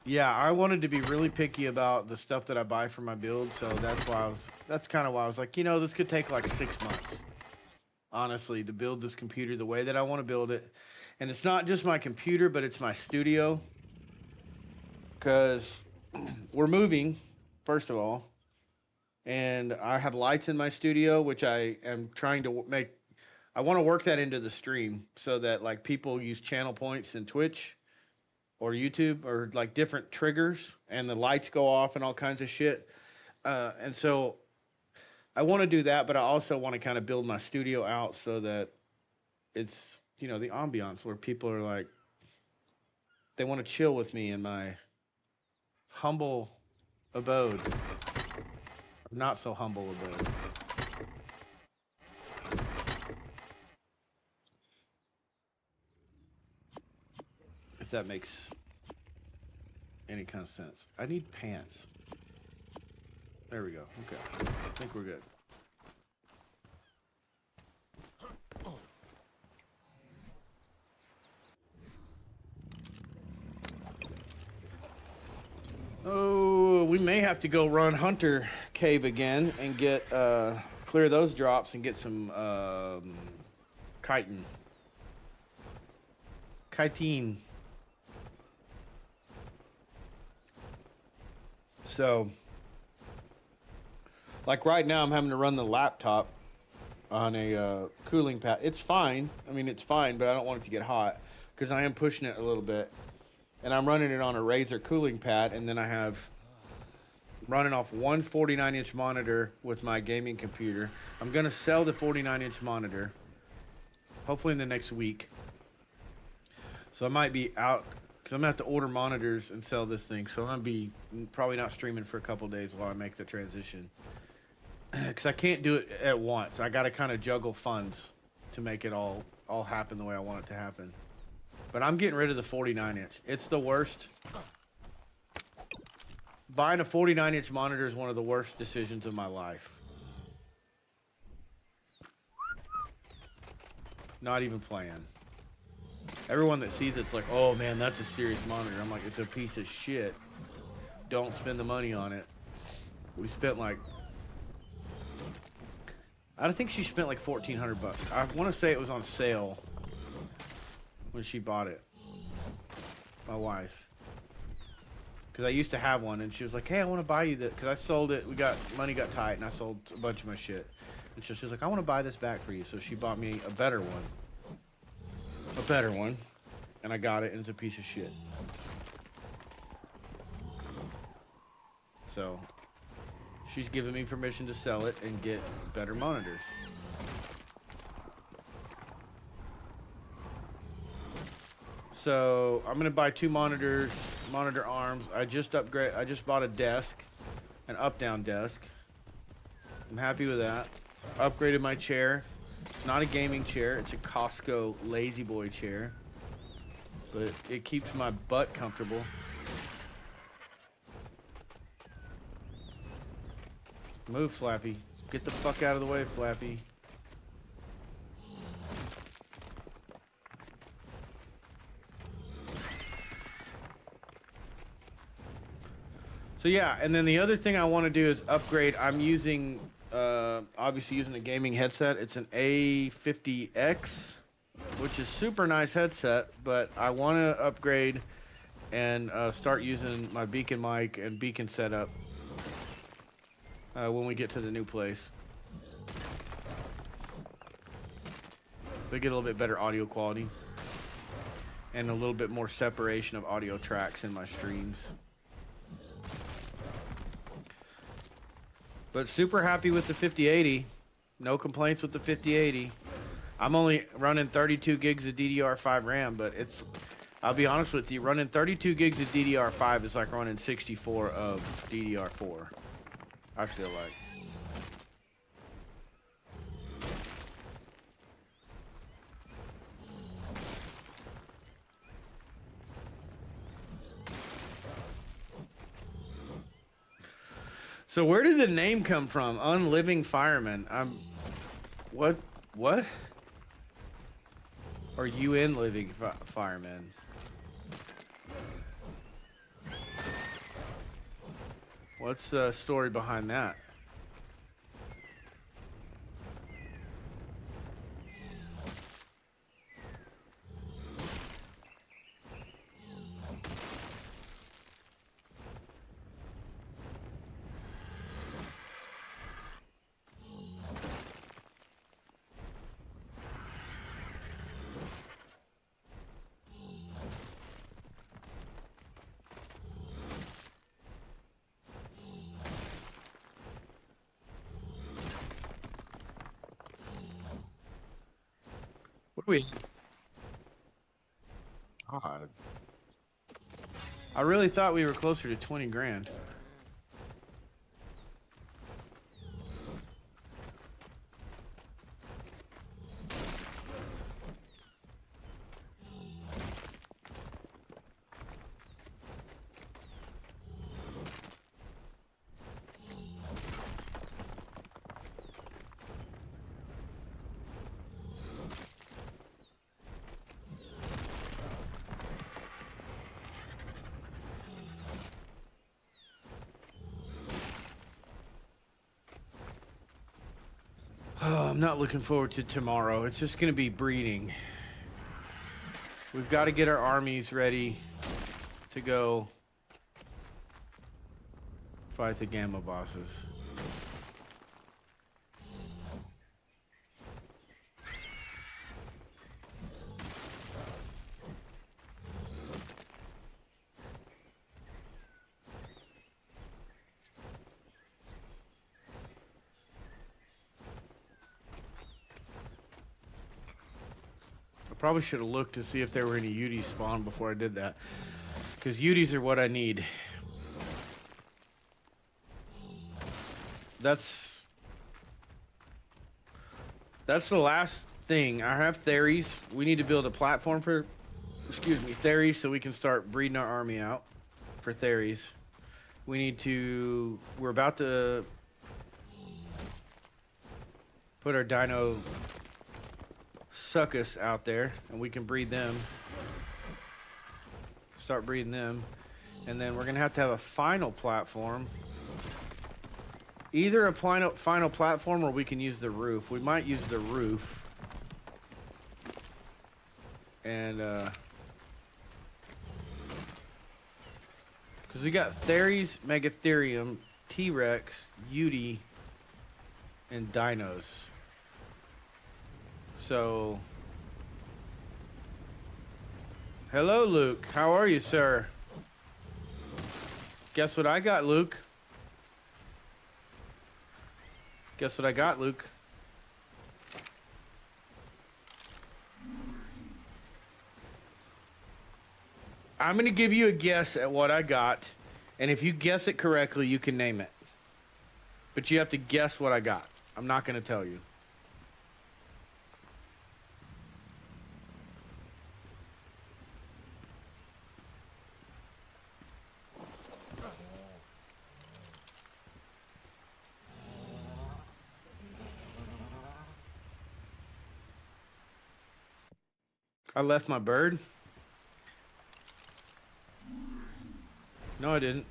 Yeah, I wanted to be really picky about the stuff that I buy for my build, so that's kind of why I was like, you know, this could take like 6 months. Honestly, to build this computer the way that I want to build it. And it's not just my computer, but it's my studio. Cuz we're moving, first of all, and I have lights in my studio, which I am trying to make. I want to work that into the stream so that like people use channel points in Twitch or YouTube or like different triggers, and the lights go off and all kinds of shit. And so I want to do that, but I also want to kind of build my studio out so that it's, you know, the ambiance where people are like, they want to chill with me in my humble abode, not so humble abode. If that makes any kind of sense. I need pants. There we go. Okay. I think we're good. Oh, we may have to go run Hunter Cave again and get clear those drops and get some chitin. Chitin. So, like right now, I'm having to run the laptop on a cooling pad. It's fine. I mean, it's fine, but I don't want it to get hot because I am pushing it a little bit. And I'm running it on a Razer cooling pad, and then I have running off one 49-inch monitor with my gaming computer. I'm going to sell the 49-inch monitor, hopefully in the next week. So I might be out, because I'm going to have to order monitors and sell this thing. So I'm going to be probably not streaming for a couple days while I make the transition. Because I can't do it at once. I got to kind of juggle funds to make it all happen the way I want it to happen. But I'm getting rid of the 49-inch. It's the worst. Buying a 49-inch monitor is one of the worst decisions of my life. Not even playing. Everyone that sees it's like, oh man, that's a serious monitor. I'm like, it's a piece of shit. Don't spend the money on it. We spent like, I think she spent like $1,400 bucks. I want to say it was on sale when she bought it. My wife. Because I used to have one, and she was like, hey, I want to buy you this. Because I sold it. Money got tight, and I sold a bunch of my shit. And so she was like, I want to buy this back for you. So she bought me a better one. A better one. And I got it, and it's a piece of shit. So she's given me permission to sell it and get better monitors. So I'm gonna buy 2 monitors, monitor arms. I just bought a desk, an up-down desk. I'm happy with that. Upgraded my chair. It's not a gaming chair. It's a Costco Lazy Boy chair, but it keeps my butt comfortable. Move, Flappy. Get the fuck out of the way, Flappy. So yeah, and then the other thing I want to do is upgrade. I'm using, obviously using a gaming headset. It's an A50X, which is super nice headset, but I want to upgrade and start using my beacon mic and beacon setup when we get to the new place. We get a little bit better audio quality and a little bit more separation of audio tracks in my streams. But super happy with the 5080. No complaints with the 5080. I'm only running 32 gigs of DDR5 RAM, but I'll be honest with you, running 32 gigs of DDR5 is like running 64 of DDR4. I feel like. So where did the name come from? Unliving Fireman. What? What? Or UN Living Fireman? What's the story behind that? What do we? God. I really thought we were closer to 20 grand. Oh, I'm not looking forward to tomorrow. It's just going to be breeding. We've got to get our armies ready to go fight the Gamma bosses. Probably should have looked to see if there were any Uties spawned before I did that. Because Uties are what I need. That's the last thing. I have Theres. We need to build a platform for, Theres, so we can start breeding our army out for Theres. We're about to put our Deinosuchus out there, and we can breed them. Start breeding them. And then we're going to have a final platform. Either a final platform, or we can use the roof. We might use the roof. And, because we got Theres, Megatherium, T-Rex, Uti, and Dinos. So, hello, Luke. How are you, sir? Guess what I got, Luke? Guess what I got, Luke? I'm going to give you a guess at what I got, and if you guess it correctly, you can name it. But you have to guess what I got. I'm not going to tell you. I left my bird? No, I didn't.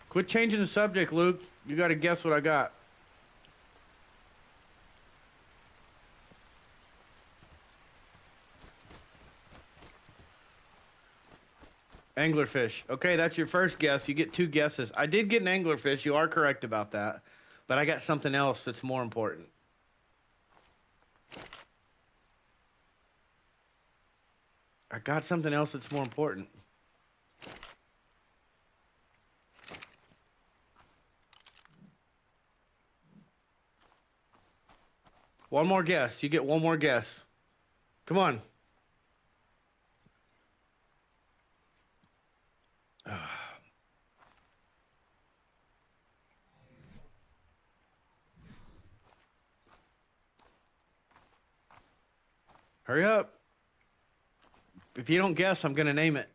Quit changing the subject, Luke. You got to guess what I got. Anglerfish. Okay, that's your first guess. You get 2 guesses. I did get an anglerfish. You are correct about that. But I got something else that's more important. I got something else that's more important. One more guess. You get one more guess. Come on. Hurry up. If you don't guess, I'm gonna name it.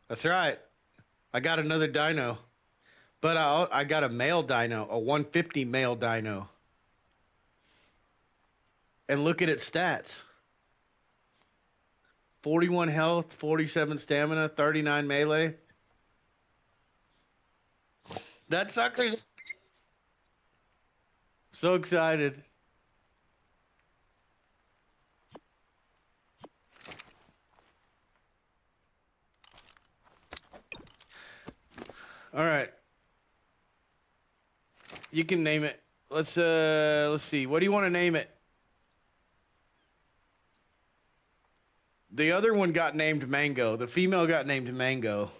That's right. I got another dino. But I got a male dino, a 150 male dino. And look at its stats. 41 health, 47 stamina, 39 melee. That sucker's so excited. All right. You can name it. Let's see. What do you want to name it? The other one got named Mango. The female got named Mango.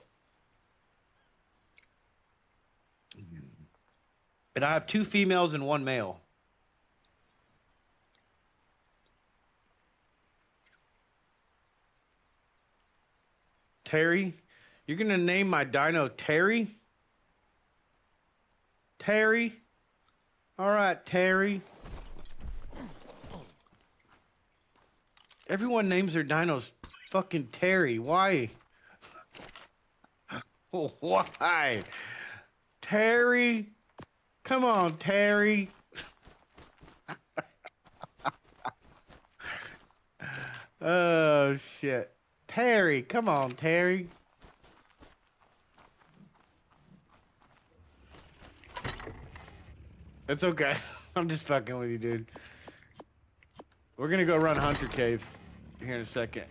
And I have 2 females and 1 male. Terry? You're going to name my dino Terry? Terry? All right, Terry. Everyone names their dinos fucking Terry. Why? Why? Terry? Come on, Terry. Oh, shit. Terry, come on, Terry. It's okay. I'm just fucking with you, dude. We're gonna go run Hunter Cave here in a second.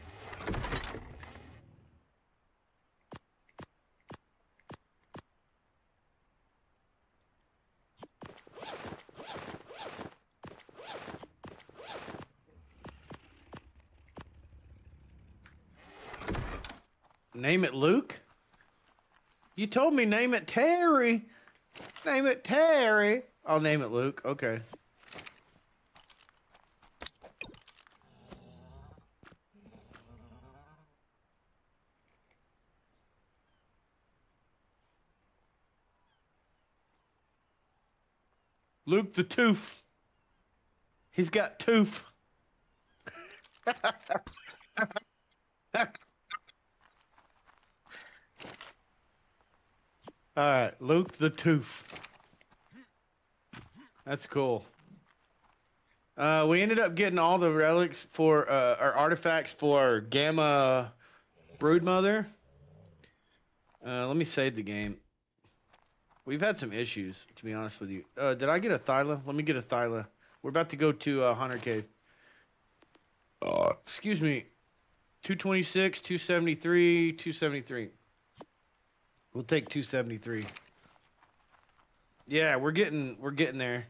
Name it Luke? You told me name it Terry. Name it Terry. I'll name it Luke. Okay. Luke the Tooth. He's got tooth. All right, Luke the Tooth. That's cool. We ended up getting all the relics for, or artifacts for Gamma Broodmother. Let me save the game. We've had some issues, to be honest with you. Did I get a Thyla? Let me get a Thyla. We're about to go to Hunter Cave. Excuse me. 226, 273, 273. We'll take 273. Yeah, we're getting there.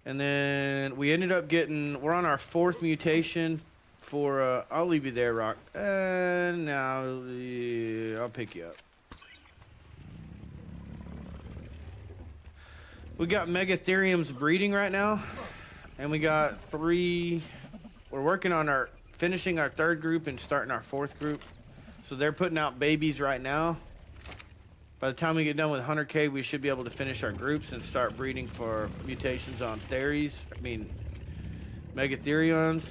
And then we ended up getting, we're on our 4th mutation for, I'll leave you there, Rock. Now, I'll pick you up. We got Megatherium's breeding right now. And we got 3, we're working on finishing our 3rd group and starting our 4th group. So they're putting out babies right now. By the time we get done with Hunter Cave, we should be able to finish our groups and start breeding for mutations on Megatherions.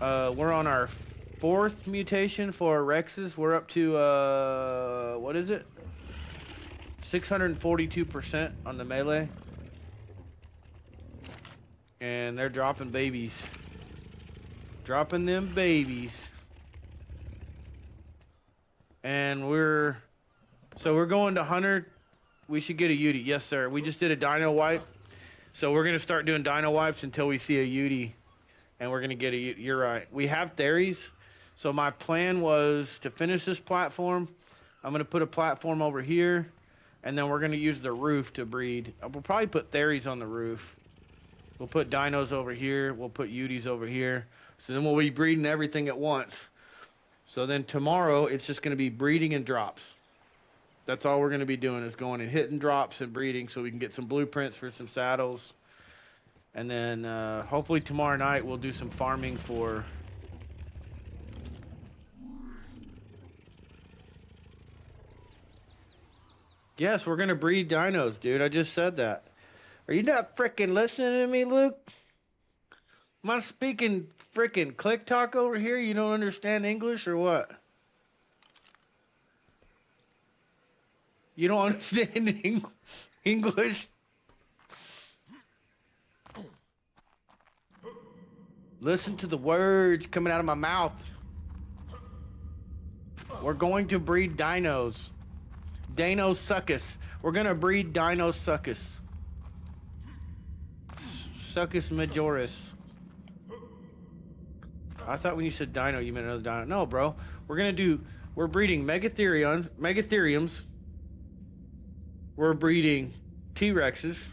We're on our 4th mutation for Rexes. We're up to, what is it? 642% on the melee. And they're dropping babies. Dropping them babies. And we're going to Hunter. We should get a Yudi. Yes, sir. We just did a dino wipe. So we're going to start doing dino wipes until we see a Yudi. And we're going to get a Yudi. You're right. We have Theries. So my plan was to finish this platform. I'm going to put a platform over here. And then we're going to use the roof to breed. We'll probably put Theries on the roof. We'll put dinos over here. We'll put Udis over here. So then we'll be breeding everything at once. So then tomorrow, it's just going to be breeding and drops. That's all we're going to be doing is going and hitting drops and breeding so we can get some blueprints for some saddles. And then hopefully tomorrow night we'll do some farming for Yes, we're gonna breed dinos, dude. I just said that. Are you not freaking listening to me, Luke? Am I speaking freaking click talk over here? You don't understand English or what? You don't understand English? Listen to the words coming out of my mouth. We're going to breed dinos. Deinosuchus. We're gonna breed Deinosuchus. Succus majoris. I thought when you said dino, you meant another dino. No, bro. We're breeding Megatheriums. We're breeding T-Rexes.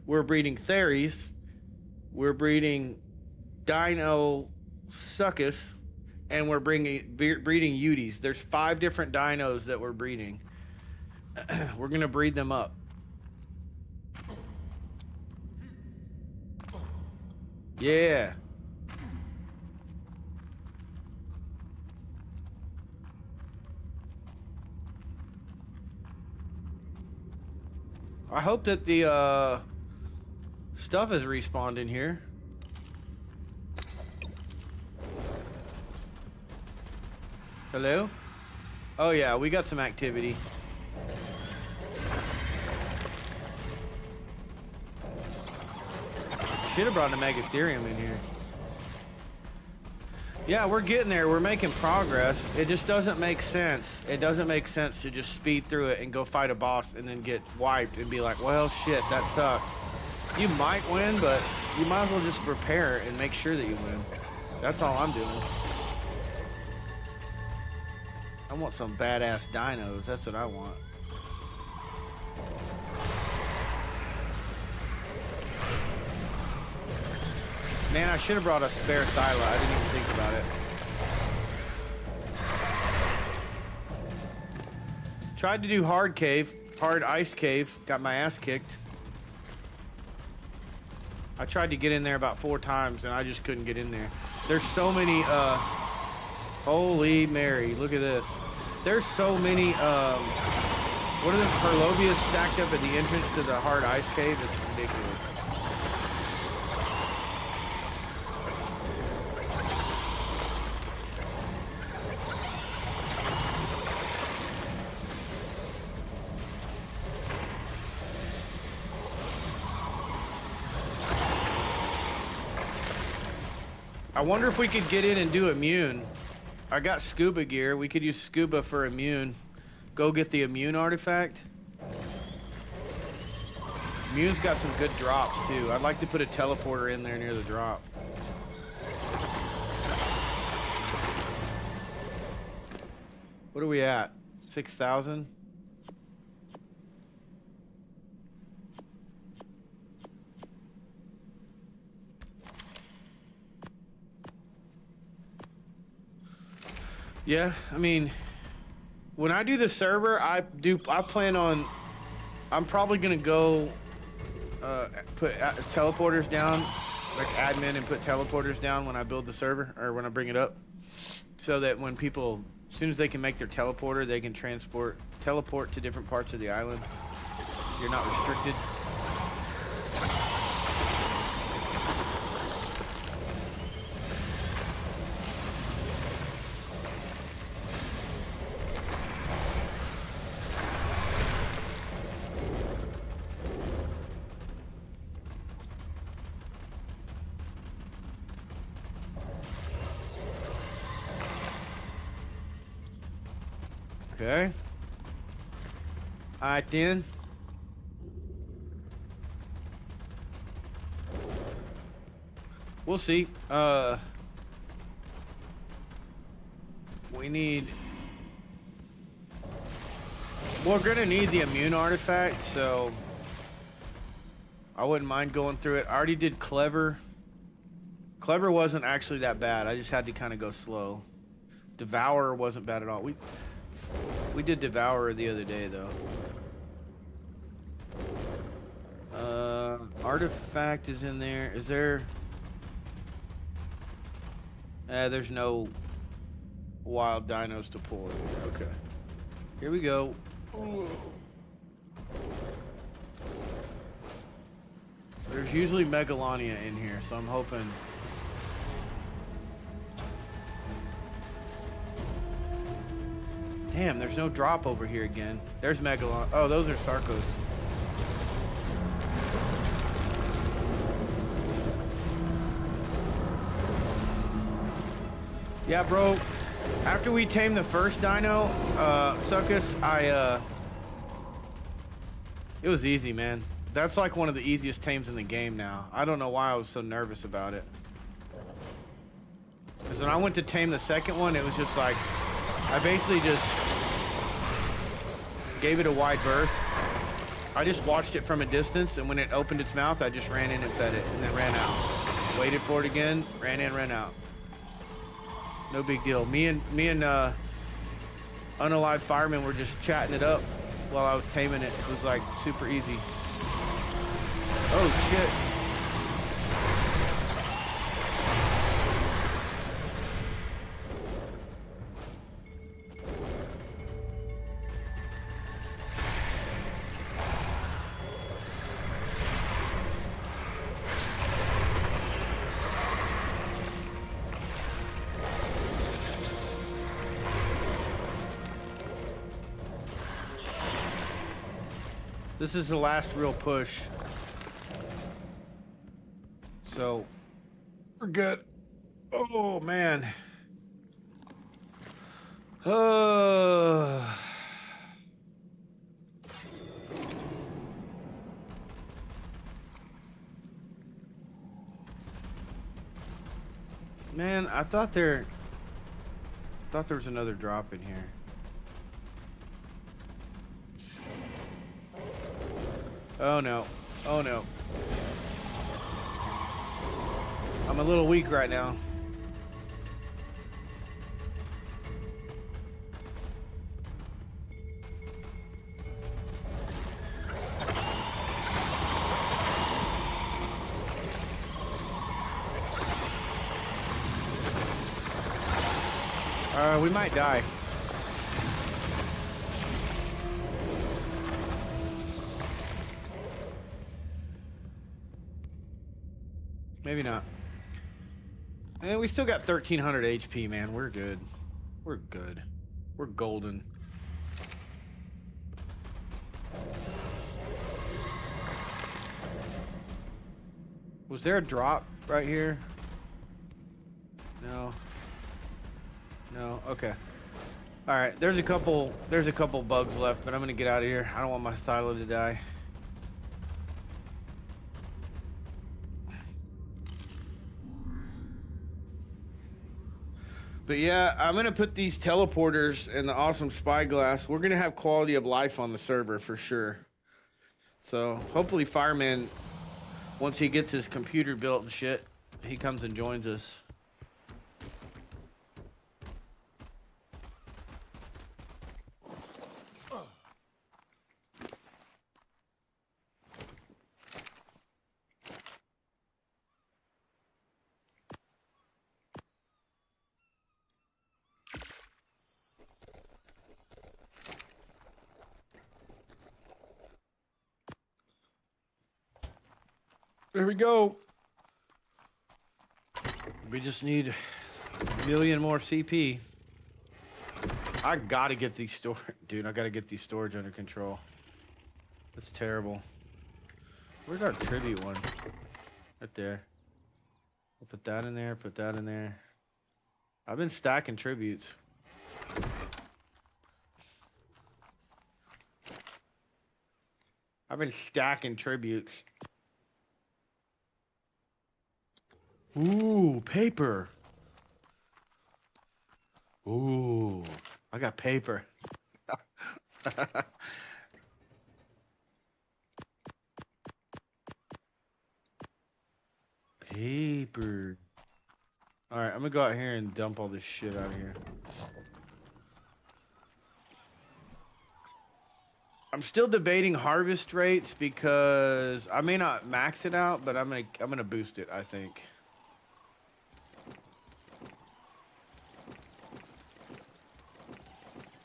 We're breeding Theres. We're breeding Deinosuchus. And we're breeding Uties. There's 5 different dinos that we're breeding. We're gonna breed them up. Yeah. I hope that the stuff is respawned in here. Hello? Oh yeah, we got some activity. Should have brought a Megatherium in here. Yeah, we're getting there. We're making progress. It just doesn't make sense. It doesn't make sense to just speed through it and go fight a boss and then get wiped and be like, well, shit, that sucked. You might win, but you might as well just prepare and make sure that you win. That's all I'm doing. I want some badass dinos. That's what I want. Man, I should have brought a spare Thyla. I didn't even think about it. Tried to do hard ice cave. Got my ass kicked. I tried to get in there about 4 times and I just couldn't get in there. There's so many, holy Mary, look at this. There's so many, what are the Perlovias stacked up at the entrance to the hard ice cave? It's ridiculous. I wonder if we could get in and do immune. I got scuba gear. We could use scuba for immune. Go get the immune artifact. Immune's got some good drops too. I'd like to put a teleporter in there near the drop. What are we at? 6,000? Yeah, I mean, when I do the server, I'm probably gonna go put teleporters down, like admin, and put teleporters down when I build the server or when I bring it up, so that when people, as soon as they can make their teleporter, they can teleport to different parts of the island. You're not restricted. Okay. Alright then. We'll see. We need... We're gonna need the immune artifact, so... I wouldn't mind going through it. I already did Clever. Clever wasn't actually that bad. I just had to kind of go slow. Devour wasn't bad at all. We did Devourer the other day, though. Artifact is in there. Is there... there's no wild dinos to pull. Okay. Here we go. Ooh. There's usually Megalania in here, so I'm hoping. Damn, there's no drop over here again. There's Megalon. Oh, those are Sarcos. Yeah, bro. After we tamed the first dino, Succus, it was easy, man. That's like one of the easiest tames in the game now. I don't know why I was so nervous about it. Because when I went to tame the second one, it was just like, I basically just gave it a wide berth. I just watched it from a distance, and when it opened its mouth, I just ran in and fed it, and then ran out. Waited for it again, ran in, ran out. No big deal. Me and Unalive Fireman were just chatting it up while I was taming it. It was like super easy. Oh shit. This is the last real push. So, we're good. Oh, man. Man, I thought there was another drop in here. Oh no. Oh no. I'm a little weak right now. We might die. Maybe not. And we still got 1300 HP, man. We're good. We're good. We're golden. Was there a drop right here? No. No. Okay. All right. There's a couple bugs left, but I'm gonna get out of here. I don't want my Thylo to die. But yeah, I'm gonna put these teleporters and the awesome spyglass. We're gonna have quality of life on the server for sure. So hopefully Fireman, once he gets his computer built and shit, he comes and joins us. There we go. We just need a million more CP. I gotta get these storage, dude. I gotta get these storage under control. That's terrible. Where's our tribute one? Right there. I'll put that in there. Put that in there. I've been stacking tributes. I've been stacking tributes. Ooh, paper. Ooh, I got paper. Paper. All right, I'm gonna go out here and dump all this shit out of here. I'm still debating harvest rates because I may not max it out, but I'm gonna boost it, I think.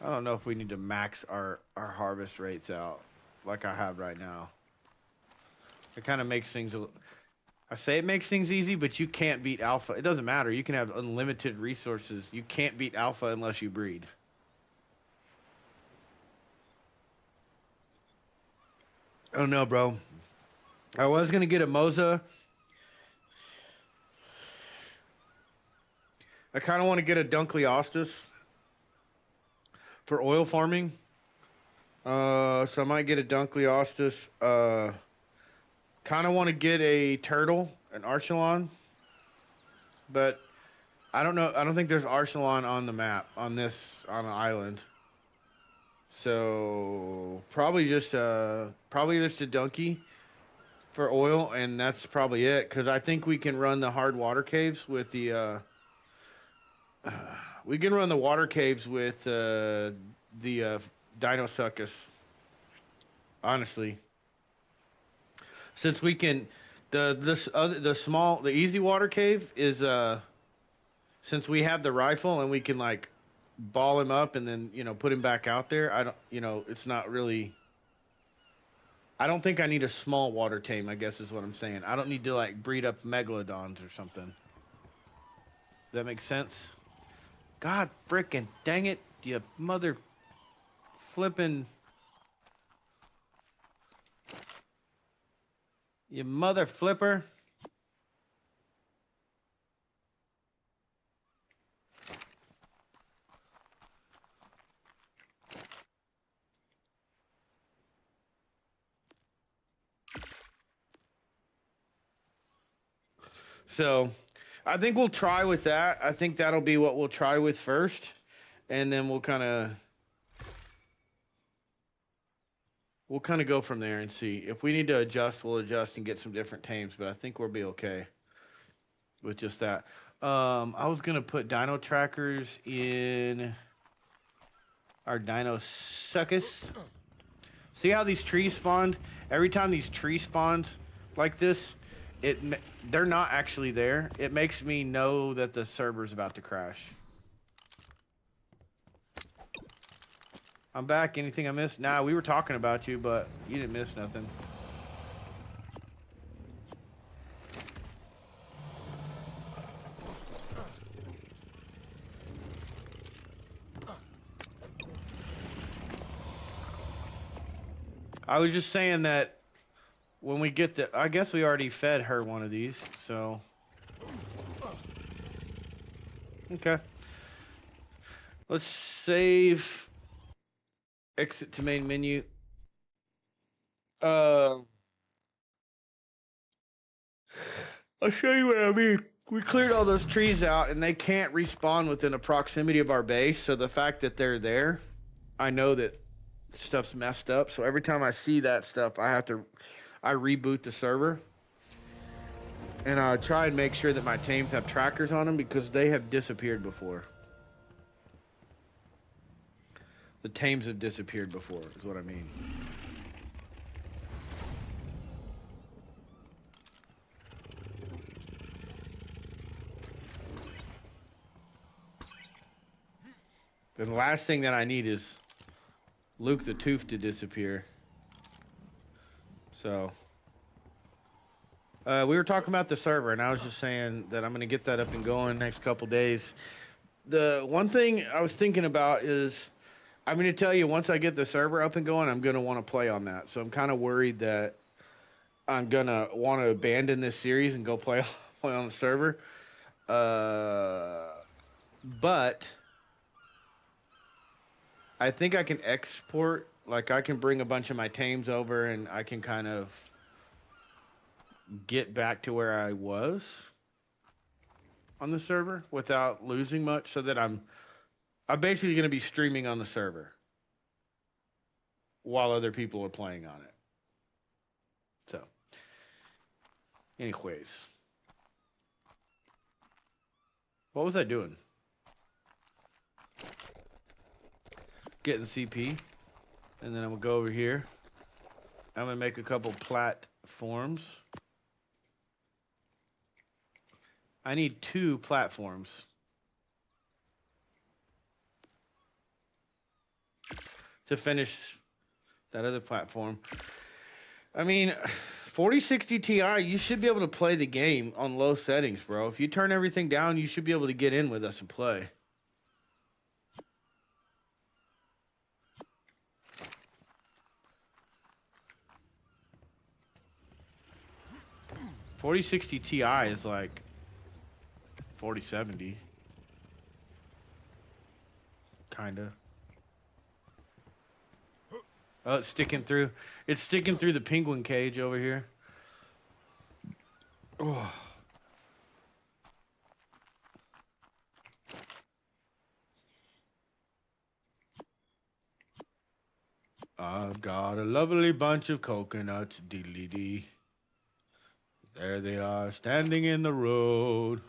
I don't know if we need to max our harvest rates out like I have right now. It kind of makes things. I say it makes things easy, but you can't beat alpha. It doesn't matter. You can have unlimited resources. You can't beat alpha unless you breed. Oh no, bro. I was gonna get a Moza. I kind of want to get a Dunkleostis for oil farming. So I might get a Dunkleostis. Kind of want to get a turtle, an Archelon, but I don't know. I don't think there's Archelon on the map on an island. So probably just a donkey for oil, and that's probably it. Because I think we can run the hard water caves with the. We can run the water caves with the Deinosuchus. Honestly, since we can, the easy water cave is since we have the rifle and we can like ball him up and then put him back out there. I don't it's not really. I don't think I need a small water tame. I guess is what I'm saying. I don't need to like breed up megalodons or something. Does that make sense? God frickin' dang it, you mother flippin'. You mother flipper. So, I think we'll try with that. I think that'll be what we'll try with first. And then we'll kind of go from there and see. If we need to adjust, we'll adjust and get some different tames. But I think we'll be okay with just that. I was going to put dino trackers in our Deinosuchus. See how these trees spawned? Every time these trees spawns like this, they're not actually there. It makes me know that the server's about to crash. I'm back. Anything I missed? Nah, we were talking about you, but you didn't miss nothing. I was just saying that when we get I guess we already fed her one of these, so. Okay. Let's save. Exit to main menu. I'll show you what I mean. We cleared all those trees out, and they can't respawn within a proximity of our base. So the fact that they're there, I know that stuff's messed up. So every time I see that stuff, I reboot the server. And I try and make sure that my tames have trackers on them because they have disappeared before. The tames have disappeared before, is what I mean. Then the last thing that I need is Luke the Tooth to disappear. So, we were talking about the server, and I was just saying that I'm going to get that up and going next couple days. The one thing I was thinking about is, I'm going to tell you, once I get the server up and going, I'm going to want to play on that. So I'm kind of worried that I'm going to want to abandon this series and go play on the server. But I think I can export, like I can bring a bunch of my tames over and I can kind of get back to where I was on the server without losing much, so that I'm basically going to be streaming on the server while other people are playing on it. So, anyways. What was I doing? Getting CP. And then I'm going to go over here. I'm going to make a couple platforms. I need 2 platforms. To finish that other platform. I mean, 4060 Ti, you should be able to play the game on low settings, bro. If you turn everything down, you should be able to get in with us and play. .4060 Ti is like 4070. Kinda. Oh, it's sticking through. It's sticking through the penguin cage over here. Oh. I've got a lovely bunch of coconuts, diddly dee. There they are, standing in the road.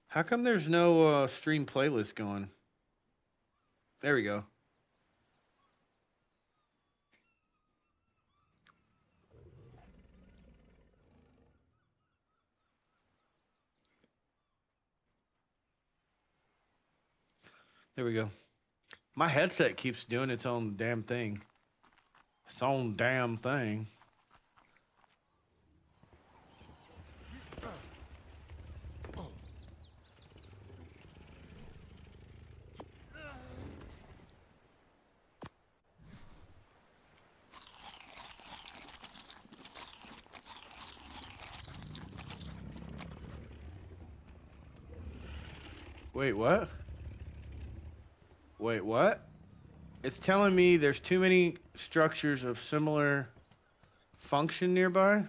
How come there's no stream playlist going? There we go. There we go. My headset keeps doing its own damn thing. Its own damn thing. Wait, what? Wait, what? It's telling me there's too many structures of similar function nearby?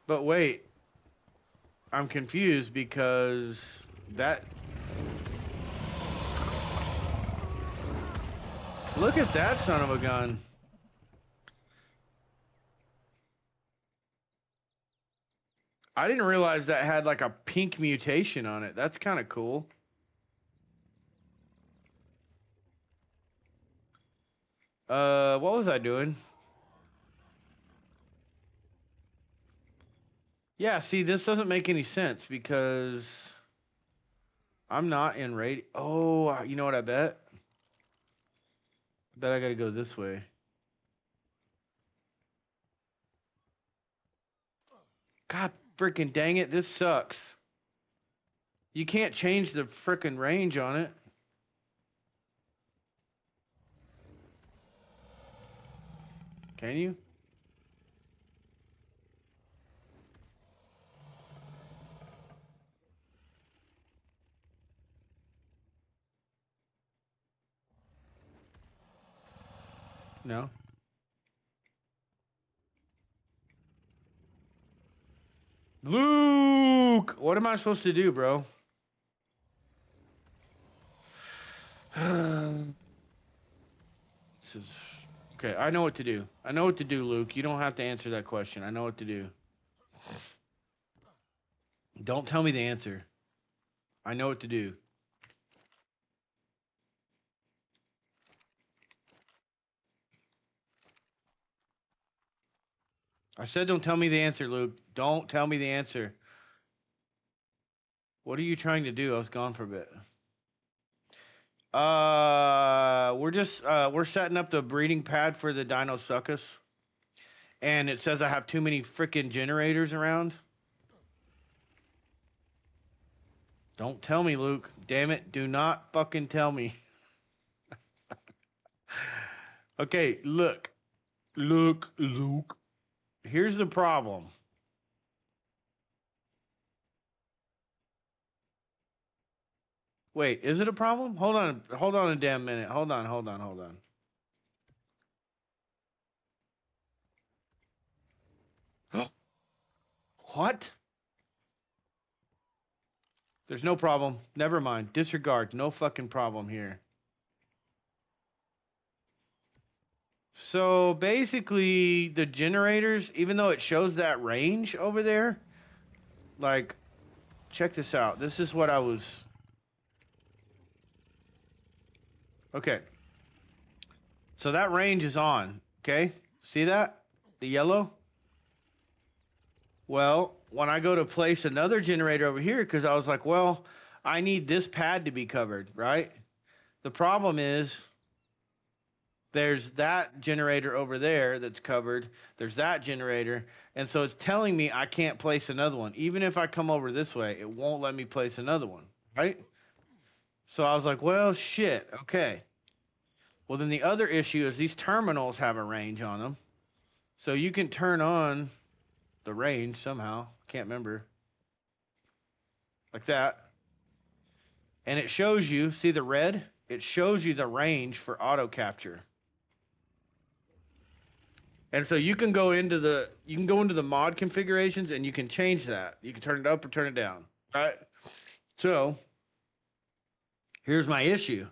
But wait, I'm confused because that... Look at that son of a gun. I didn't realize that had like a pink mutation on it. That's kind of cool. What was I doing? Yeah, see, this doesn't make any sense because I'm not in radio. Oh, you know what I bet? I bet I gotta go this way. God freaking dang it, this sucks. You can't change the freaking range on it. Can you? No. Luke! What am I supposed to do, bro? This is... Okay, I know what to do. I know what to do, Luke. You don't have to answer that question. I know what to do. Don't tell me the answer. I know what to do. I said don't tell me the answer, Luke. Don't tell me the answer. What are you trying to do? I was gone for a bit. We're setting up the breeding pad for the Deinosuchus. And it says I have too many freaking generators around. Don't tell me, Luke. Damn it. Do not fucking tell me. Okay, look. Luke. Here's the problem. Wait, is it a problem? Hold on a damn minute. Hold on. What? There's no problem. Never mind. Disregard. No fucking problem here. So basically, the generators, even though it shows that range over there, like, check this out. This is what I was... Okay. So that range is on, okay? See that? The yellow? Well, when I go to place another generator over here, because I was like, well, I need this pad to be covered, right? The problem is there's that generator over there that's covered. There's that generator. And so it's telling me I can't place another one. Even if I come over this way, it won't let me place another one, right? So I was like, well, shit, okay. Well, then the other issue is these terminals have a range on them. So you can turn on the range somehow. Can't remember. Like that. And it shows you, see the red? It shows you the range for auto capture. And so you can go into the mod configurations and you can change that. You can turn it up or turn it down. Right? So here's my issue.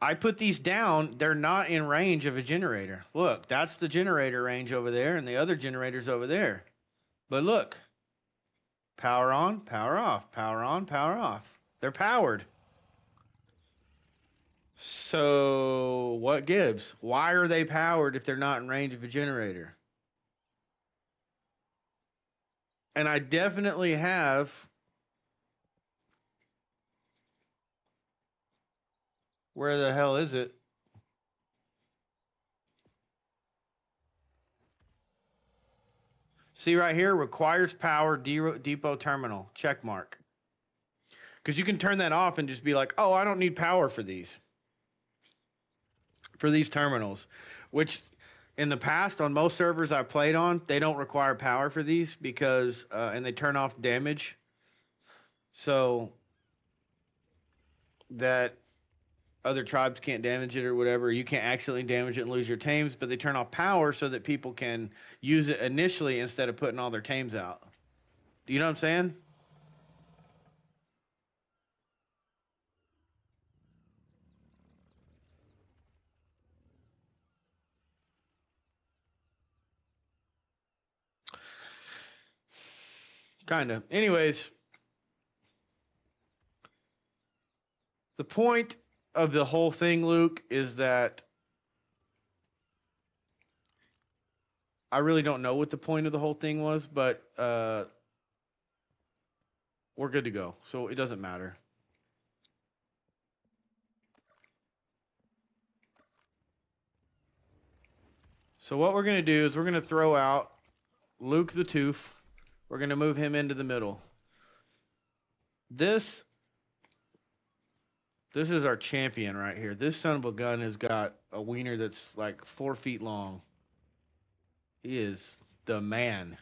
I put these down, they're not in range of a generator. Look, that's the generator range over there, and the other generator's over there. But look, power on, power off, power on, power off. They're powered. So what gives? Why are they powered if they're not in range of a generator? And I definitely have where the hell is it? See right here, requires power depot terminal, check mark. Because you can turn that off and just be like, oh, I don't need power for these terminals, which in the past on most servers I played on, they don't require power for these because, and they turn off damage so that other tribes can't damage it or whatever. You can't accidentally damage it and lose your tames, but they turn off power so that people can use it initially instead of putting all their tames out. Do you know what I'm saying? Kind of. Anyways, the point of the whole thing, Luke, is that I really don't know what the point of the whole thing was, but we're good to go. So it doesn't matter. So what we're going to do is we're going to throw out Luke the Tooth. We're going to move him into the middle. This is our champion right here. This son of a gun has got a wiener that's like 4 feet long. He is the man.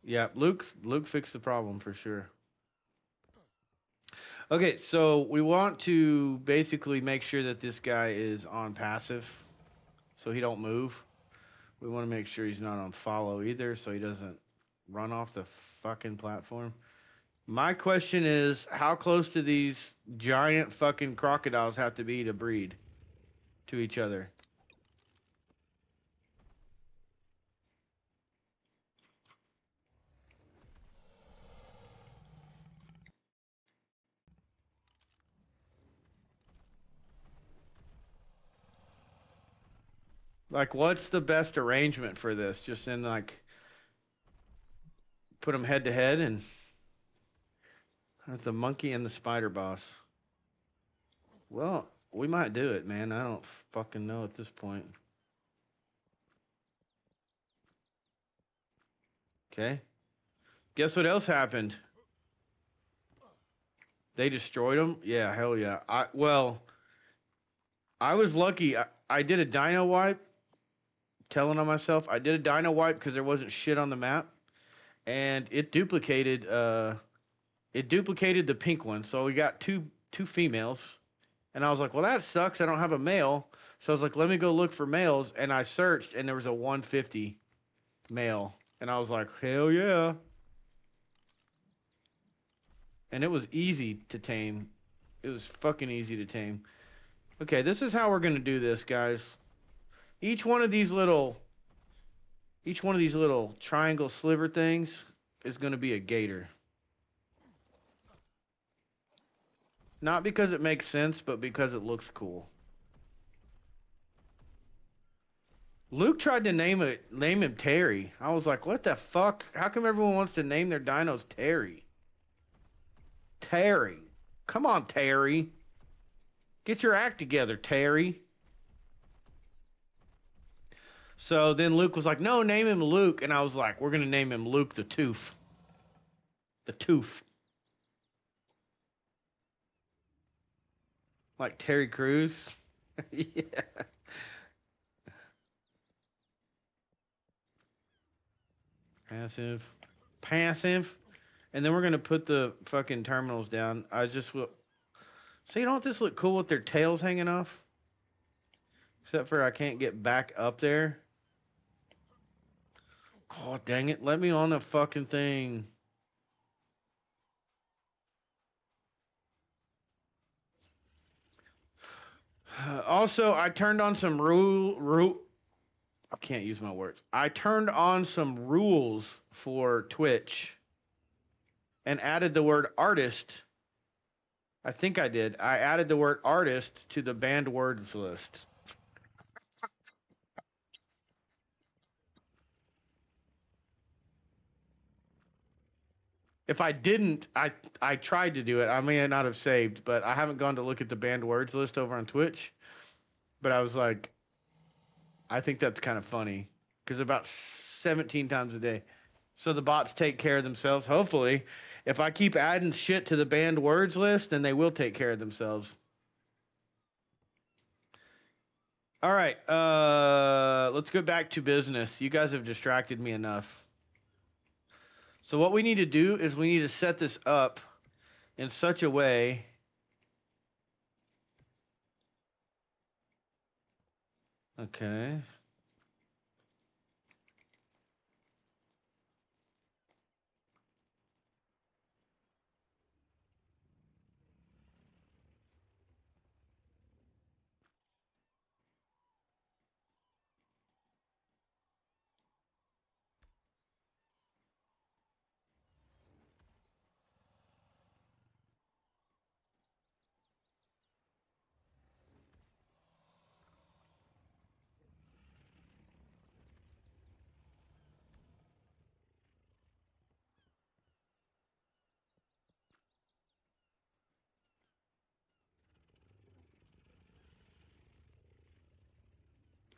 Yeah, Luke fixed the problem for sure. Okay, so we want to basically make sure that this guy is on passive so he don't move. We want to make sure he's not on follow either so he doesn't run off the fucking platform. My question is, how close do these giant fucking crocodiles have to be to breed to each other? Like, what's the best arrangement for this? Just in, like, put them head to head and the monkey and the spider boss. Well, we might do it, man. I don't fucking know at this point. Okay. Guess what else happened? They destroyed them? Yeah, hell yeah. I was lucky. I did a dino wipe. Telling on myself. I did a dino wipe because there wasn't shit on the map. And it duplicated the pink one. So we got two females. And I was like, well, that sucks. I don't have a male. So I was like, let me go look for males. And I searched and there was a 150 male. And I was like, hell yeah. And it was easy to tame. It was fucking easy to tame. Okay, this is how we're going to do this, guys. Each one of these little triangle sliver things is going to be a gator. Not because it makes sense, but because it looks cool. Luke tried to name him Terry. I was like, what the fuck? How come everyone wants to name their dinos Terry? Terry. Come on, Terry. Get your act together, Terry. So then Luke was like, no, name him Luke. And I was like, we're going to name him Luke the Tooth. The Tooth. Like Terry Crews. Yeah. Passive. Passive. And then we're going to put the fucking terminals down. I just will. So you don't this look cool with their tails hanging off? Except for I can't get back up there. God dang it. Let me on the fucking thing. Also, I turned on some I can't use my words. I turned on some rules for Twitch and added the word artist. I think I did. I added the word artist to the banned words list. If I didn't, I tried to do it. I may not have saved, but I haven't gone to look at the banned words list over on Twitch. But I was like, I think that's kind of funny because about 17 times a day. So the bots take care of themselves. Hopefully, if I keep adding shit to the banned words list, then they will take care of themselves. All right, let's go back to business. You guys have distracted me enough. So what we need to do is we need to set this up in such a way. Okay.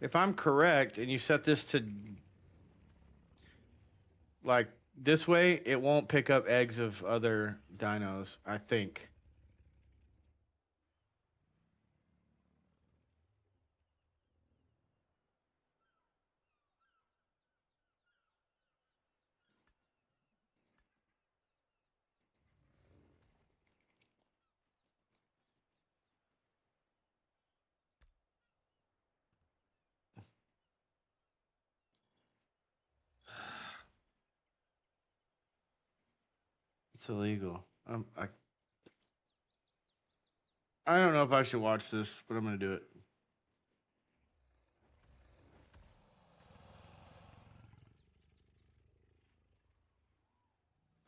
If I'm correct and you set this to like this way, it won't pick up eggs of other dinos, I think. It's illegal. I don't know if I should watch this, but I'm gonna do it.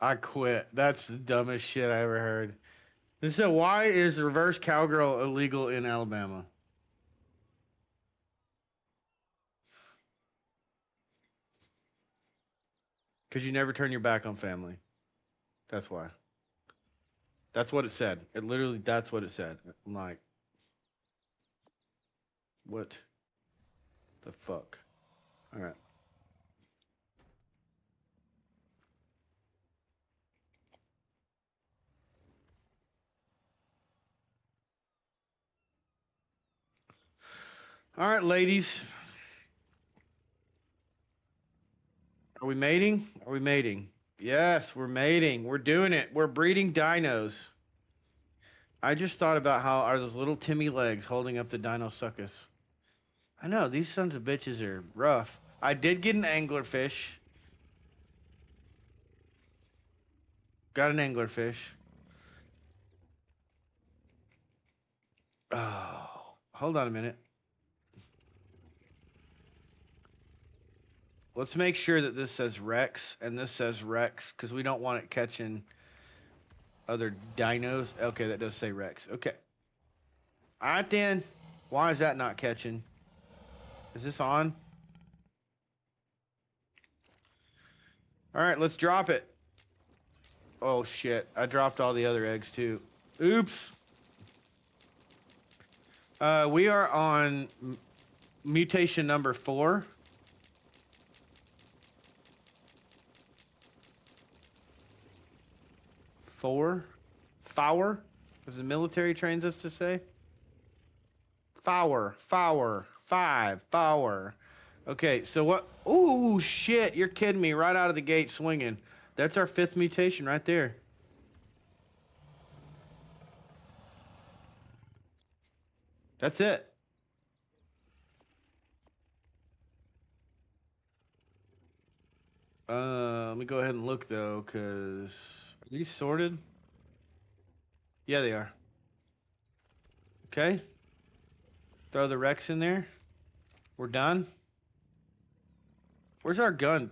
I quit. That's the dumbest shit I ever heard. They said, why is reverse cowgirl illegal in Alabama? Because you never turn your back on family. That's why. That's what it said. It literally, that's what it said. I'm like, what the fuck? All right. All right, ladies. Are we mating? Are we mating? Yes, we're mating. We're doing it. We're breeding dinos. I just thought about how are those little Timmy legs holding up the Deinosuchus. I know, these sons of bitches are rough. I did get an anglerfish. Got an anglerfish. Oh, hold on a minute. Let's make sure that this says Rex and this says Rex because we don't want it catching other dinos. Okay, that does say Rex. Okay. All right, then. Why is that not catching? Is this on? All right, let's drop it. Oh shit! I dropped all the other eggs too. Oops. We are on mutation number 4. Fower, as the military trains us to say. Fower, 5, Fower. Okay, so what? Ooh, shit! You're kidding me! Right out of the gate, swinging. That's our 5th mutation right there. That's it. Let me go ahead and look though, cause are these sorted? Yeah, they are. Okay. Throw the Rex in there. We're done. Where's our gun,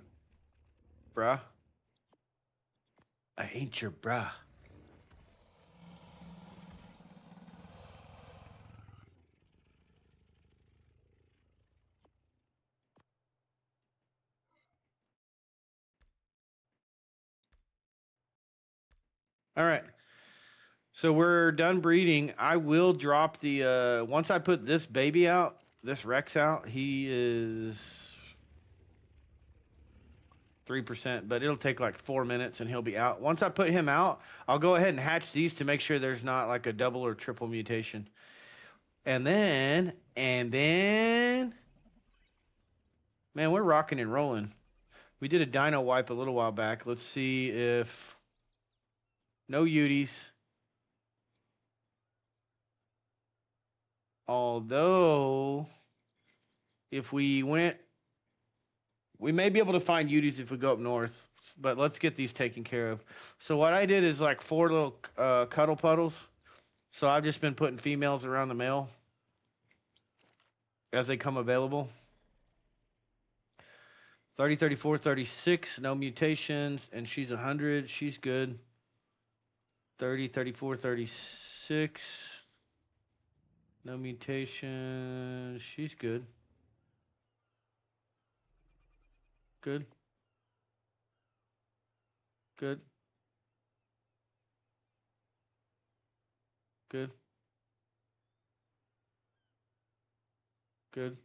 bruh? I ain't your bruh. All right. So we're done breeding. I will drop the once I put this baby out, this Rex out, he is 3%, but it'll take like 4 minutes and he'll be out. Once I put him out, I'll go ahead and hatch these to make sure there's not like a double or triple mutation. And then, man, we're rocking and rolling. We did a dino wipe a little while back. Let's see if no Uties. Although, if we went, we may be able to find Uties if we go up north. But let's get these taken care of. So what I did is like 4 little cuddle puddles. So I've just been putting females around the male as they come available. 30, 34, 36, no mutations, and she's 100. She's good. 30, 34, 36. No mutation. She's good. Good. Good. Good. Good.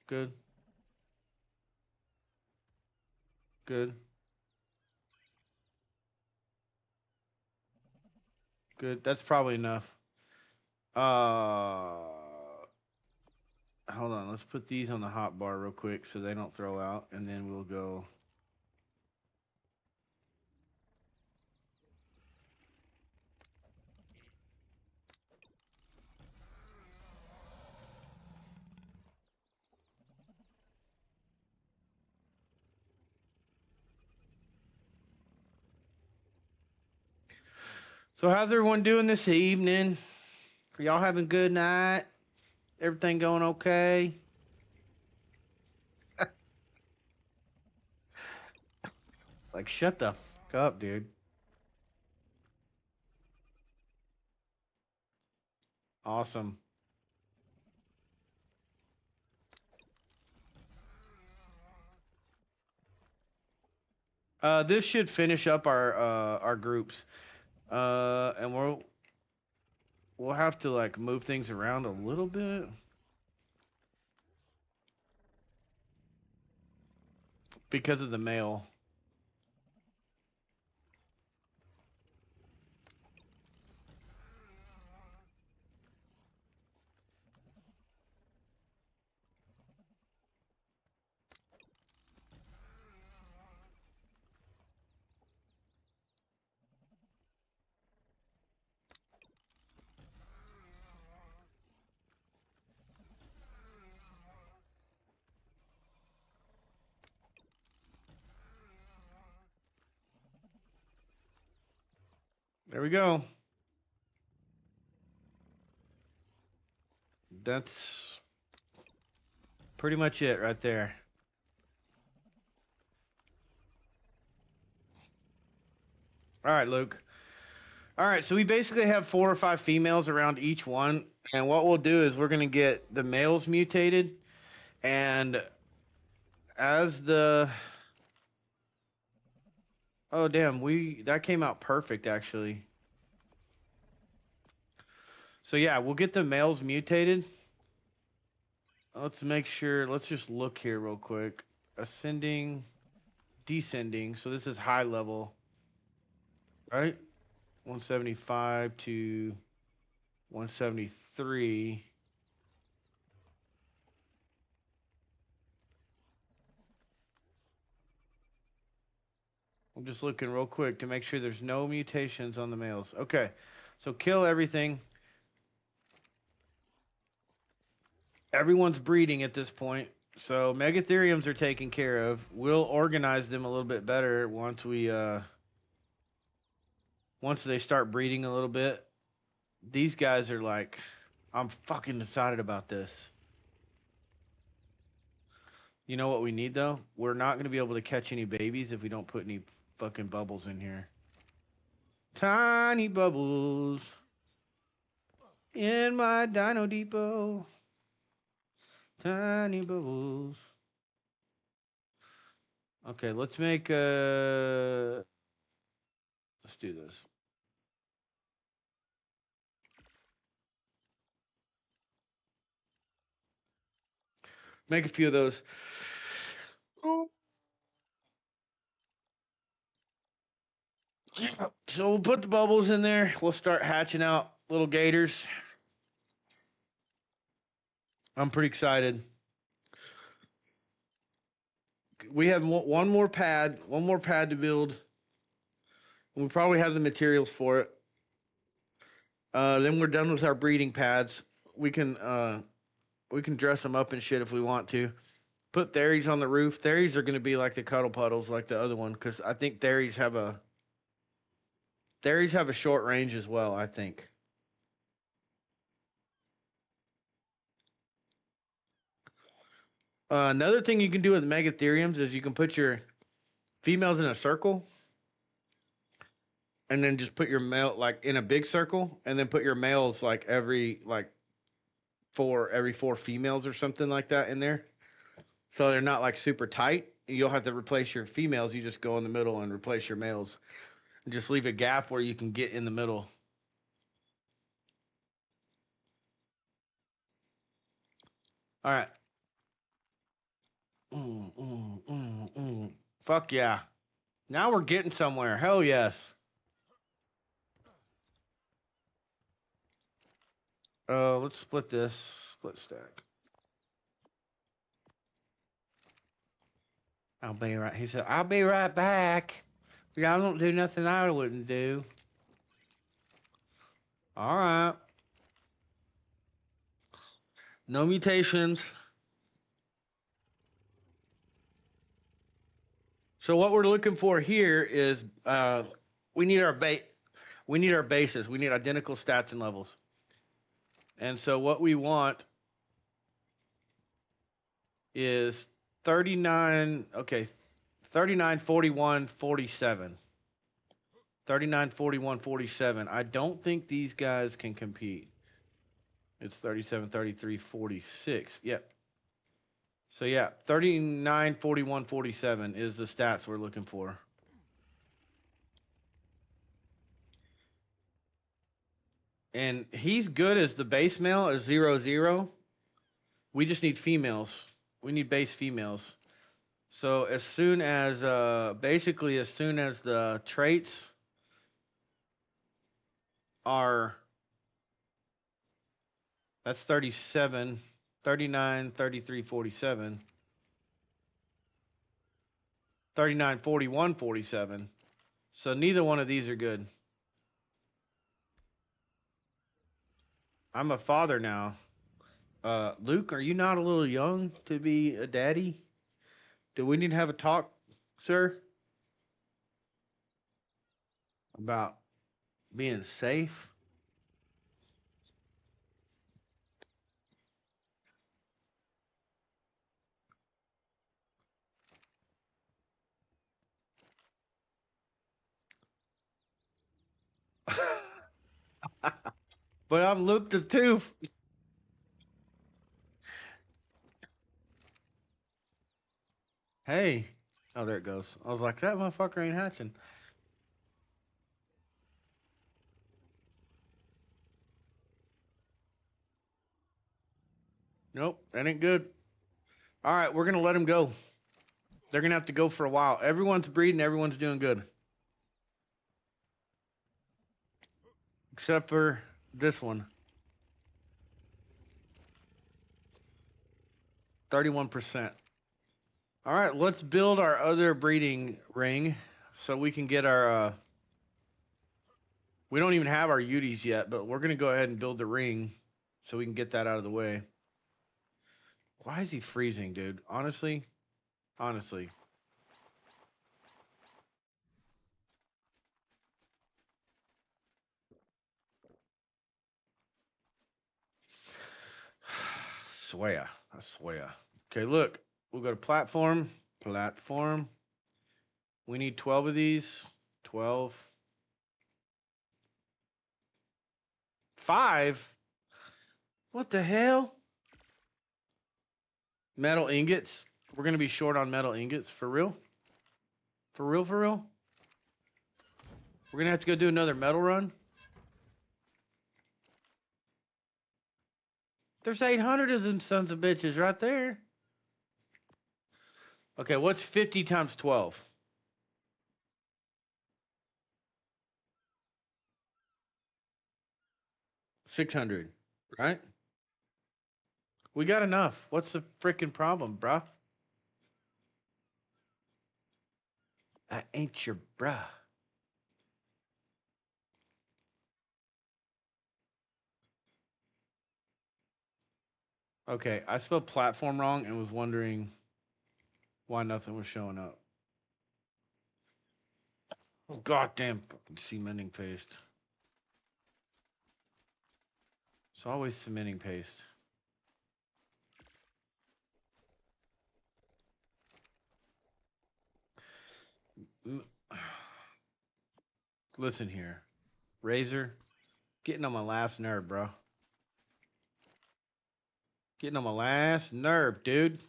Good. Good. Good. That's probably enough. Hold on. Let's put these on the hot bar real quick so they don't throw out, and then we'll go. So how's everyone doing this evening? Are y'all having a good night? Everything going okay? Like, shut the fuck up, dude. Awesome. This should finish up our groups. And we'll have to like move things around a little bit because of the mail. There we go. That's pretty much it right there. All right, Luke. All right, so we basically have 4 or 5 females around each one. And what we'll do is we're going to get the males mutated. And as the... Oh, damn, that came out perfect, actually. So, yeah, we'll get the males mutated. Let's make sure, let's just look here real quick. Ascending, descending, so this is high level, right? 175 to 173. I'm just looking real quick to make sure there's no mutations on the males. Okay, so kill everything. Everyone's breeding at this point. So megatheriums are taken care of. We'll organize them a little bit better once they start breeding a little bit. These guys are like, I'm fucking excited about this. You know what we need though? We're not going to be able to catch any babies if we don't put any fucking bubbles in here. Tiny bubbles in my dino depot. Tiny bubbles. Okay, let's do this. Make a few of those. So we'll put the bubbles in there. We'll start hatching out little gators. I'm pretty excited. We have one more pad to build. We probably have the materials for it. Then we're done with our breeding pads. We can dress them up and shit if we want to. Put Theries on the roof. Theries are going to be like the cuddle puddles, like the other one, because I think Theries have a short range as well. I think. Another thing you can do with megatheriums is you can put your females in a circle, and then just put your male like in a big circle, and then put your males like every four females or something like that in there. So they're not like super tight. You don't have to replace your females. You just go in the middle and replace your males. And just leave a gap where you can get in the middle. All right. Fuck yeah. Now we're getting somewhere. Hell yes. Let's split this. Split stack. He said, I'll be right back. Y'all don't do nothing I wouldn't do. All right. No mutations. So what we're looking for here is we need our bases. We need identical stats and levels. And so what we want is 39, 41, 47. 39, 41, 47. I don't think these guys can compete. It's 37, 33, 46. Yep. So yeah, 39, 41, 47 is the stats we're looking for. And he's good as the base male as 0-0. We just need females. We need base females. So as soon as as soon as the traits are, that's 37, 39, 33, 47. 39, 41, 47. So neither one of these are good. I'm a father now. Luke, are you not a little young to be a daddy? Do we need to have a talk, sir? About being safe? But I'm Luke the Tooth. Hey. Oh, there it goes. I was like, that motherfucker ain't hatching. Nope, that ain't good. All right, we're gonna let him go. They're gonna have to go for a while. Everyone's breeding. Everyone's doing good, except for this one. 31%. All right, let's build our other breeding ring so we can get our. We don't even have our Uties yet, but we're gonna go ahead and build the ring so we can get that out of the way. Why is he freezing, dude? Honestly. I swear. Okay, look. We'll go to platform. Platform. We need 12 of these. 12. 5? What the hell? Metal ingots. We're going to be short on metal ingots. For real? For real, for real? We're going to have to go do another metal run? There's 800 of them sons of bitches right there. Okay, what's 50 times 12? 600, right? We got enough. What's the freaking problem, bruh? I ain't your bruh. Okay, I spelled platform wrong and was wondering why nothing was showing up. Oh, goddamn fucking cementing paste. It's always cementing paste. Listen here. Razor, getting on my last nerve, bro. Getting on my last nerve, dude.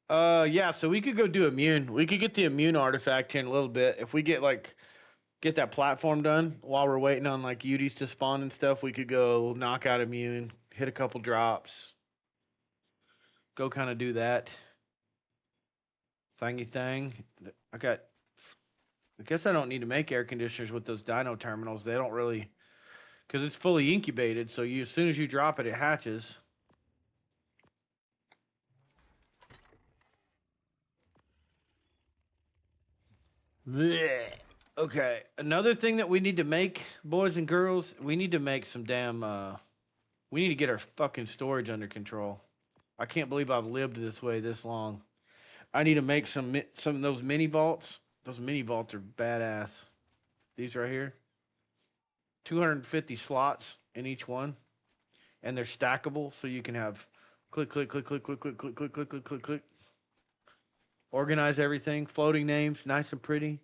Yeah, so we could go do immune. We could get the immune artifact here in a little bit. If we get that platform done while we're waiting on like UDs to spawn and stuff, we could go knock out immune, hit a couple drops, go kind of do that thingy thing. I guess I don't need to make air conditioners with those dino terminals. They don't really, because it's fully incubated. So as soon as you drop it, it hatches. Blech. Okay, another thing that we need to make, boys and girls, we need to make some damn. We need to get our fucking storage under control. I can't believe I've lived this way this long. I need to make some of those mini vaults. Those mini vaults are badass. These right here, 250 slots in each one, and they're stackable, so you can have click, click, click, click, click, click, click, click, click, click, click, click. Organize everything, floating names, nice and pretty.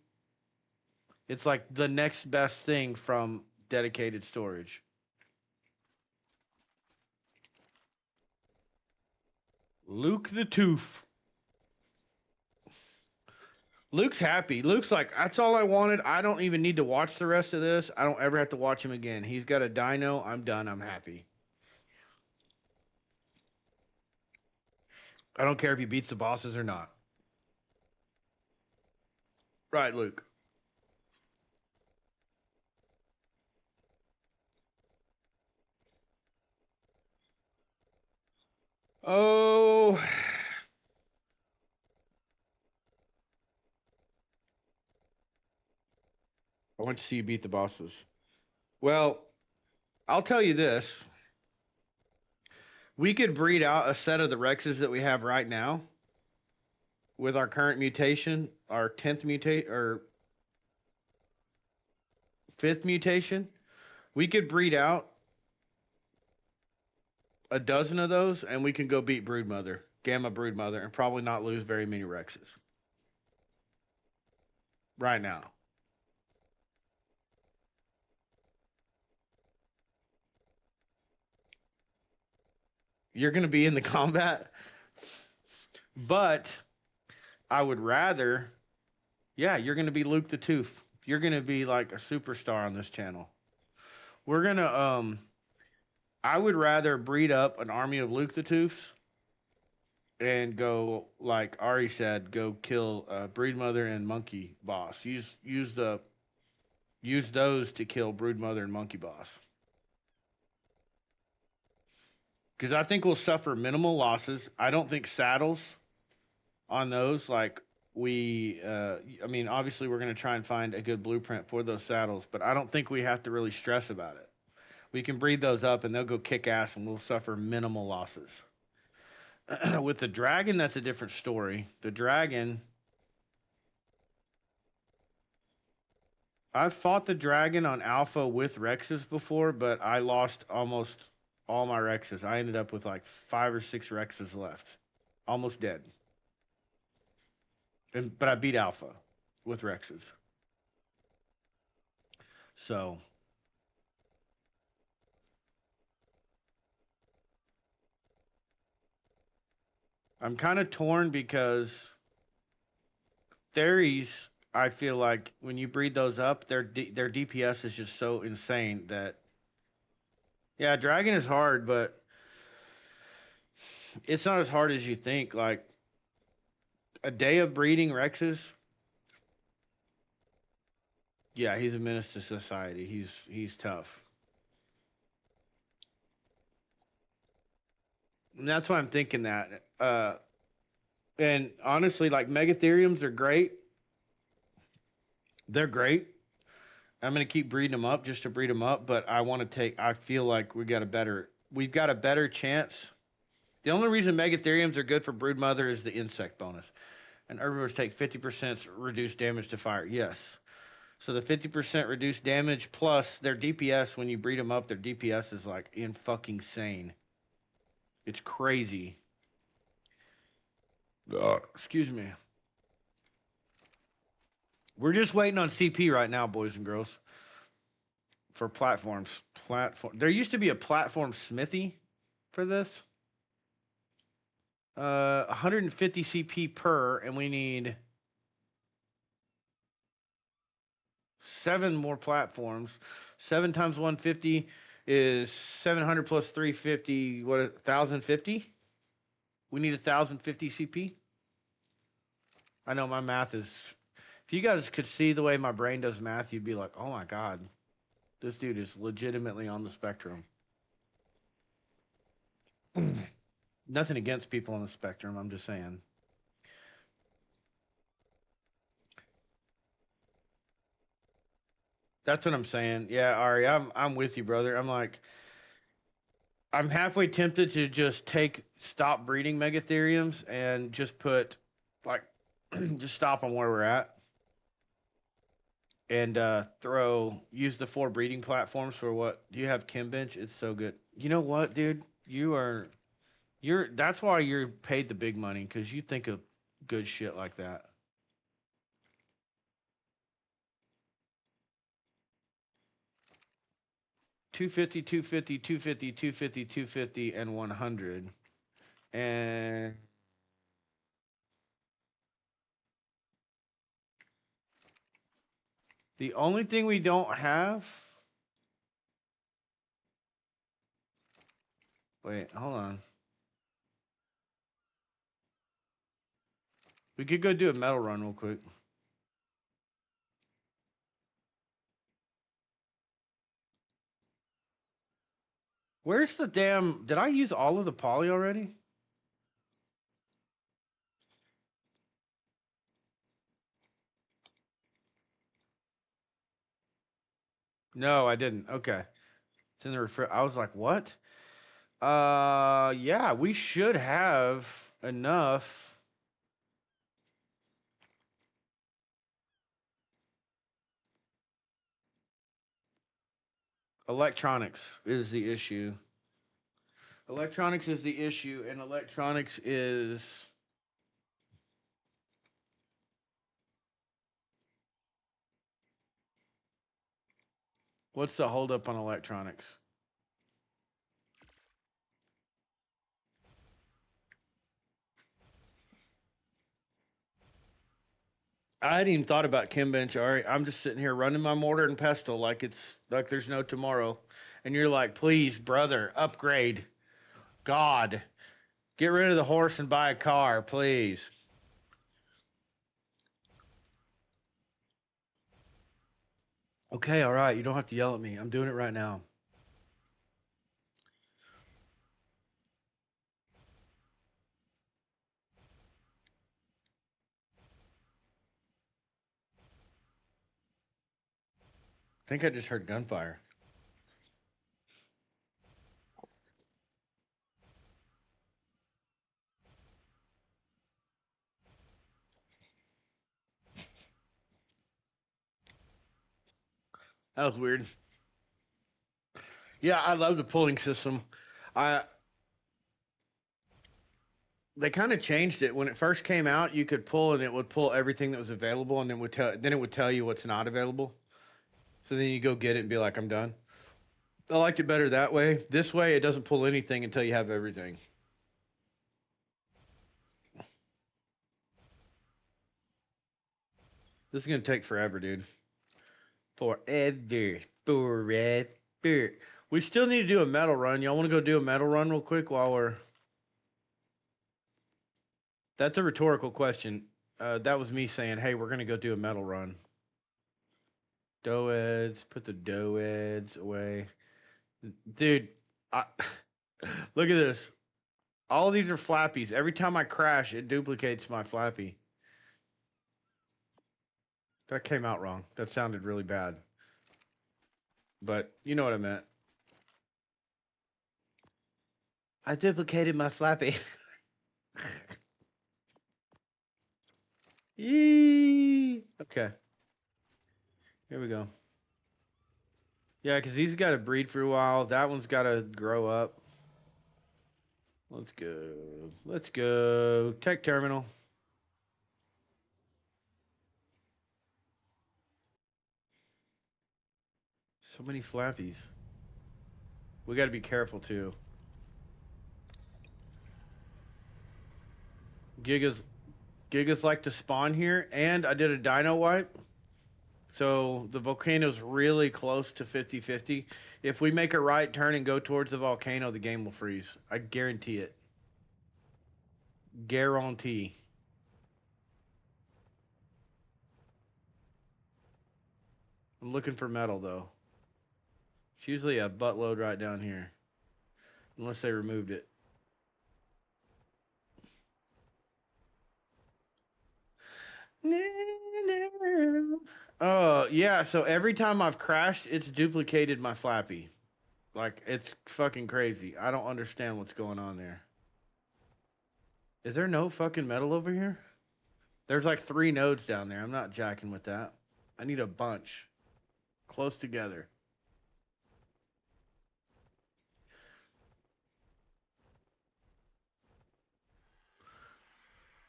It's like the next best thing from dedicated storage. Luke the Tooth. Luke's happy. Luke's like, that's all I wanted. I don't even need to watch the rest of this. I don't ever have to watch him again. He's got a dino. I'm done. I'm happy. I don't care if he beats the bosses or not. Right, Luke. Oh. I want to see you beat the bosses. Well, I'll tell you this. We could breed out a set of the Rexes that we have right now with our current mutation, our 10th mutate or 5th mutation. We could breed out a dozen of those and we can go beat Broodmother, Gamma Broodmother, and probably not lose very many Rexes. Right now. You're gonna be in the combat, but I would rather. Yeah, you're gonna be Luke the Tooth. You're gonna be like a superstar on this channel. We're gonna I would rather breed up an army of Luke the Tooths and go like Ari said, go kill Breed Mother and Monkey Boss. Use those to kill Brood Mother and Monkey Boss. Because I think we'll suffer minimal losses. I don't think saddles on those like I mean obviously we're going to try and find a good blueprint for those saddles, but I don't think we have to really stress about it. We can breed those up and they'll go kick ass and we'll suffer minimal losses. With the dragon, that's a different story. The dragon, I've fought the dragon on alpha with Rexes before, but I lost almost all my Rexes. I ended up with like 5 or 6 Rexes left. Almost dead. But I beat alpha with Rexes. So I'm kind of torn because Theries, I feel like when you breed those up, their DPS is just so insane that yeah, dragon is hard, but it's not as hard as you think. Like a day of breeding Rexes, yeah, he's a menace to society. He's tough. And that's why I'm thinking that. And honestly, like Megatheriums are great. They're great. I'm gonna keep breeding them up just to breed them up, but I want to take. I feel like we've got a better chance. The only reason Megatheriums are good for Brood Mother is the insect bonus, and herbivores take 50% reduced damage to fire. Yes, so the 50% reduced damage plus their DPS when you breed them up, their DPS is like in fucking sane. It's crazy. Excuse me. We're just waiting on CP right now, boys and girls. For platforms. There used to be a platform smithy for this. 150 CP per, and we need 7 more platforms. 7 times 150 is 700 plus 350. What, 1050? We need 1050 CP. I know my math is. If you guys could see the way my brain does math, you'd be like, oh my God, this dude is legitimately on the spectrum. Nothing against people on the spectrum. I'm just saying. That's what I'm saying. Yeah, Ari, I'm with you, brother. I'm halfway tempted to just stop breeding Megatheriums and just put like just stop them where we're at. And use the 4 breeding platforms for what do you have, Kim Bench? It's so good. You know what, dude? That's why you're paid the big money, because you think of good shit like that. $250, $250, $250, $250, $250, and 100. And the only thing we don't have. Wait, hold on. We could go do a metal run real quick. Where's the damn... Did I use all of the poly already? No, I didn't. Okay. It's in the I was like, what? Yeah, we should have enough. Electronics is the issue. Electronics is the issue, and electronics is... What's the holdup on electronics? I hadn't even thought about chem bench. All right, I'm just sitting here running my mortar and pestle like it's like there's no tomorrow, and you're like, please, brother, upgrade. God, get rid of the horse and buy a car, please. Okay, all right, you don't have to yell at me. I'm doing it right now. I think I just heard gunfire. That was weird. Yeah, I love the pulling system. I They kind of changed it when it first came out. You could pull and it would pull everything that was available, and then it would tell you what's not available. So then you go get it and be like, I'm done. I liked it better that way. This way, it doesn't pull anything until you have everything. This is gonna take forever, dude. Forever. We still need to do a metal run. Y'all want to go do a metal run real quick while we're. That's a rhetorical question. That was me saying, "Hey, we're gonna go do a metal run." Doeds, put the doeds away, dude. I look at this. All of these are flappies. Every time I crash, it duplicates my flappy. That came out wrong. That sounded really bad. But you know what I meant. I duplicated my flappy. Yee. Okay. Here we go. Yeah, because these got to breed for a while. That one's got to grow up. Let's go. Let's go. Tech terminal. So many flappies. We got to be careful too. Gigas like to spawn here, and I did a dino wipe. So the volcano's really close to 50-50. If we make a right turn and go towards the volcano, the game will freeze. I guarantee it. Guarantee. I'm looking for metal though. It's usually a buttload right down here. Unless they removed it. Oh, yeah, so every time I've crashed, it's duplicated my flappy. Like, it's fucking crazy. I don't understand what's going on there. Is there no fucking metal over here? There's like 3 nodes down there. I'm not jacking with that. I need a bunch. Close together.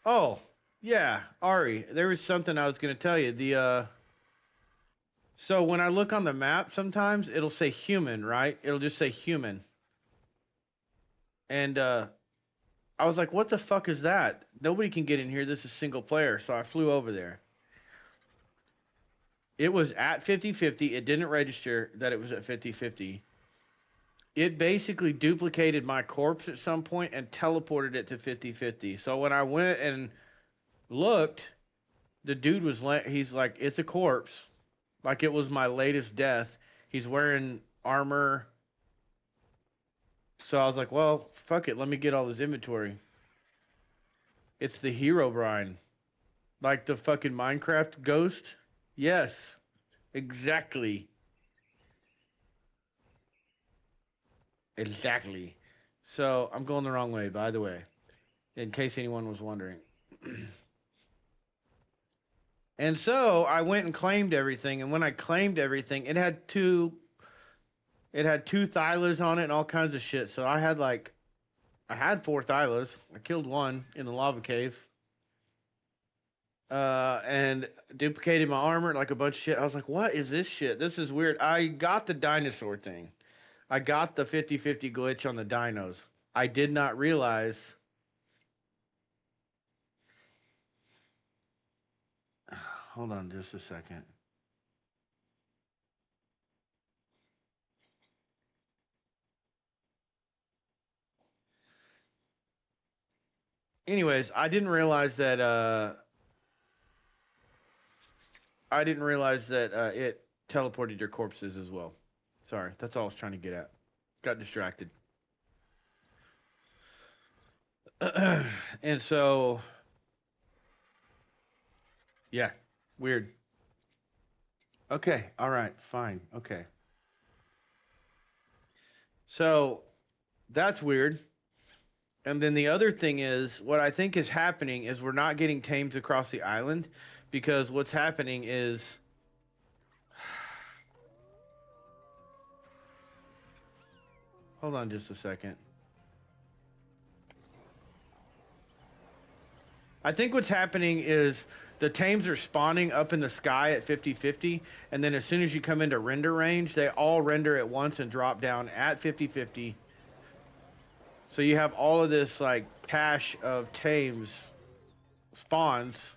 Oh, yeah, Ari, there was something I was going to tell you. So when I look on the map, sometimes it'll say human, right? It'll just say human. And I was like, what the fuck is that? Nobody can get in here. This is single player. So I flew over there. It was at 50-50. It didn't register that it was at 50-50. It basically duplicated my corpse at some point and teleported it to 50-50. So when I went and looked, the dude was he's like, it's a corpse. Like it was my latest death. He's wearing armor. So I was like, well, fuck it. Let me get all this inventory. It's the hero Brian. Like the fucking Minecraft ghost. Yes, exactly. Exactly. So I'm going the wrong way, by the way, in case anyone was wondering. And so I went and claimed everything. And when I claimed everything, it had two thylas on it and all kinds of shit. So I had 4 thylas. I killed one in the lava cave. And duplicated my armor, like a bunch of shit. I was like, what is this shit? This is weird. I got the dinosaur thing. I got the 50-50 glitch on the dinos. I did not realize. Hold on just a second. Anyways, I didn't realize that it teleported your corpses as well. Sorry, that's all I was trying to get at. Got distracted. And so, yeah, weird. Okay, all right, fine. Okay. So, that's weird. And then the other thing is, what I think is happening is we're not getting tamed across the island because what's happening is. Hold on just a second. I think what's happening is the tames are spawning up in the sky at 50-50, and then as soon as you come into render range, they all render at once and drop down at 50-50. So you have all of this like cache of tames spawns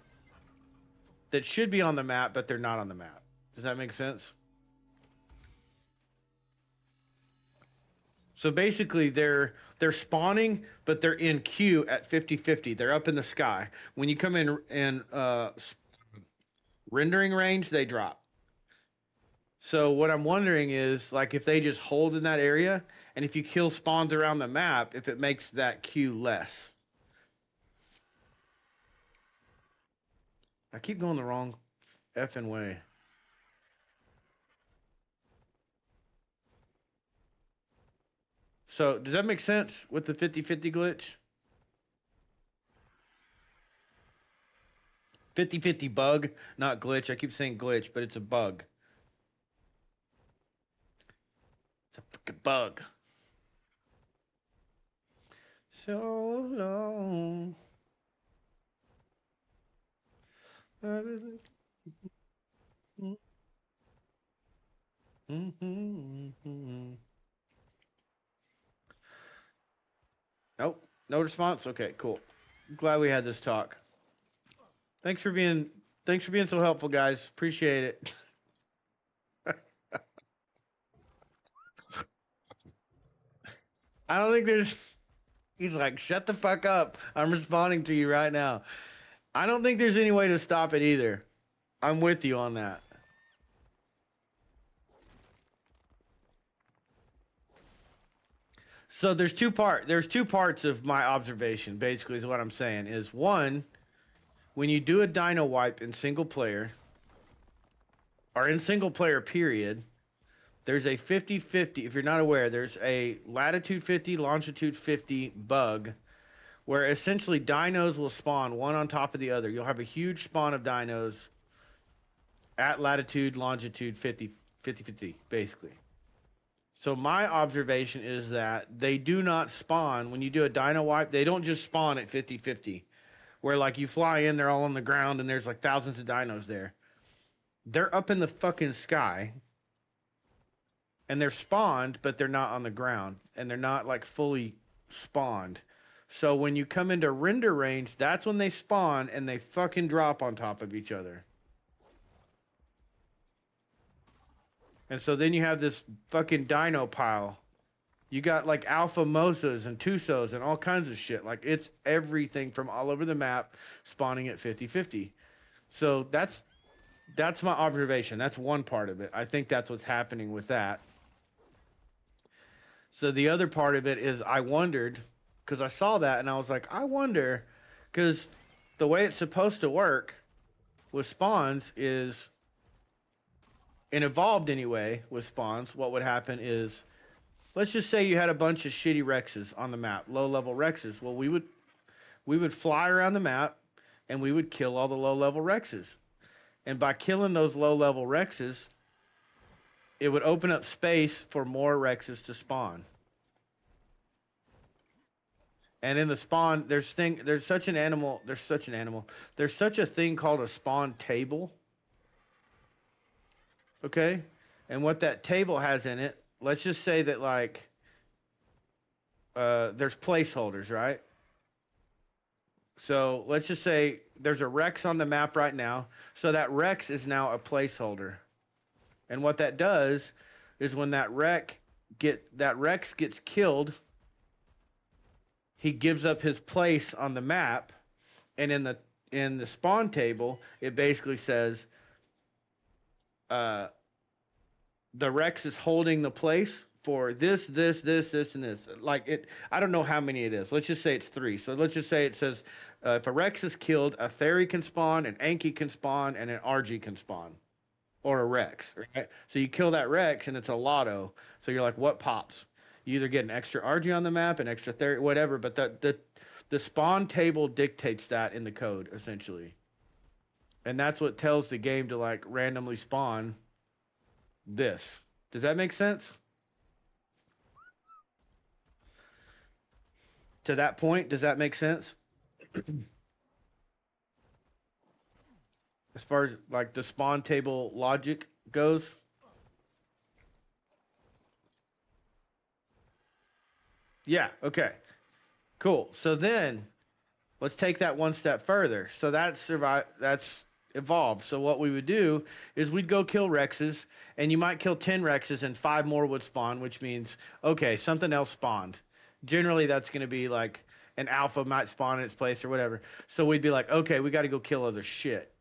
that should be on the map, but they're not on the map. Does that make sense? So basically they're spawning, but they're in queue at 50-50. They're up in the sky. When you come in rendering range, they drop. So what I'm wondering is, like, if they just hold in that area, and if you kill spawns around the map, if it makes that queue less. I keep going the wrong effing way. So does that make sense with the 50-50 glitch? 50-50 bug, not glitch. I keep saying glitch, but it's a bug. It's a fucking bug. So long. Nope. No response? Okay, cool. Glad we had this talk. Thanks for being so helpful, guys. Appreciate it. I don't think there's he's like, shut the fuck up. I'm responding to you right now. I don't think there's any way to stop it either. I'm with you on that. So there's two parts of my observation, basically, is what I'm saying. Is one, when you do a dino wipe in single player, or in single player period, there's a 50-50, if you're not aware, there's a latitude 50, longitude 50 bug, where essentially dinos will spawn one on top of the other. You'll have a huge spawn of dinos at latitude, longitude 50-50, basically. So my observation is that they do not spawn, when you do a dino wipe, they don't just spawn at 50-50. Where like you fly in, they're all on the ground and there's like thousands of dinos there. They're up in the fucking sky. And they're spawned, but they're not on the ground. And they're not like fully spawned. So when you come into render range, that's when they spawn and they fucking drop on top of each other. And so then you have this fucking dino pile. You got like alpha mosas and tusos and all kinds of shit. Like it's everything from all over the map spawning at 50-50. So that's my observation. That's one part of it. I think that's what's happening with that. So the other part of it is I wondered, because I saw that and I was like, I wonder, because the way it's supposed to work with spawns is, and evolved anyway with spawns, what would happen is, let's just say you had a bunch of shitty Rexes on the map, low-level Rexes. Well, we would fly around the map and we would kill all the low-level Rexes. And by killing those low-level Rexes, it would open up space for more Rexes to spawn. And in the spawn, there's such a thing called a spawn table. Okay? And what that table has in it, let's just say that like there's placeholders, right? So let's just say there's a Rex on the map right now. So that Rex is now a placeholder. And what that does is when that Rex gets killed, he gives up his place on the map, and in the spawn table, it basically says the Rex is holding the place for this, and this. Like it, I don't know how many it is. Let's just say it's 3. So let's just say it says if a Rex is killed, a Theory can spawn, an Anki can spawn, and an RG can spawn. Or a Rex, right? So you kill that Rex and it's a lotto. So you're like, what pops? You either get an extra RG on the map, an extra theory, whatever. But the spawn table dictates that in the code, essentially. And that's what tells the game to like randomly spawn this. Does that make sense? To that point, does that make sense? As far as like the spawn table logic goes. Yeah, okay. Cool. So then let's take that one step further. So that's evolved. So what we would do is we'd go kill Rexes, and you might kill 10 Rexes and 5 more would spawn, which means okay, something else spawned. Generally that's going to be like an alpha might spawn in its place or whatever. So we'd be like, okay, we got to go kill other shit.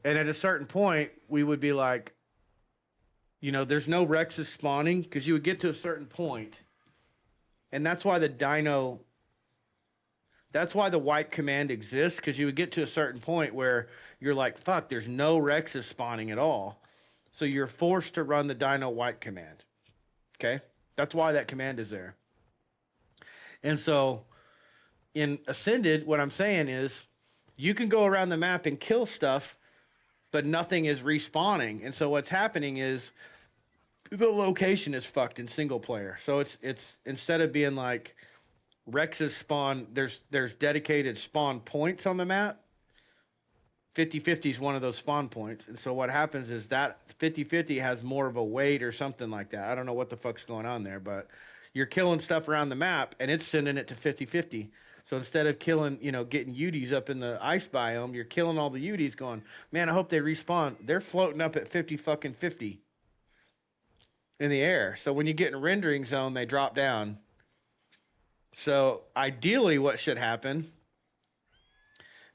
And at a certain point, we would be like, you know, there's no Rexes spawning because you would get to a certain point. And that's why that's why the wipe command exists, because you would get to a certain point where you're like, fuck, there's no Rexes spawning at all. So you're forced to run the Dino wipe command. Okay? That's why that command is there. And so in Ascended, what I'm saying is you can go around the map and kill stuff, but nothing is respawning. And so what's happening is the location is fucked in single player. So it's instead of being like Rex's spawn, there's dedicated spawn points on the map. 50-50 is one of those spawn points. And so what happens is that 50-50 has more of a weight or something like that. I don't know what the fuck's going on there, but you're killing stuff around the map and it's sending it to 50-50. So instead of killing, you know, getting Uties up in the ice biome, you're killing all the Uties going, man, I hope they respawn. They're floating up at 50-50 in the air. So when you get in a rendering zone, they drop down. So ideally what should happen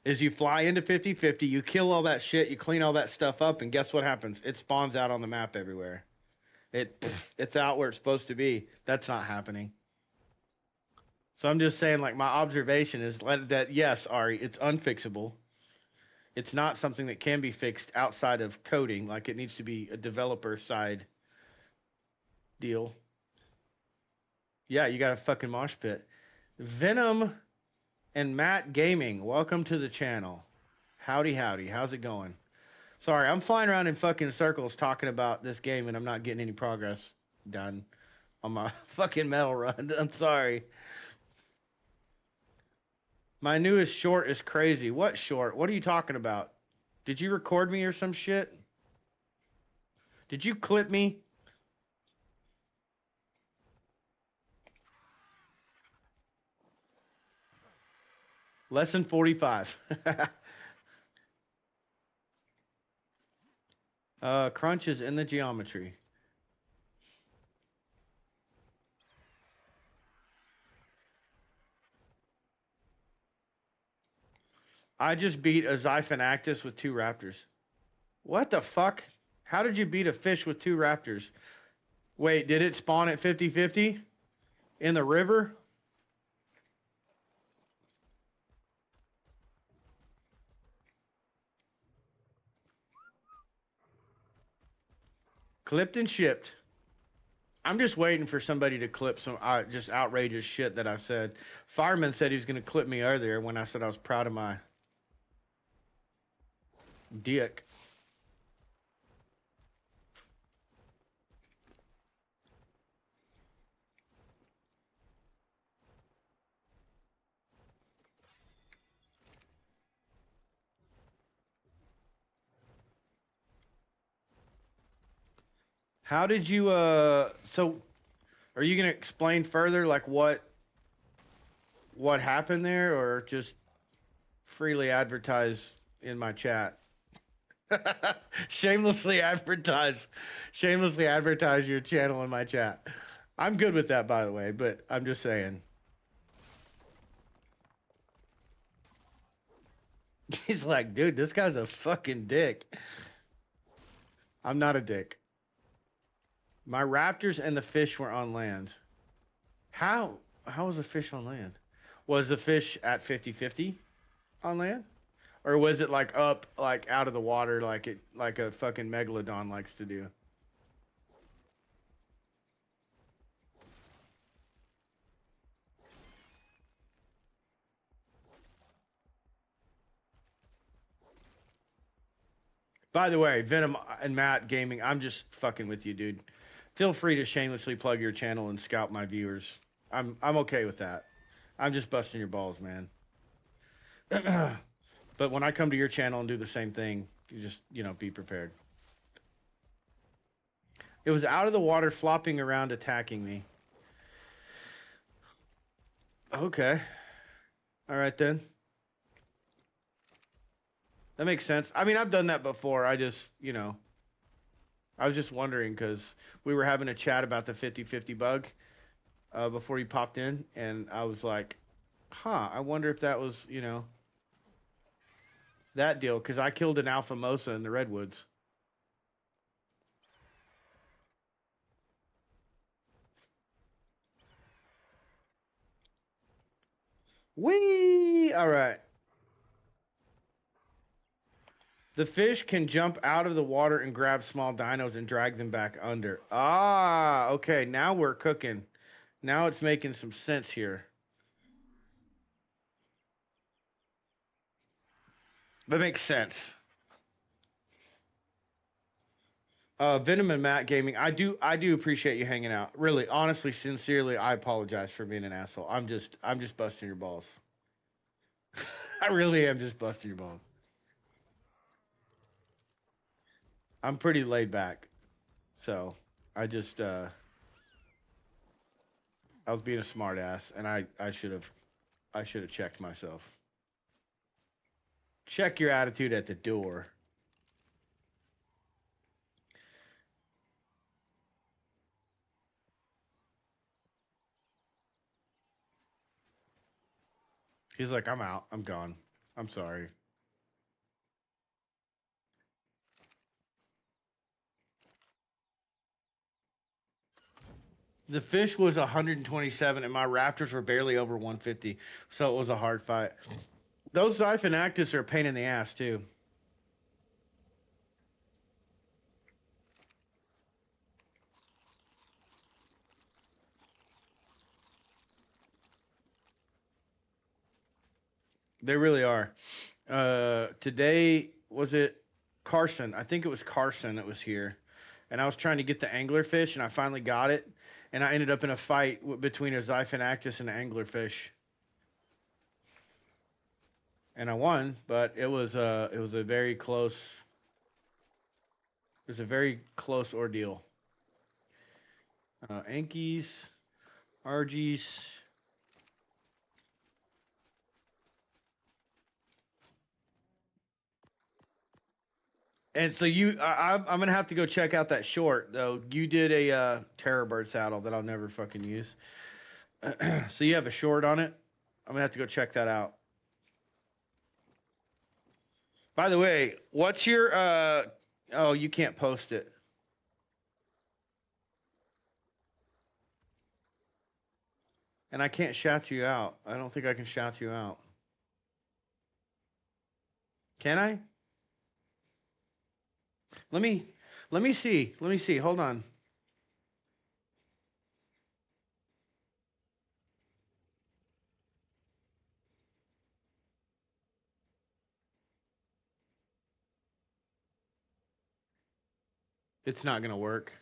is you fly into 50-50, you kill all that shit, you clean all that stuff up, and guess what happens? It spawns out on the map everywhere. It's out where it's supposed to be. That's not happening. So I'm just saying, like, my observation is that, yes, Ari, it's unfixable. It's not something that can be fixed outside of coding. Like, it needs to be a developer side deal. Yeah, you got a fucking mosh pit. Venom and Matt Gaming, welcome to the channel. Howdy, howdy. How's it going? Sorry, I'm flying around in fucking circles talking about this game, and I'm not getting any progress done on my fucking metal run. I'm sorry. My newest short is crazy. What short? What are you talking about? Did you record me or some shit? Did you clip me? Lesson 45. Crunch is in the geometry. I just beat a Xiphonactus with 2 raptors. What the fuck? How did you beat a fish with 2 raptors? Wait, did it spawn at 50-50? In the river? Clipped and shipped. I'm just waiting for somebody to clip some just outrageous shit that I've said. Fireman said he was going to clip me earlier when I said I was proud of my dick. How did you so are you going to explain further like what happened there, or just freely advertise in my chat. shamelessly advertise your channel in my chat. I'm good with that, by the way, but I'm just saying. He's like, dude, this guy's a fucking dick. I'm not a dick. My raptors and the fish were on land. How was the fish on land? Was the fish at 50-50 on land? Or was it like up, like out of the water, like a fucking megalodon likes to do? By the way, Venom and Matt Gaming, I'm just fucking with you, dude. Feel free to shamelessly plug your channel and scout my viewers. I'm okay with that. I'm just busting your balls, man. But when I come to your channel and do the same thing, you just, be prepared. It was out of the water, flopping around, attacking me. Okay. All right, then. That makes sense. I mean, I've done that before. I just, I was just wondering because we were having a chat about the 50-50 bug before you popped in, and I was like, I wonder if that was, that deal, because I killed an alpha mosa in the redwoods. Whee! All right. The fish can jump out of the water and grab small dinos and drag them back under. Ah, okay. Now we're cooking. Now it's making some sense here. That makes sense. Venom and Matt Gaming, I do appreciate you hanging out. Really, honestly, sincerely, I apologize for being an asshole. I'm just busting your balls. I really am just busting your balls. I'm pretty laid back. So I just I was being a smart ass, and I should have checked myself. Check your attitude at the door. He's like, I'm out. I'm gone. I'm sorry. The fish was 127, and my raptors were barely over 150, so it was a hard fight. Those Xiphonactis are a pain in the ass, too. They really are. Today, was it Carson? I think it was Carson that was here. And I was trying to get the anglerfish, and I finally got it. And I ended up in a fight between a Xiphonactis and an anglerfish. And I won, but it was a very close. It was a very close ordeal. Ankies, Argies. And so I'm gonna have to go check out that short though. You did a terror bird saddle that I'll never fucking use. So you have a short on it. I'm gonna have to go check that out. By the way, what's your oh, you can't post it. And I can't shout you out. I don't think I can shout you out. Can I? Let me see. Let me see. Hold on. It's not gonna work.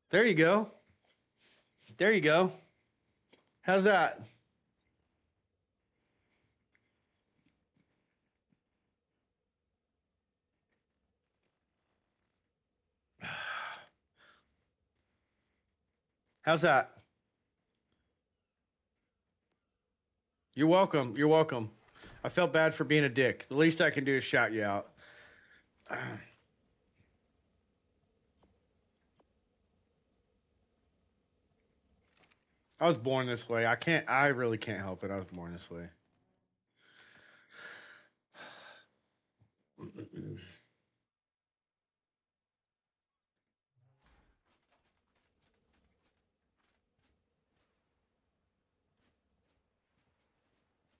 There you go. There you go. How's that? How's that? You're welcome. You're welcome. I felt bad for being a dick. The least I can do is shout you out. I was born this way. I really can't help it. I was born this way.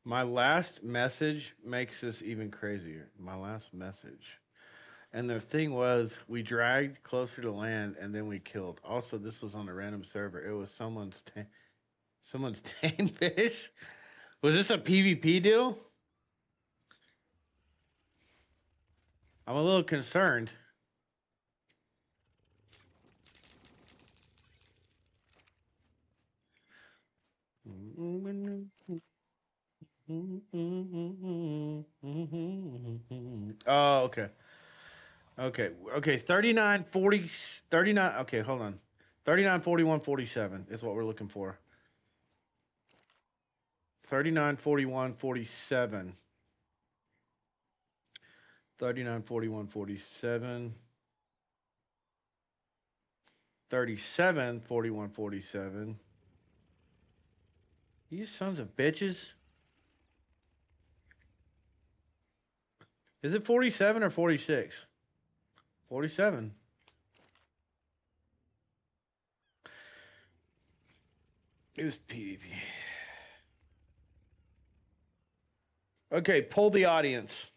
My last message makes this even crazier. My last message. And the thing was, we dragged closer to land and then we killed. Also, this was on a random server. It was someone's tame fish. Was this a PvP deal? I'm a little concerned. Oh, okay. Okay. Okay. 39, 40, 39. Okay, hold on. 39, 41, 47 is what we're looking for. 39, 41, 47. 39, 41, 47. 37, 41, 47. You sons of bitches. Is it 47 or 46? 47. It was PvP. Okay, poll the audience.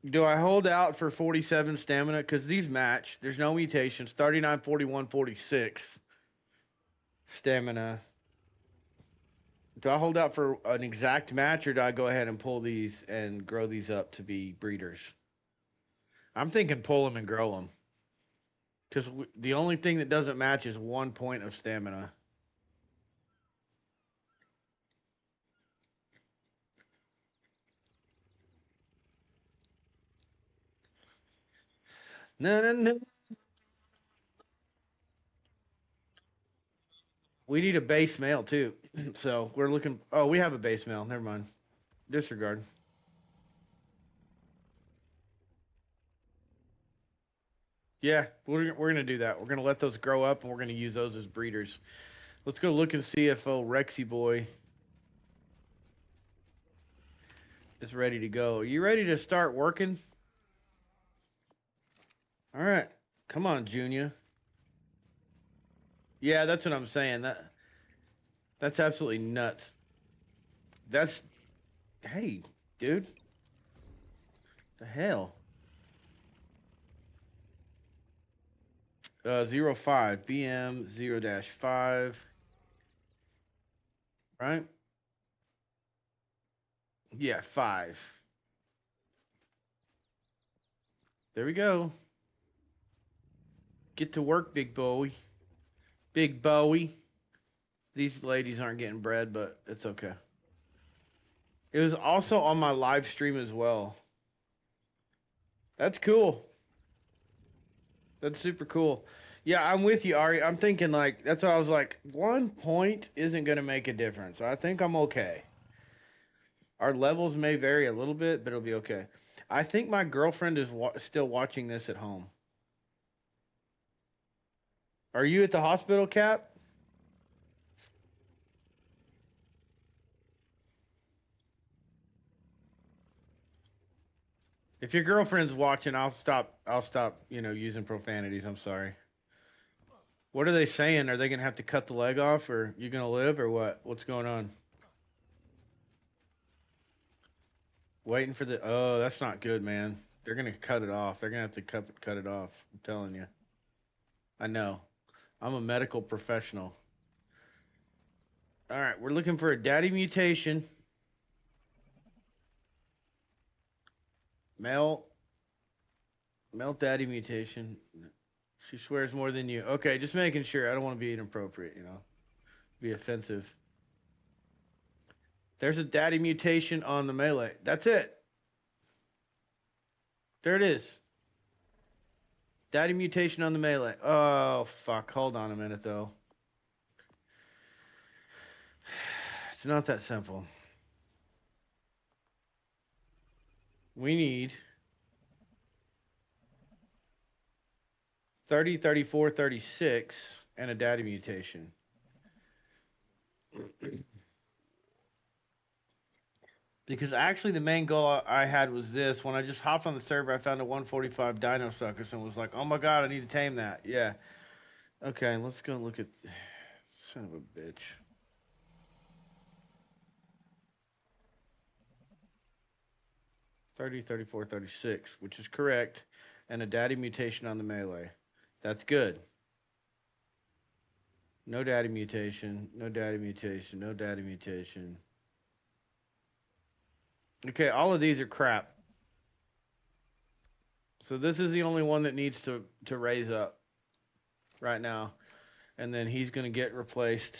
Do I hold out for 47 stamina? Because these match. There's no mutations. 39, 41, 46 stamina. Do I hold out for an exact match, or do I go ahead and pull these and grow these up to be breeders? I'm thinking pull them and grow them. Because the only thing that doesn't match is 1 point of stamina. No, no, no. We need a base male too. So we're looking. Oh, we have a base male. Never mind. Disregard. Yeah, we're gonna do that. We're gonna let those grow up, and we're gonna use those as breeders. Let's go look and see if Rexy boy is ready to go. Are you ready to start working? All right, come on, Junior. Yeah, that's what I'm saying. That's absolutely nuts. That's hey, dude. The hell. 05 BM 0-5. Right? Yeah, 5. There we go. Get to work, big Bowie. Big Bowie. These ladies aren't getting bread, but it's okay. It was also on my live stream as well. That's cool. That's super cool. Yeah, I'm with you, Ari. I'm thinking like that's what I was like. 1 point isn't gonna make a difference. I think I'm okay. Our levels may vary a little bit, but it'll be okay. I think my girlfriend is still watching this at home. Are you at the hospital, Cap? If your girlfriend's watching, I'll stop. Using profanities. I'm sorry. What are they saying? Are they gonna have to cut the leg off, or you gonna live, or what? What's going on? Waiting for the. Oh, that's not good, man. They're gonna cut it off. They're gonna have to cut it off. I'm telling you. I know. I'm a medical professional. All right, we're looking for a daddy mutation. Male. Male daddy mutation. She swears more than you. Okay, just making sure. I don't want to be inappropriate. Be offensive. There's a daddy mutation on the melee. That's it. There it is. Daddy mutation on the melee. Oh, fuck. Hold on a minute, though. It's not that simple. We need 30, 34, 36, and a data mutation. Because actually, the main goal I had was this. When I just hopped on the server, I found a 145 Deinosuchus and was like, oh my god, I need to tame that. Yeah. Okay, let's go look at. Son of a bitch. 30, 34, 36, which is correct. And a daddy mutation on the melee. That's good. No daddy mutation, no daddy mutation, no daddy mutation. Okay, all of these are crap. So this is the only one that needs to raise up right now. And then he's going to get replaced.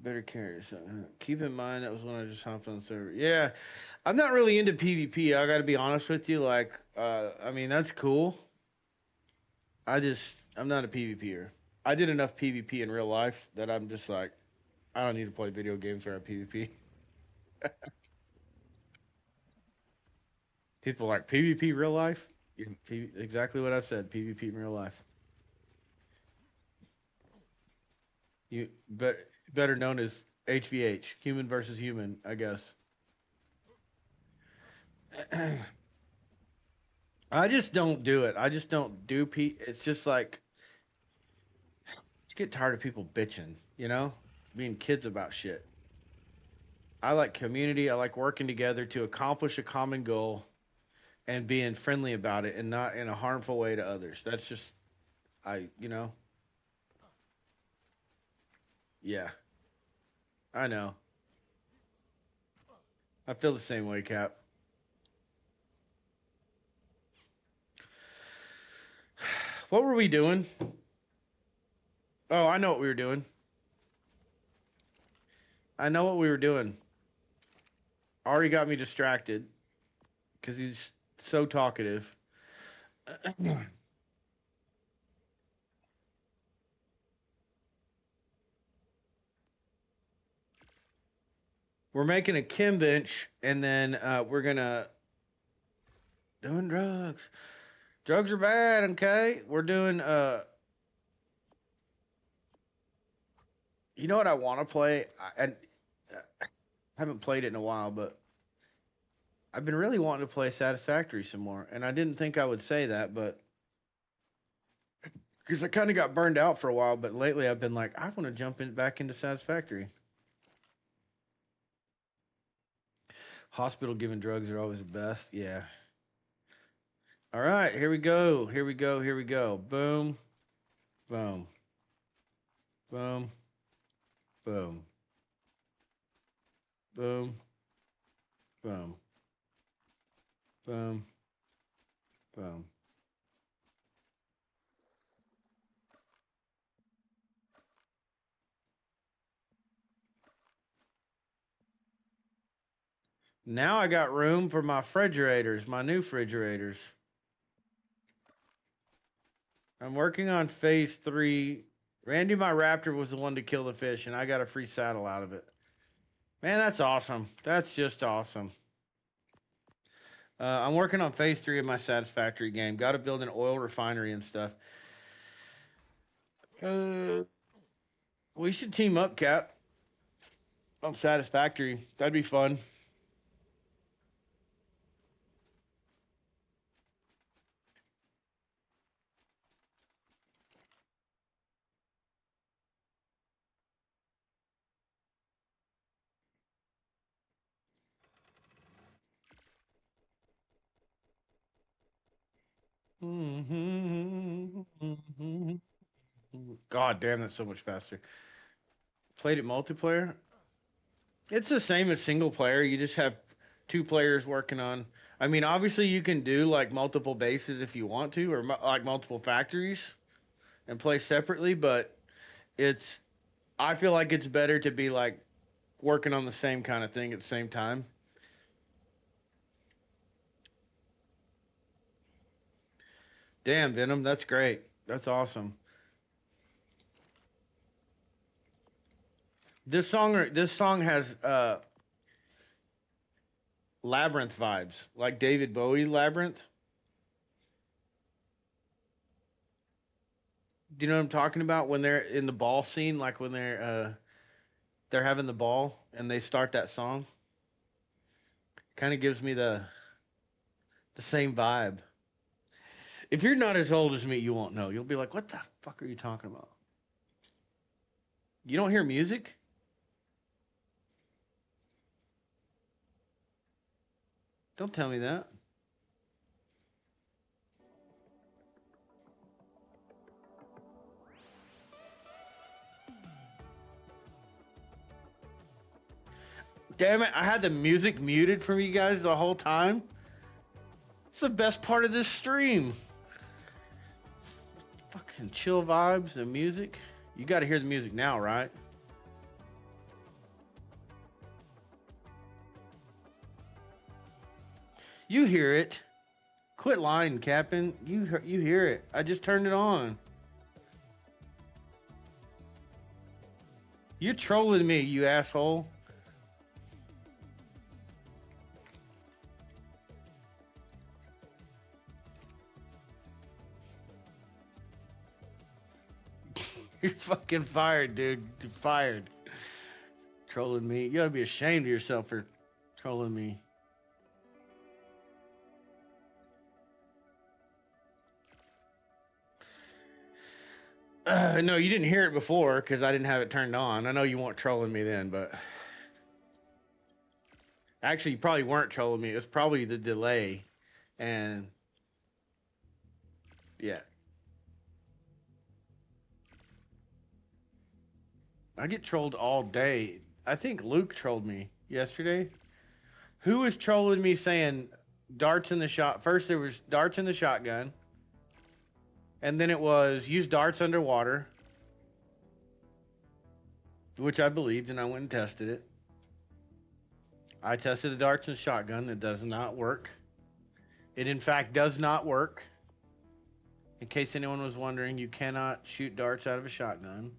Better carry something. Keep in mind that was when I just hopped on the server. Yeah, I'm not really into PvP. I got to be honest with you. Like, I mean, that's cool. I'm not a PvPer. I did enough PvP in real life that I'm just like, I don't need to play video games where I have PvP. People like PvP real life. Exactly what I said. PvP in real life. You better known as HVH, human versus human, I guess. I just don't do it. I just don't do It's just like I get tired of people bitching, being kids about shit. I like community. I like working together to accomplish a common goal and being friendly about it and not in a harmful way to others. That's just yeah. I know. I feel the same way, Cap. What were we doing? Oh, I know what we were doing. I know what we were doing. Ari got me distracted because he's so talkative. We're making a chem bench, and then we're gonna doing drugs. Drugs are bad, okay? We're doing you know what I want to play? And I haven't played it in a while, but I've been really wanting to play Satisfactory some more. And I didn't think I would say that, but because I kind of got burned out for a while, but lately I've been like, I want to jump back into Satisfactory. Hospital giving drugs are always the best. Yeah. All right, here we go. Here we go. Here we go. Boom. Boom. Boom. Boom. Boom. Boom. Boom. Boom. Now I got room for my refrigerators, my new refrigerators. I'm working on phase 3. Randy, my raptor, was the one to kill the fish, and I got a free saddle out of it. Man, that's awesome. That's just awesome. I'm working on phase 3 of my Satisfactory game. Got to build an oil refinery and stuff. We should team up, Cap, on Satisfactory. That'd be fun. God damn, that's so much faster. Played it multiplayer. It's the same as single player. You just have two players working on. I mean, obviously you can do like multiple bases if you want to, or like multiple factories and play separately. But it's, I feel like it's better to be like working on the same kind of thing at the same time. Damn, Venom, that's great. That's awesome. This song has Labyrinth vibes, like David Bowie Labyrinth. Do you know what I'm talking about when they're in the ball scene, like when they're having the ball and they start that song? Kind of gives me the same vibe. If you're not as old as me, you won't know. You'll be like, "What the fuck are you talking about?" You don't hear music? Don't tell me that. Damn it, I had the music muted from you guys the whole time. It's the best part of this stream. Fucking chill vibes and music. You got to hear the music now, right? You hear it. Quit lying, Captain. You hear it. I just turned it on. You're trolling me, you asshole. You're fucking fired, dude. You're fired. Trolling me. You gotta be ashamed of yourself for trolling me. No, you didn't hear it before because I didn't have it turned on. I know you weren't trolling me then, but actually, you probably weren't trolling me. It was probably the delay, and yeah, I get trolled all day. I think Luke trolled me yesterday. Who was trolling me saying darts in the shot? First, there was darts in the shotgun, and then it was use darts underwater, which I believed, and I went and tested it. I tested the darts and shotgun. It does not work. It, in fact, does not work. In case anyone was wondering, you cannot shoot darts out of a shotgun.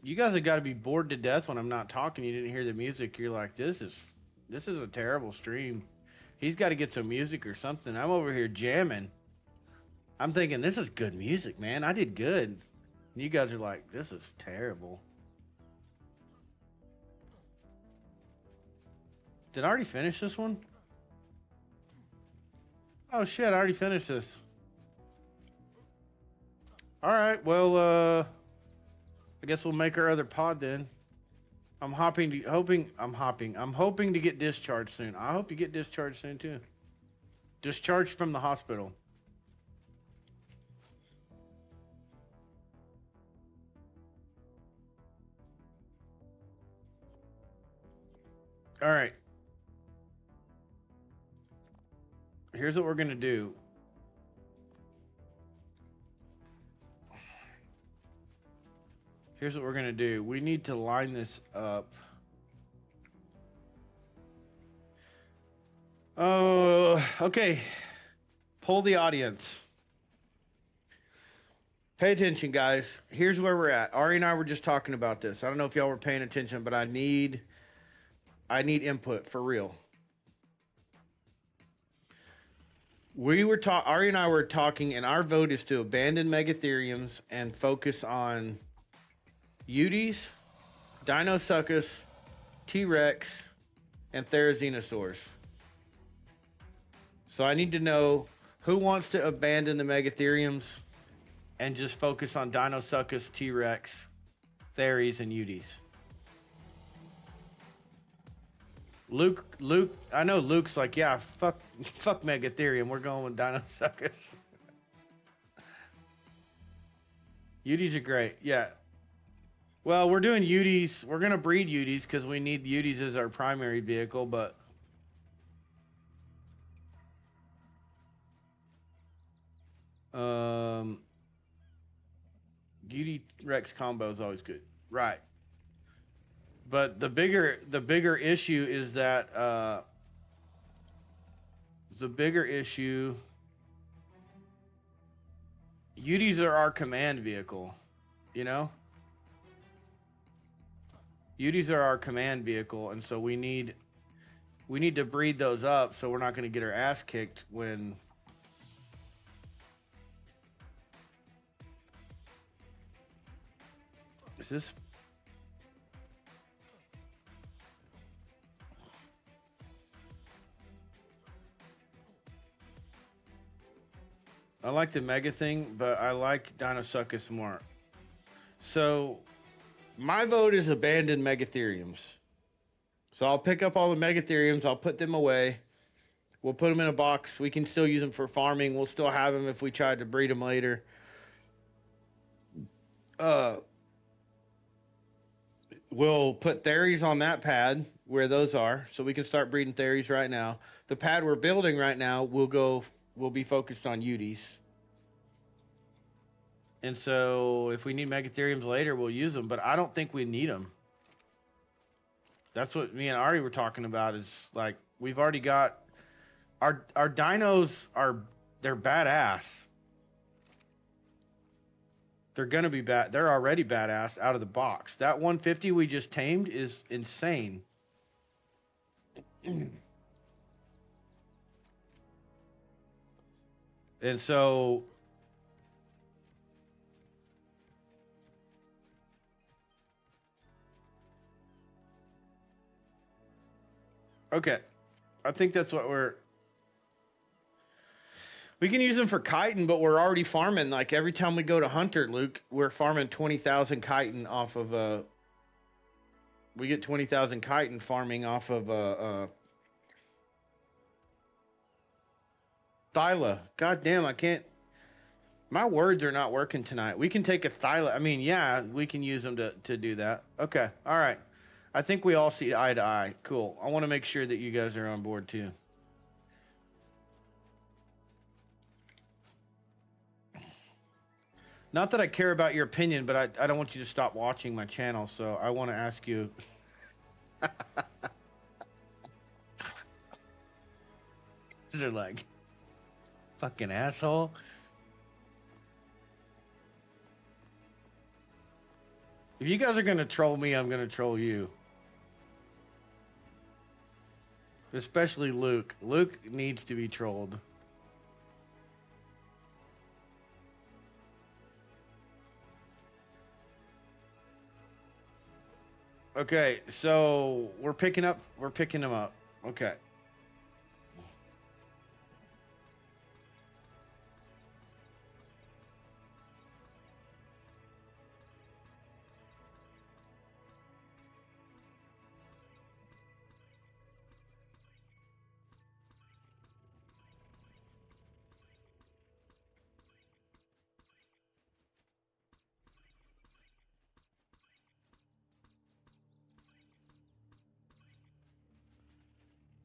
You guys have got to be bored to death when I'm not talking. You didn't hear the music. You're like, this is a terrible stream. He's got to get some music or something. I'm over here jamming. I'm thinking, this is good music, man. I did good. And you guys are like, this is terrible. Did I already finish this one? Oh shit, I already finished this. All right, well, I guess we'll make our other pod then. I'm hoping to get discharged soon. I hope you get discharged soon too. Discharged from the hospital. All right. Here's what we're going to do. Here's what we're going to do. We need to line this up. Oh, okay. Poll the audience. Pay attention, guys. Here's where we're at. Ari and I were just talking about this. I don't know if y'all were paying attention, but I need input for real. Ari and I were talking, and our vote is to abandon megatheriums and focus on Eudes, Deinosuchus, T-Rex, and Therizinosaurs. So I need to know who wants to abandon the megatheriums and just focus on Deinosuchus, T-Rex, Theres, and Eudes. Luke, I know Luke's like, yeah, fuck Megatherium. We're going with Deinosuchus. Eudes are great. Yeah. Well, we're doing Eudes. We're going to breed Eudes because we need Eudes as our primary vehicle, but Eudes Rex combo is always good. Right. But the bigger issue is that the bigger issue UDs are our command vehicle, you know? UDs are our command vehicle, and so we need to breed those up so we're not going to get our ass kicked when... Is this... I like the mega thing, but I like Deinosuchus more. So, my vote is abandon Megatheriums. So I'll pick up all the Megatheriums, I'll put them away. We'll put them in a box. We can still use them for farming. We'll still have them if we tried to breed them later. We'll put Theries on that pad where those are, so we can start breeding Theries right now. The pad we're building right now, we'll be focused on UDs. And so if we need Megatheriums later, we'll use them, but I don't think we need them. That's what me and Ari were talking about, is like, we've already got our dinos they're badass. They're gonna be bad. They're already badass out of the box. That 150 we just tamed is insane. And so okay, I think that's what we can use them for chitin, but we're already farming. Like every time we go to Hunter, Luke, we're farming 20,000 chitin off of we get 20,000 chitin farming off of Thyla. God damn, I can't. My words are not working tonight. We can take a Thyla. I mean, yeah, we can use them to do that. Okay, all right. I think we all see eye to eye. Cool. I want to make sure that you guys are on board too. Not that I care about your opinion, but I don't want you to stop watching my channel, so I want to ask you. These are like, fucking asshole. If you guys are going to troll me, I'm going to troll you. Especially Luke. Luke needs to be trolled. Okay, so we're picking them up. Okay.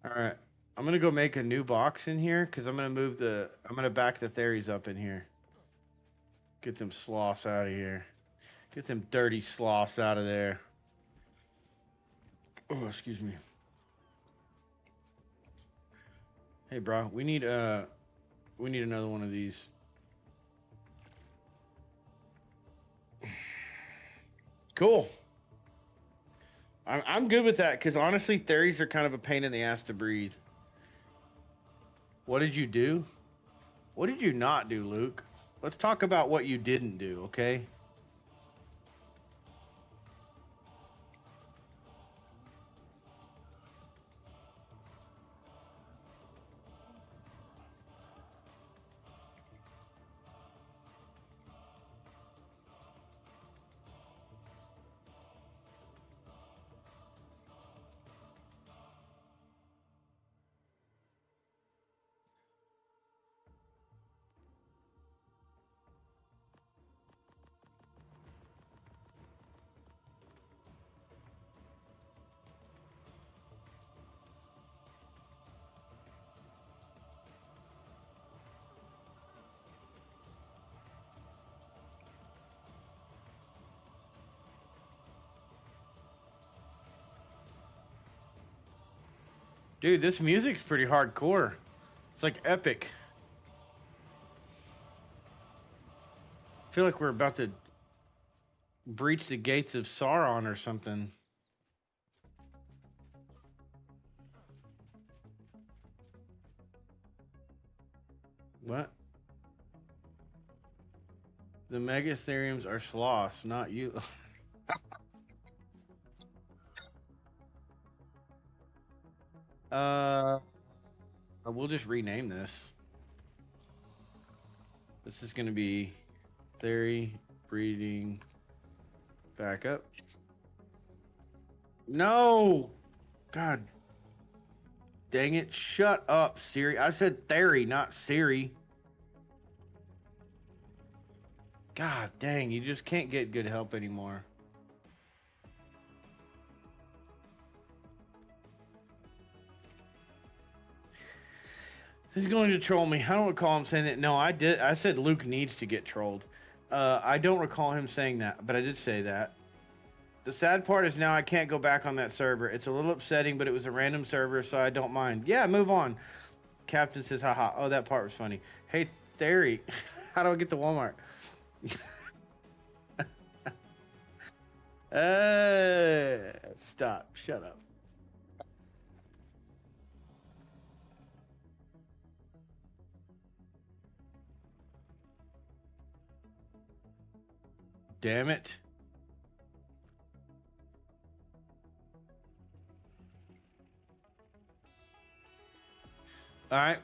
All right. I'm going to go make a new box in here because I'm going to back the Theries up in here. Get them sloths out of here. Get them dirty sloths out of there. Oh, excuse me. Hey, bro, we need another one of these. Cool. I'm good with that because honestly, Theries are kind of a pain in the ass to breed. What did you do? What did you not do, Luke? Let's talk about what you didn't do, okay? Dude, this music's pretty hardcore. It's like epic. feel like we're about to breach the gates of Sauron or something. What? The Megatheriums are sloths, not you. uh, we'll just rename this. This is gonna be Theory Breeding Backup. No! God dang it. Shut up, Siri. I said Theory, not Siri. God dang, you just can't get good help anymore. He's going to troll me. I don't recall him saying that. No, I did. I said Luke needs to get trolled. I don't recall him saying that, but I did say that. The sad part is now I can't go back on that server. It's a little upsetting, but it was a random server, so I don't mind. Yeah, move on. Captain says, haha. Oh, that part was funny. Hey, Theory, how do I get to Walmart? Stop. Shut up. Damn it. All right.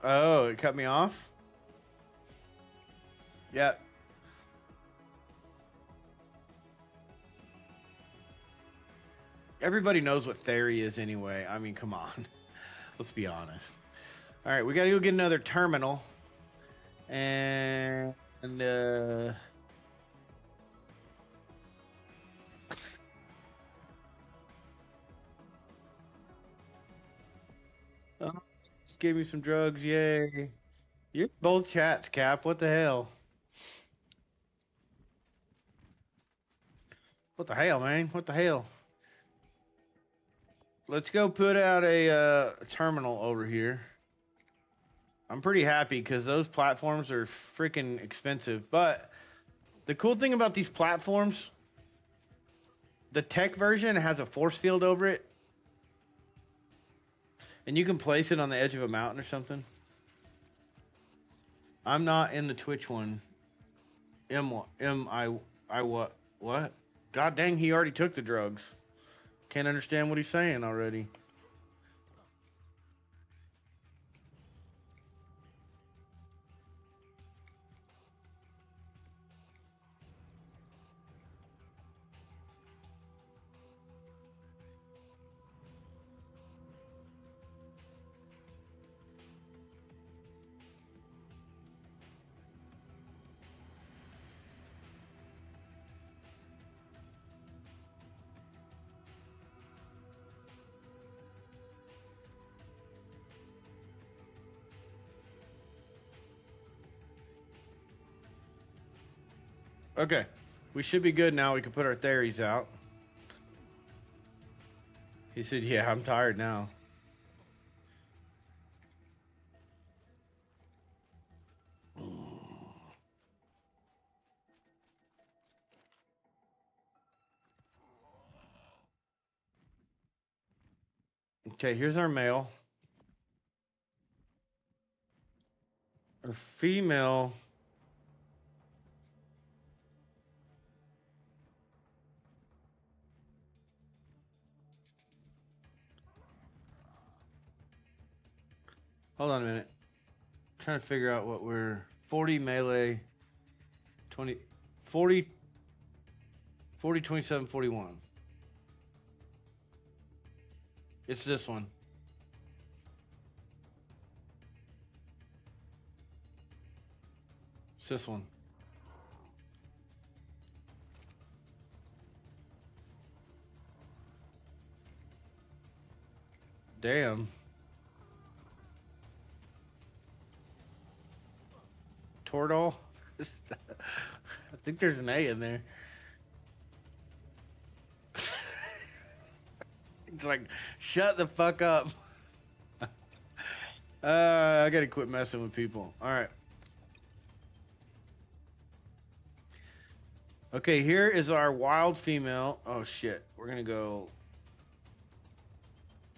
Oh, it cut me off? Yeah. Everybody knows what theory is anyway. I mean, come on. Let's be honest. All right, we got to go get another terminal. And oh, just gave me some drugs. Yay. You're both chats, Cap. What the hell? What the hell, man? What the hell? Let's go put out a terminal over here. I'm pretty happy because those platforms are freaking expensive. But the cool thing about these platforms, the tech version has a force field over it. And you can place it on the edge of a mountain or something. I'm not in the Twitch one. What? God dang, he already took the drugs. Can't understand what he's saying already. Okay. We should be good now. We can put our theories out. He said, yeah, I'm tired now. Okay, here's our male. Our female. Hold on a minute. I'm trying to figure out what we're 40 melee 40 27 41. It's this one. It's this one. Damn. Tordal? I think there's an A in there. It's like, shut the fuck up. I gotta quit messing with people. All right. Okay, here is our wild female. Oh shit, we're gonna go.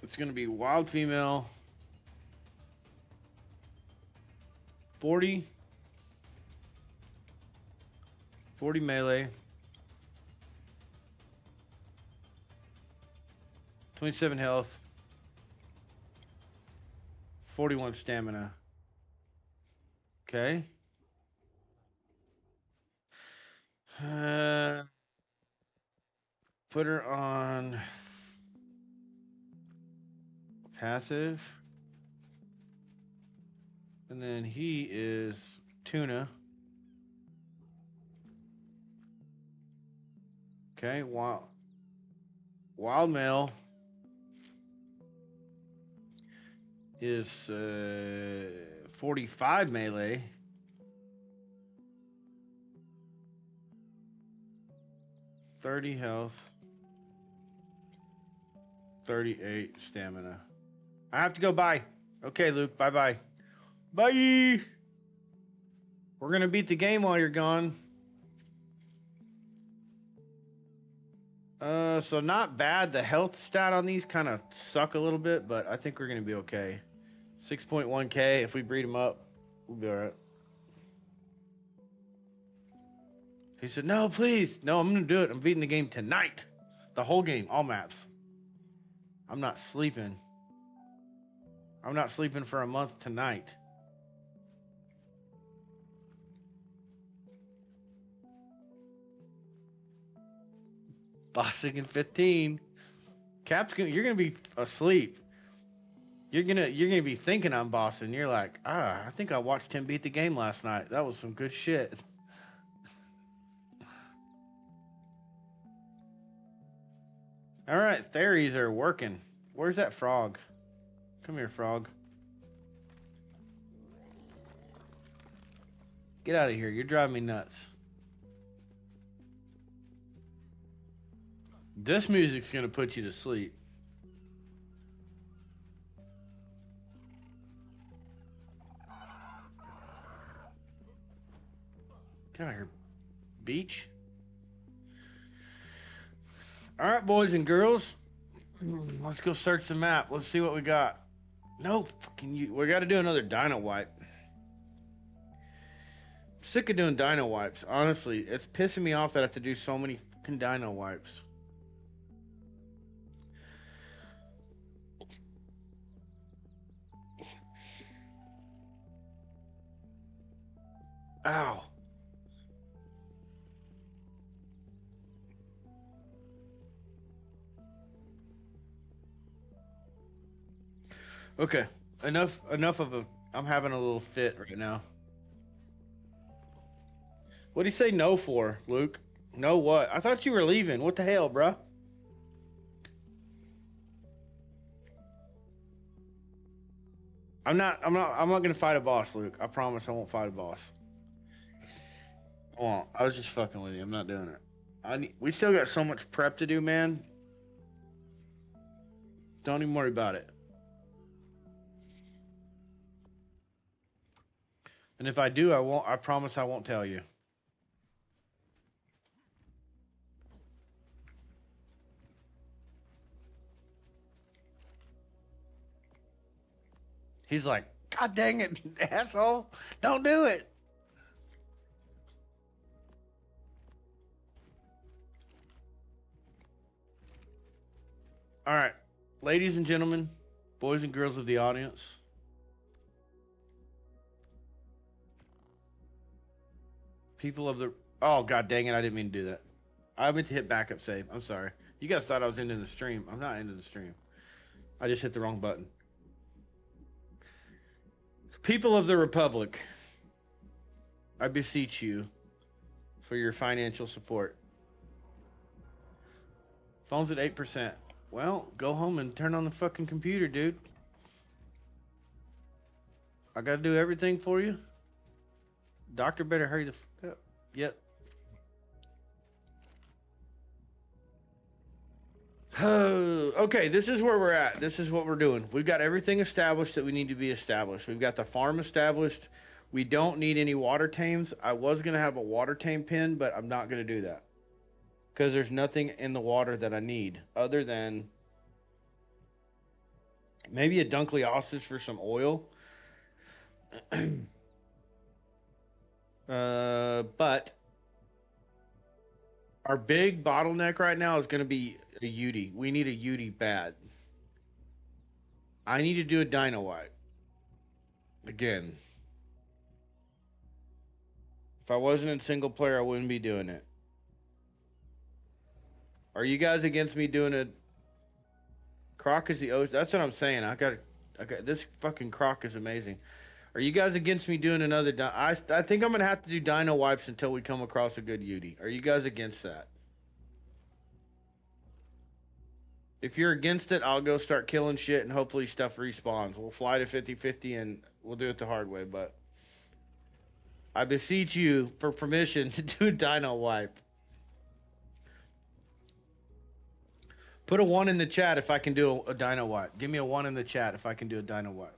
It's gonna be wild female. 40 melee, 27 health, 41 stamina. Okay. Put her on passive. And then he is tuna. Okay, wild male is 45 melee. 30 health. 38 stamina. I have to go. Bye. Okay, Luke. Bye-bye. Bye. We're going to beat the game while you're gone. So not bad. The health stat on these kind of suck a little bit, but I think we're going to be okay. 6.1k. If we breed them up, we'll be all right. He said, no, please. No, I'm going to do it. I'm beating the game tonight. The whole game, all maps. I'm not sleeping. I'm not sleeping for a month tonight. Bossing in 15. You're gonna be asleep. You're gonna be thinking I'm bossing. You're like, I think I watched him beat the game last night. That was some good shit. All right, fairies are working. Where's that frog? Come here, frog. Get out of here. You're driving me nuts. This music's gonna put you to sleep. Get out of here, beach. All right, boys and girls. Let's go search the map. Let's see what we got. No, fucking you. We got to do another dino wipe. I'm sick of doing dino wipes. Honestly, it's pissing me off that I have to do so many fucking dino wipes. Ow. Okay, enough of a. I'm having a little fit right now. What do you say no for, Luke? No what? I thought you were leaving. What the hell, bruh? I'm not gonna fight a boss, Luke. I promise I won't fight a boss. I won't. I was just fucking with you. I'm not doing it. We still got so much prep to do, man. Don't even worry about it. And if I do, I won't. I promise I won't tell you. He's like, God dang it, asshole. Don't do it. All right. Ladies and gentlemen, boys and girls of the audience. People of the... Oh, God dang it. I didn't mean to do that. I meant to hit backup save. I'm sorry. You guys thought I was ending the stream. I'm not ending the stream. I just hit the wrong button. People of the Republic, I beseech you for your financial support. Phone's at 8%. Well, go home and turn on the fucking computer, dude. I gotta do everything for you. Doctor better hurry the fuck up. Yep. Okay, this is where we're at. This is what we're doing. We've got everything established that we need to be established. We've got the farm established. We don't need any water tames. I was going to have a water tame pen, but I'm not going to do that. Because there's nothing in the water that I need other than maybe a Dunkleosteus for some oil. But our big bottleneck right now is going to be a Yudi. We need a Yudi bad. I need to do a Dino Wipe. Again. If I wasn't in single player, I wouldn't be doing it. Are you guys against me doing a Croc is the ocean? That's what I'm saying. I got this fucking Croc is amazing. Are you guys against me doing another? I think I'm gonna have to do Dino Wipes until we come across a good Yudi. Are you guys against that? If you're against it, I'll go start killing shit and hopefully stuff respawns. We'll fly to 50-50 and we'll do it the hard way. But I beseech you for permission to do a Dino Wipe. Put a 1 in the chat if I can do a Dino Wipe. Give me a 1 in the chat if I can do a Dino Wipe.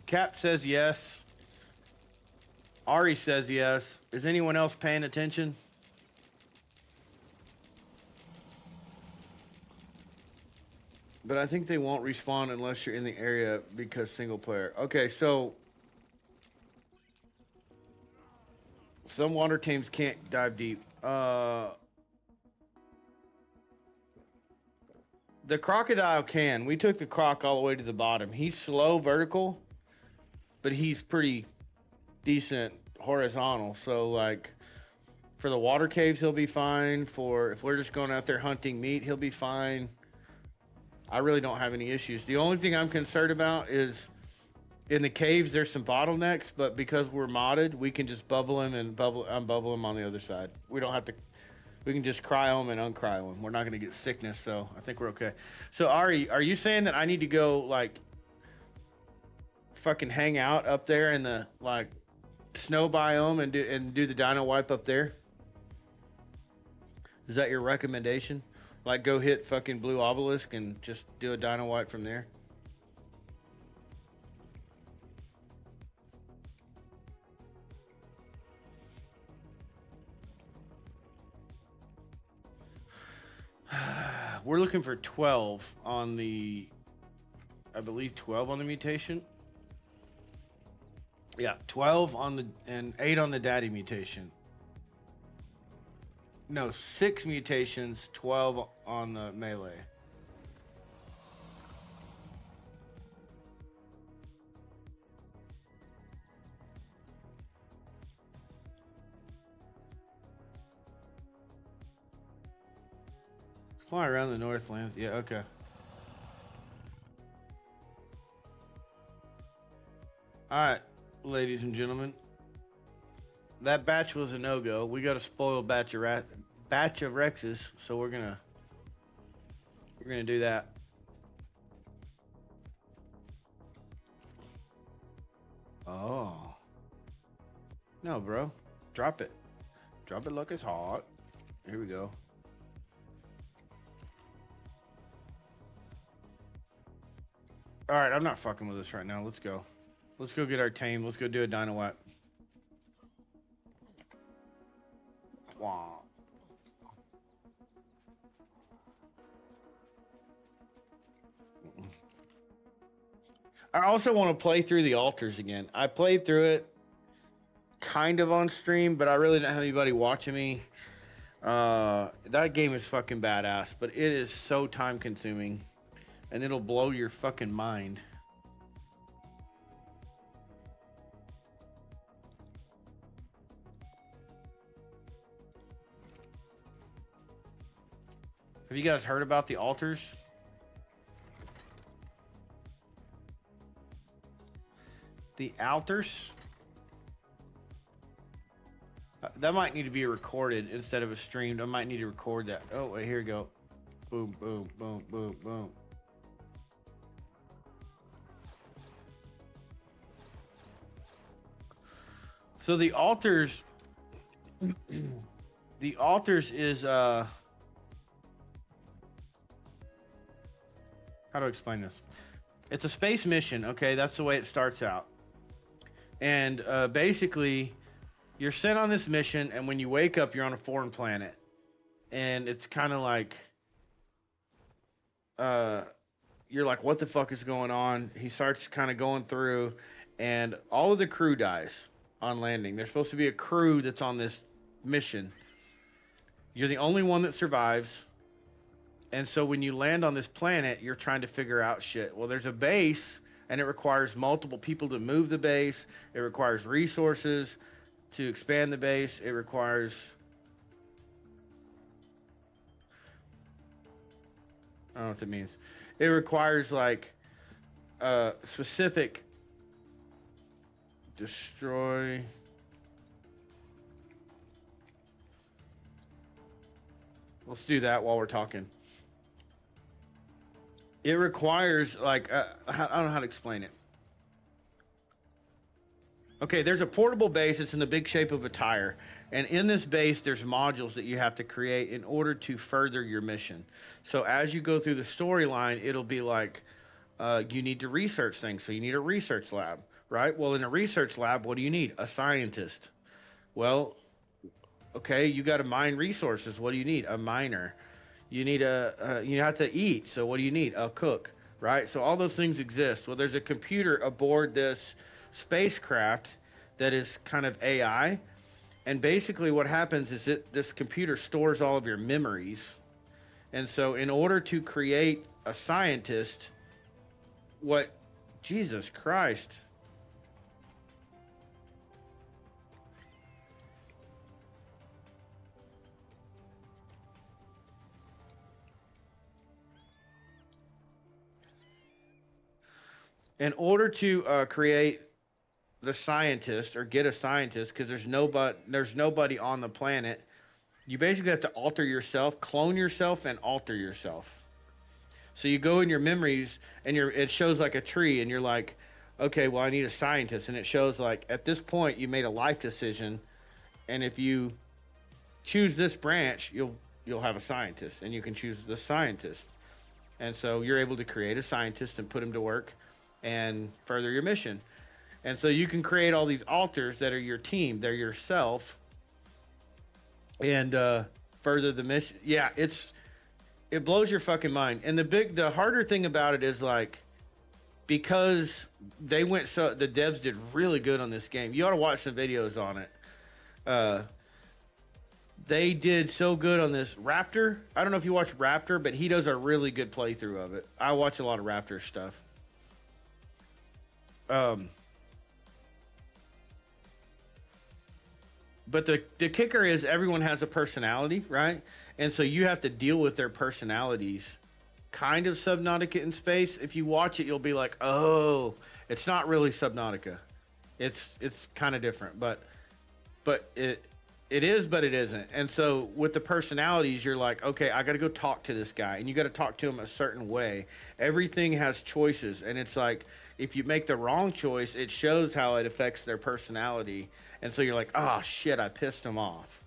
Cap says yes. Ari says yes. Is anyone else paying attention? But I think they won't respawn unless you're in the area because single player. Okay, so some water teams can't dive deep. The crocodile can. We took the croc all the way to the bottom. He's slow vertical, but he's pretty decent horizontal. So like for the water caves, he'll be fine. For if we're just going out there hunting meat, he'll be fine. I really don't have any issues. The only thing I'm concerned about is in the caves, there's some bottlenecks, but because we're modded, we can just bubble him and unbubble him on the other side. We don't have to, we can just cryo him and uncryo him. We're not going to get sickness, so I think we're okay. So Ari, are you saying that I need to go like fucking hang out up there in the like snow biome and do the Dino Wipe up there? Is that your recommendation? Like, go hit fucking Blue Obelisk and just do a Dino Wipe from there? We're looking for 12 on the... I believe 12 on the mutation. Yeah, 12 on the... and 8 on the daddy mutation. No, 6 mutations, 12 on the melee. Fly around the Northlands. Yeah, okay. Alright, ladies and gentlemen. That batch was a no-go. We got a spoiled batch of Rexes, so we're gonna do that. Oh. No, bro. Drop it. Drop it like it's hot. Here we go. Alright, I'm not fucking with this right now. Let's go. Let's go get our tame. Let's go do a Dino Wipe. Wow. I also want to play through the altars again. I played through it kind of on stream, but I really didn't have anybody watching me. That game is fucking badass, but it is so time consuming and it'll blow your fucking mind. Have you guys heard about the altars? The altars? That might need to be recorded instead of a streamed. I might need to record that. Oh, wait, here we go. Boom, boom, boom, boom, boom. So the altars, the altars is how do I explain this? It's a space mission. Okay, that's the way it starts out. And basically, you're sent on this mission, and when you wake up, you're on a foreign planet, and it's kind of like, you're like, what the fuck is going on? He starts kind of going through, and all of the crew dies on landing. There's supposed to be a crew that's on this mission. You're the only one that survives. And so when you land on this planet, you're trying to figure out shit. Well, there's a base, and it requires multiple people to move the base. It requires resources to expand the base. It requires... I don't know what that means. It requires, like, specific... Destroy... Let's do that while we're talking. It requires, like, I don't know how to explain it. Okay, there's a portable base. It's in the big shape of a tire. And in this base, there's modules that you have to create in order to further your mission. So as you go through the storyline, it'll be like, you need to research things. So you need a research lab, right? Well, in a research lab, what do you need? A scientist. Well, okay, you got to mine resources. What do you need? A miner. You need you have to eat. So what do you need? A cook, right? So all those things exist. Well, there's a computer aboard this spacecraft that is kind of AI. And basically what happens is this computer stores all of your memories. And so in order to create a scientist, Jesus Christ. In order to create the scientist or get a scientist, because there's nobody on the planet, you basically have to alter yourself, clone yourself, and alter yourself. So you go in your memories, and it shows like a tree, and you're like, okay, well, I need a scientist, and it shows like at this point you made a life decision, and if you choose this branch, you'll have a scientist, and you can choose the scientist, and so you're able to create a scientist and put him to work and further your mission. And so you can create all these altars that are your team, they're yourself, and further the mission. Yeah, it blows your fucking mind. And the harder thing about it is, like, because the devs did really good on this game. You ought to watch some videos on it. They did so good on this. Raptor, I don't know if you watch Raptor, but he does a really good playthrough of it. I watch a lot of Raptor stuff. But the kicker is everyone has a personality, right? And so you have to deal with their personalities. Kind of Subnautica in space. If you watch it, you'll be like, oh, it's not really Subnautica. It's kind of different, but it is, but it isn't. And so with the personalities, you're like, okay, I got to go talk to this guy, and you got to talk to him a certain way. Everything has choices, and it's like, if you make the wrong choice, it shows how it affects their personality. And so you're like, oh, shit, I pissed them off,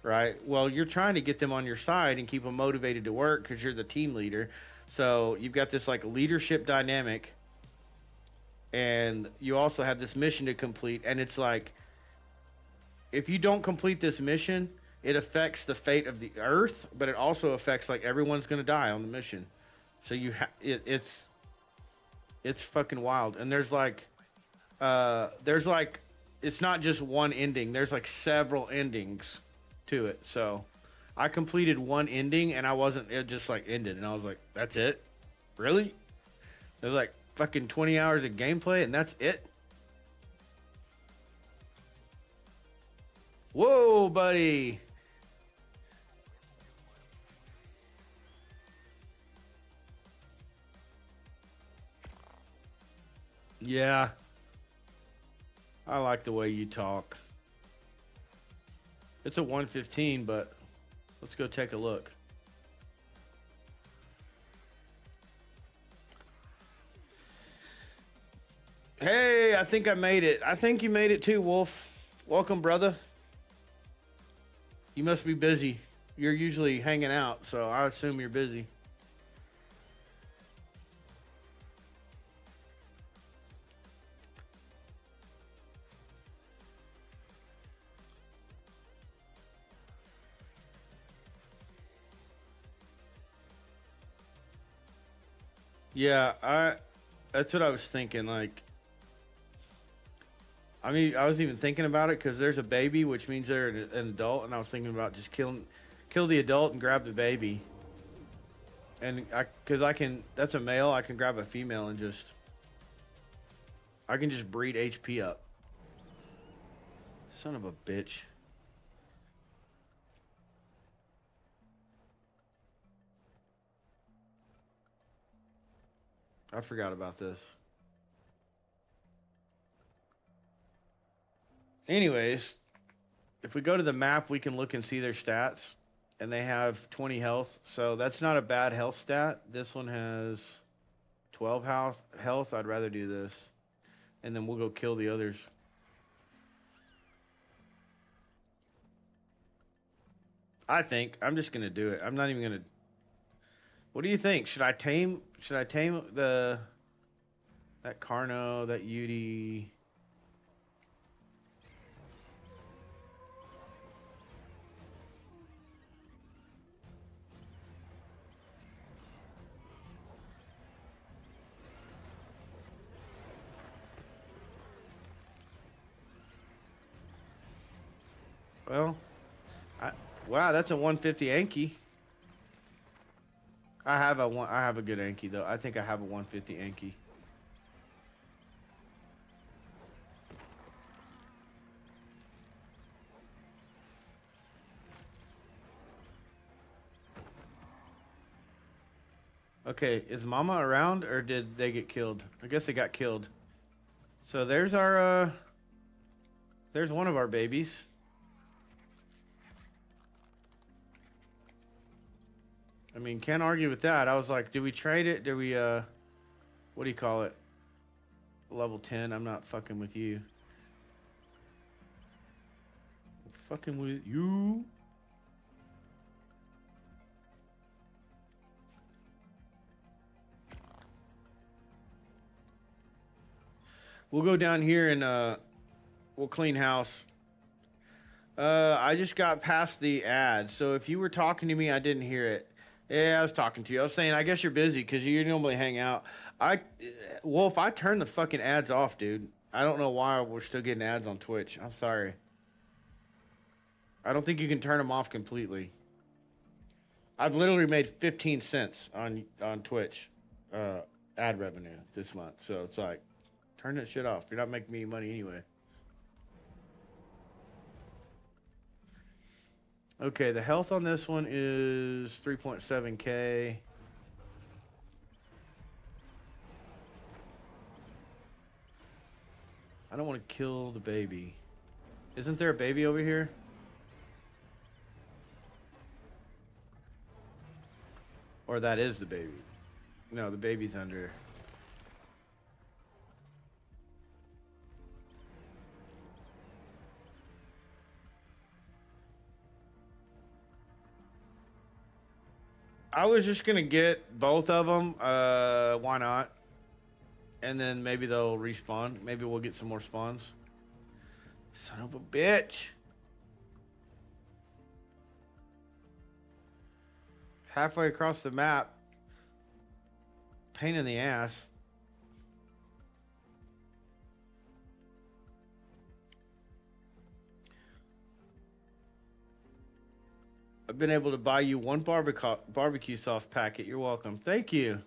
right? Well, you're trying to get them on your side and keep them motivated to work because you're the team leader. So you've got this, like, leadership dynamic, and you also have this mission to complete. And it's like, if you don't complete this mission, it affects the fate of the Earth, but it also affects, like, everyone's going to die on the mission. So it's fucking wild. And there's like, it's not just one ending. There's like several endings to it. So I completed one ending, and it just like ended. And I was like, that's it? Really? There's like fucking 20 hours of gameplay, and that's it? Whoa, buddy. Yeah. I like the way you talk. It's a 115, but let's go take a look. Hey, I think I made it. I think you made it too, Wolf. Welcome, brother. You must be busy. You're usually hanging out, so I assume you're busy. Yeah, that's what I was thinking. Like, I mean, I was even thinking about it because there's a baby, which means they're an adult, and I was thinking about just kill the adult and grab the baby. And because I can, that's a male, I can grab a female and I can just breed HP up. Son of a bitch. I forgot about this. Anyways, if we go to the map, we can look and see their stats. And they have 20 health. So that's not a bad health stat. This one has 12 health. I'd rather do this. And then we'll go kill the others. I think. I'm just going to do it. I'm not even going to... What do you think? Should I tame that Carno, that Yudi? Well, wow, that's a 150 Anki. I have a good Anki though. I think I have a 150 Anki. Okay, is Mama around or did they get killed? I guess they got killed. So there's our there's one of our babies. I mean, can't argue with that. I was like, do we trade it? Do we what do you call it? Level 10. I'm not fucking with you. I'm fucking with you. We'll go down here and we'll clean house. I just got past the ad, so if you were talking to me, I didn't hear it. Yeah, I was talking to you. I was saying, I guess you're busy because you normally hang out. Wolf, I turned the fucking ads off, dude. I don't know why we're still getting ads on Twitch. I'm sorry. I don't think you can turn them off completely. I've literally made 15 cents on Twitch ad revenue this month, so it's like, turn that shit off. You're not making me any money anyway. Okay, the health on this one is 3.7k. I don't want to kill the baby. Isn't there a baby over here? Or that is the baby. No, the baby's under. I was just gonna get both of them. Why not? And then maybe they'll respawn. Maybe we'll get some more spawns. Son of a bitch. Halfway across the map. Pain in the ass. I've been able to buy you one barbecue sauce packet. You're welcome. Thank you.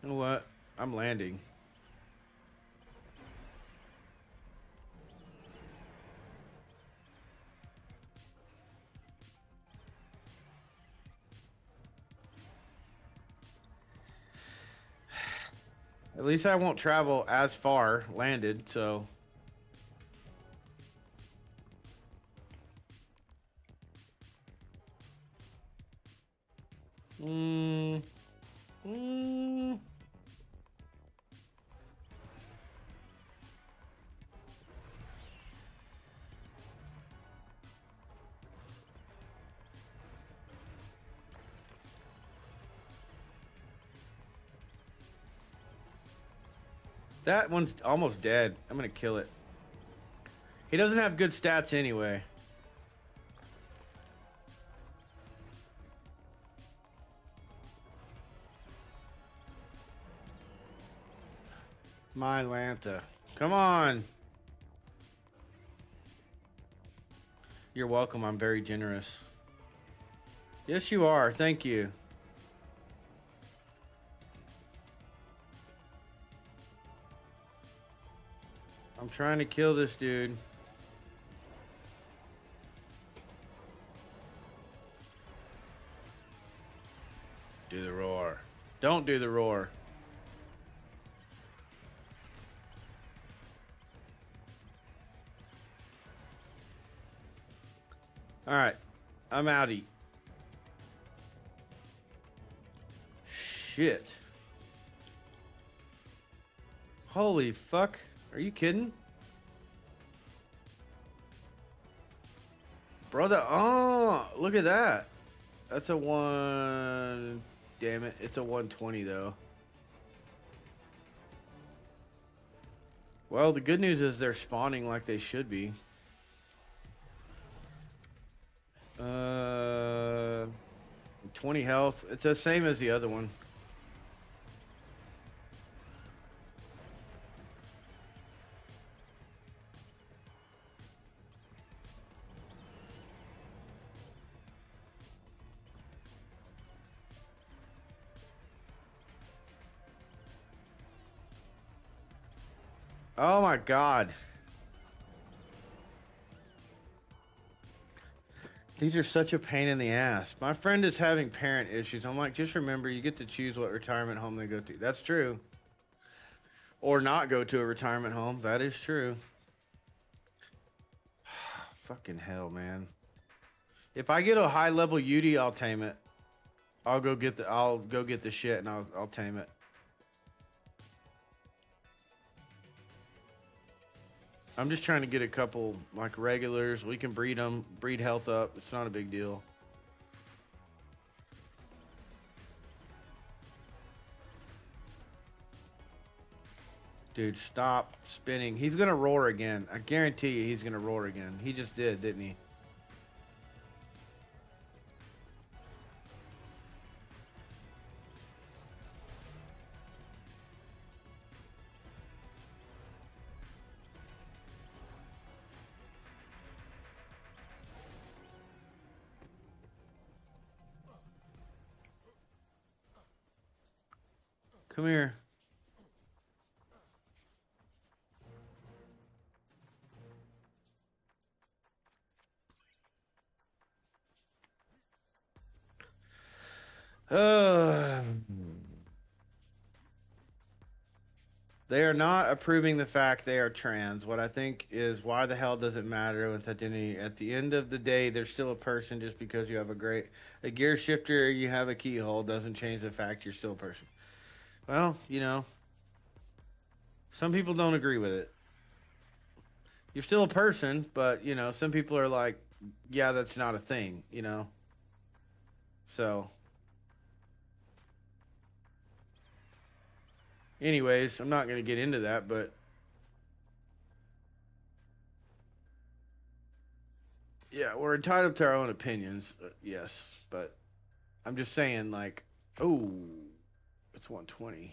You know what? I'm landing. At least I won't travel as far landed, so. Mm. Mm. That one's almost dead. I'm gonna kill it. He doesn't have good stats anyway. My Lanta. Come on. You're welcome. I'm very generous. Yes, you are. Thank you. I'm trying to kill this dude. Do the roar. Don't do the roar. Alright. I'm outie. Shit. Holy fuck. Are you kidding? Brother, oh, look at that. That's a one. Damn it. It's a 120 though. Well, the good news is they're spawning like they should be. 20 health. It's the same as the other one. Oh my god. These are such a pain in the ass. My friend is having parent issues. I'm like, just remember, you get to choose what retirement home they go to. That's true. Or not go to a retirement home. That is true. Fucking hell, man. If I get a high level UD, I'll tame it. I'll go get the shit and I'll tame it. I'm just trying to get a couple like regulars. We can breed them, breed health up. It's not a big deal. Dude, stop spinning. He's gonna roar again. I guarantee you he's gonna roar again. He just did, didn't he? Come here. They are not approving the fact they are trans. What I think is, why the hell does it matter with identity? At the end of the day, they're still a person. Just because you have a gear shifter or you have a keyhole doesn't change the fact you're still a person. Well, you know, some people don't agree with it. You're still a person, but, you know, some people are like, yeah, that's not a thing, you know? So, anyways, I'm not going to get into that, but yeah, we're entitled to our own opinions, yes, but I'm just saying, like, oh, it's 120.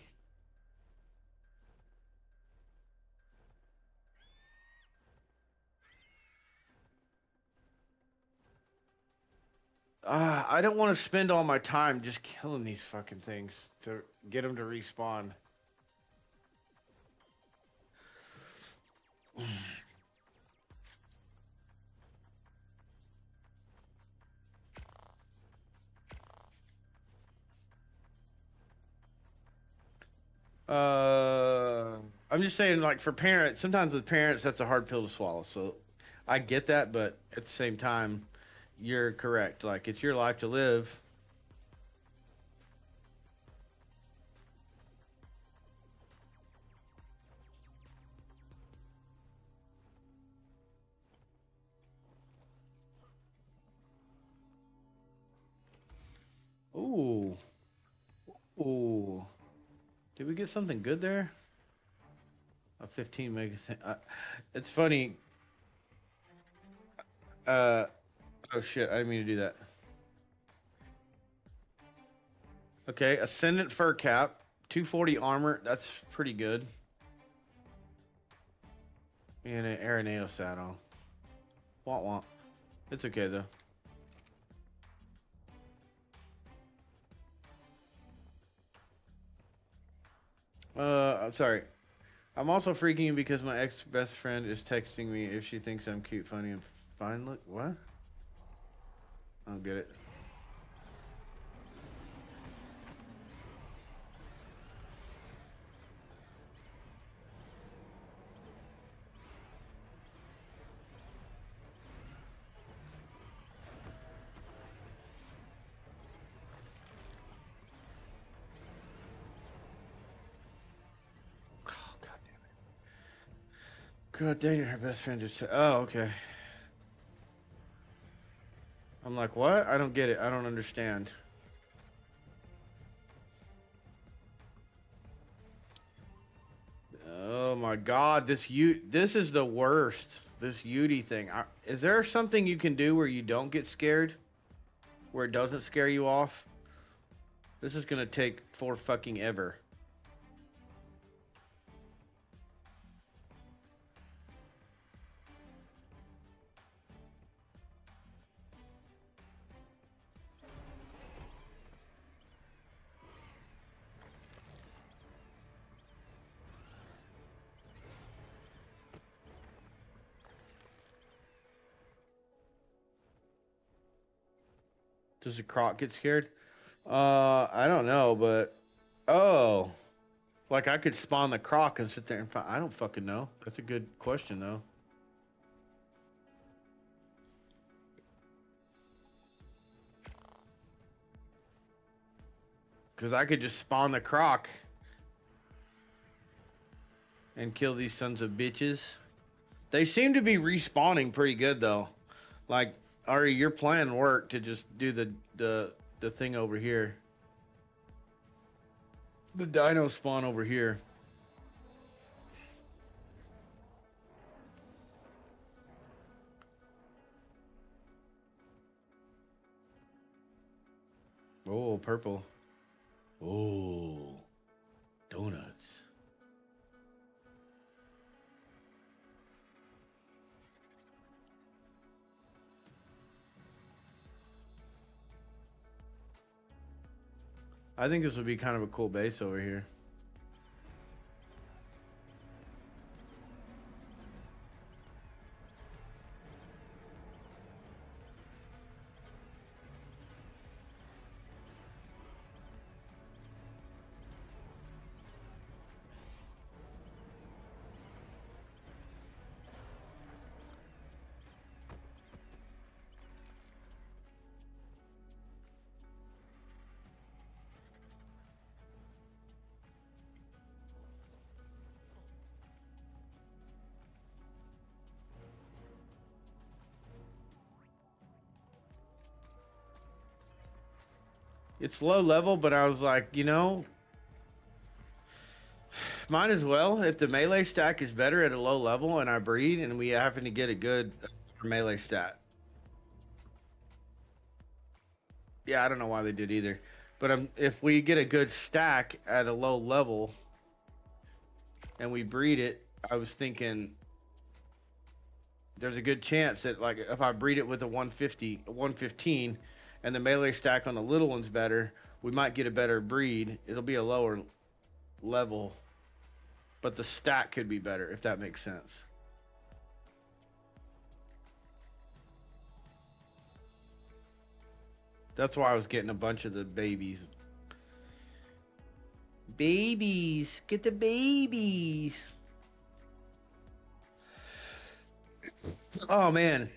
I don't want to spend all my time just killing these fucking things to get them to respawn. I'm just saying, like, for parents, sometimes with parents, that's a hard pill to swallow. So I get that, but at the same time, you're correct. Like, it's your life to live. Ooh. Ooh. Did we get something good there? A 15 mega thing. It's funny. Uh, oh shit, I didn't mean to do that. Okay, Ascendant Fur Cap, 240 armor. That's pretty good. And an Araneo saddle. Womp womp. It's okay though. I'm sorry. I'm also freaking because my ex best friend is texting me if she thinks I'm cute, funny, and fine. Look, what? I don't get it. Oh, God damn it. God dang it, her best friend just. Oh, okay. I'm like, what? I don't get it. I don't understand. Oh my God, this is the worst. This Yudi thing. Is there something you can do where you don't get scared? Where it doesn't scare you off? This is gonna take for fucking ever. Does a croc get scared? I don't know, but oh, like I could spawn the croc and sit there and find. I don't fucking know. That's a good question though. Because I could just spawn the croc and kill these sons of bitches. They seem to be respawning pretty good though. Like, Ari, your plan worked to just do the thing over here. The dino spawn over here. Oh, purple. Oh, donuts. I think this would be kind of a cool base over here. It's low level, but I was like, you know, might as well. If the melee stack is better at a low level and I breed and we happen to get a good melee stat. Yeah, I don't know why they did either. But if we get a good stack at a low level and we breed it, I was thinking there's a good chance that, like, if I breed it with a 150, 115, and the melee stack on the little one's better, we might get a better breed. It'll be a lower level, but the stack could be better, if that makes sense. That's why I was getting a bunch of the babies. Babies! Get the babies! Oh man,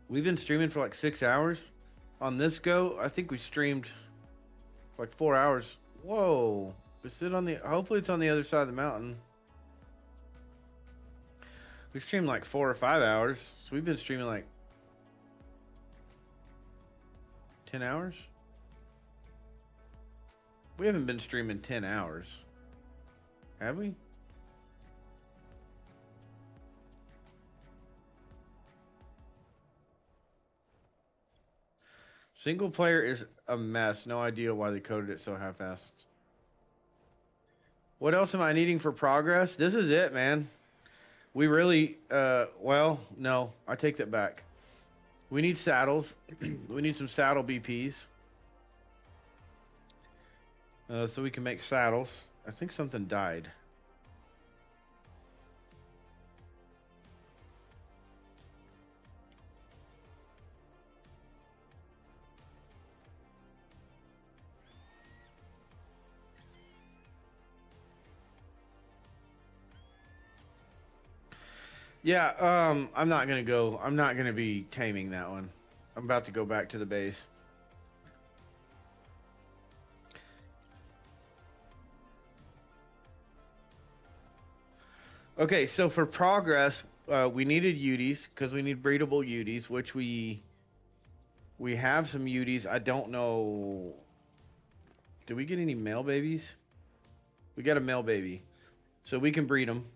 we've been streaming for like 6 hours. On this go, I think we streamed for like 4 hours. Whoa. Is it on the hopefully it's on the other side of the mountain. We streamed like 4 or 5 hours. So we've been streaming like 10 hours. We haven't been streaming 10 hours. Have we? Single player is a mess. No idea why they coded it so half-assed. What else am I needing for progress? This is it, man. We really, well, no, I take that back. We need saddles. We need some saddle BPs. So we can make saddles. I think something died. Yeah, I'm not gonna be taming that one. I'm about to go back to the base. Okay, so for progress, we needed Uties because we need breedable Uties, which we have some Uties. I don't know. Did we get any male babies? We got a male baby, so we can breed them.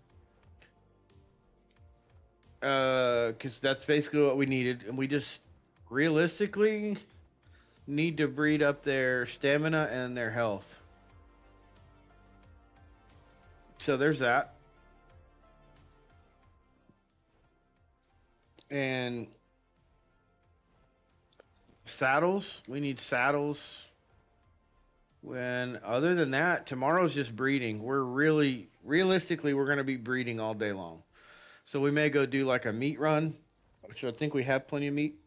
Because that's basically what we needed, and we just realistically need to breed up their stamina and their health. So there's that. And saddles, we need saddles. When other than that, tomorrow's just breeding. We're really realistically we're going to be breeding all day long. So we may go do like a meat run, which I think we have plenty of meat.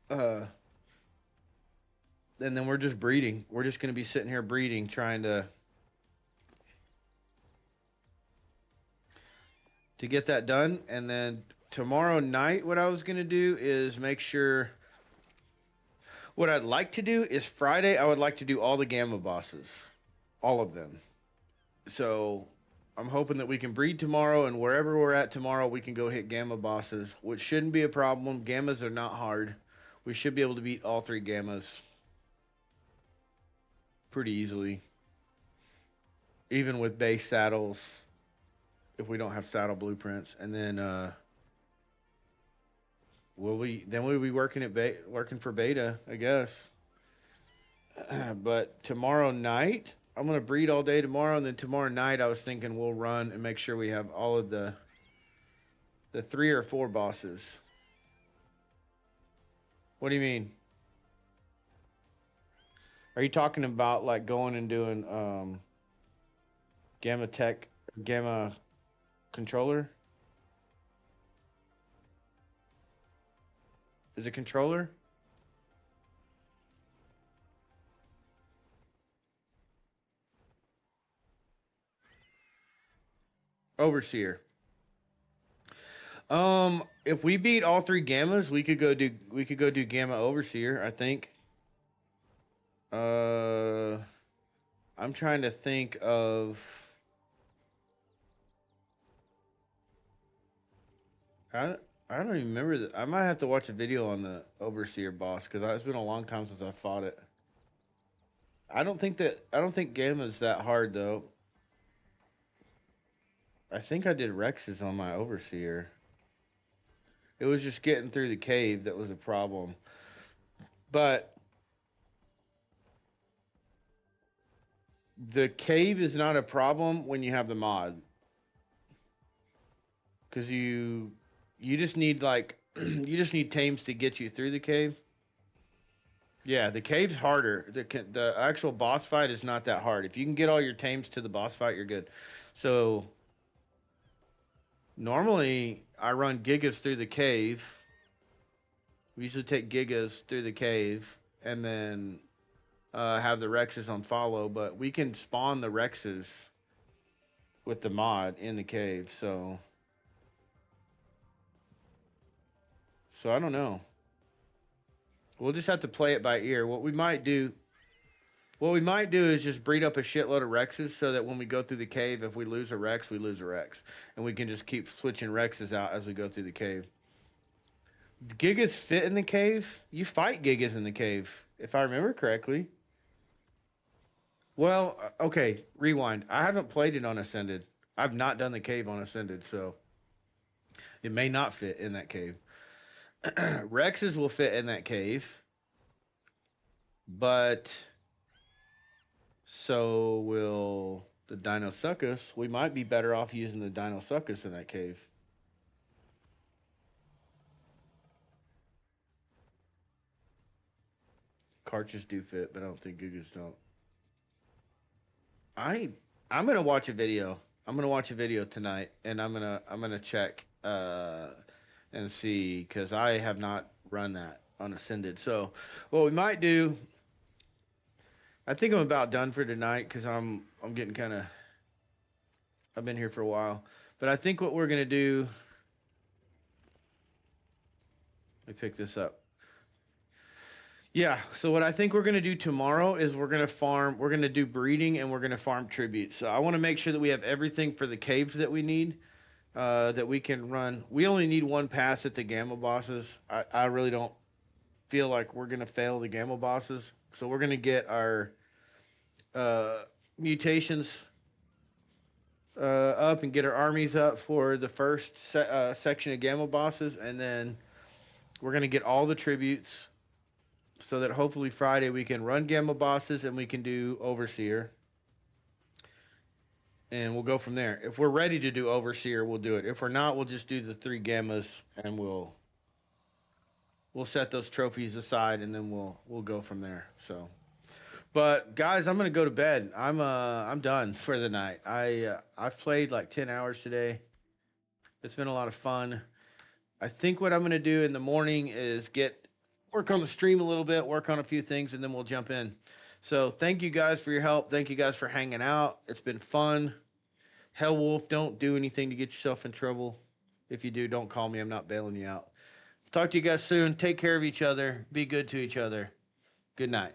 And then we're just breeding. We're just going to be sitting here breeding, trying to get that done. And then tomorrow night, what I was going to do is make sure. What I'd like to do is Friday, I would like to do all the gamma bosses, all of them. So I'm hoping that we can breed tomorrow, and wherever we're at tomorrow, we can go hit gamma bosses, which shouldn't be a problem. Gammas are not hard. We should be able to beat all 3 gammas pretty easily, even with base saddles, if we don't have saddle blueprints. And then we'll be working for beta, I guess. But tomorrow night, I'm gonna breed all day tomorrow, and then tomorrow night I was thinking we'll run and make sure we have all of the 3 or 4 bosses. What do you mean? Are you talking about like going and doing gamma controller? Is it controller? Overseer. If we beat all 3 gammas, we could go do gamma overseer, I think. I'm trying to think of I don't even remember that. I might have to watch a video on the overseer boss because it's been a long time since I fought it. I don't think gamma's that hard though. I think I did Rex's on my overseer. It was just getting through the cave that was a problem. But the cave is not a problem when you have the mod. Cause you just need like you just need tames to get you through the cave. Yeah, the cave's harder. The actual boss fight is not that hard. If you can get all your tames to the boss fight, you're good. So normally I run gigas through the cave. We usually take gigas through the cave and then have the Rexes on follow, but we can spawn the Rexes with the mod in the cave, so So I don't know. We'll just have to play it by ear. What we might do is just breed up a shitload of Rexes so that when we go through the cave, if we lose a Rex, we lose a Rex. And we can just keep switching Rexes out as we go through the cave. Gigas fit in the cave? You fight Gigas in the cave, if I remember correctly. Well, okay, rewind. I haven't played it on Ascended. I've not done the cave on Ascended, so it may not fit in that cave. Rexes will fit in that cave, but so will the Deinosuchus. We might be better off using the Deinosuchus in that cave. Cartridges do fit, but I don't think Gigas don't. I'm gonna watch a video. I'm gonna watch a video tonight, and I'm gonna check and see, because I have not run that on Ascended. So what we might do, I think I'm about done for tonight because I'm getting kind of, I've been here for a while, but I think what we're gonna do, let me pick this up. Yeah, so what I think we're going to do tomorrow is we're going to do breeding, and we're going to farm tributes. So I want to make sure that we have everything for the caves that we need, that we can run. We only need one pass at the Gamma bosses. I really don't feel like we're going to fail the Gamma bosses. So we're going to get our mutations up and get our armies up for the first section of Gamma bosses, and then we're going to get all the tributes, so that hopefully Friday we can run Gamma bosses and we can do Overseer. And we'll go from there. If we're ready to do Overseer, we'll do it. If we're not, we'll just do the 3 Gammas, and we'll set those trophies aside, and then we'll go from there. So, but guys, I'm gonna go to bed. I'm done for the night. I've played like 10 hours today. It's been a lot of fun. I think what I'm gonna do in the morning is work on the stream a little bit, work on a few things, and then we'll jump in. So thank you guys for your help. Thank you guys for hanging out. It's been fun. Hell Wolf, don't do anything to get yourself in trouble. If you do, don't call me. I'm not bailing you out. Talk to you guys soon. Take care of each other. Be good to each other. Good night.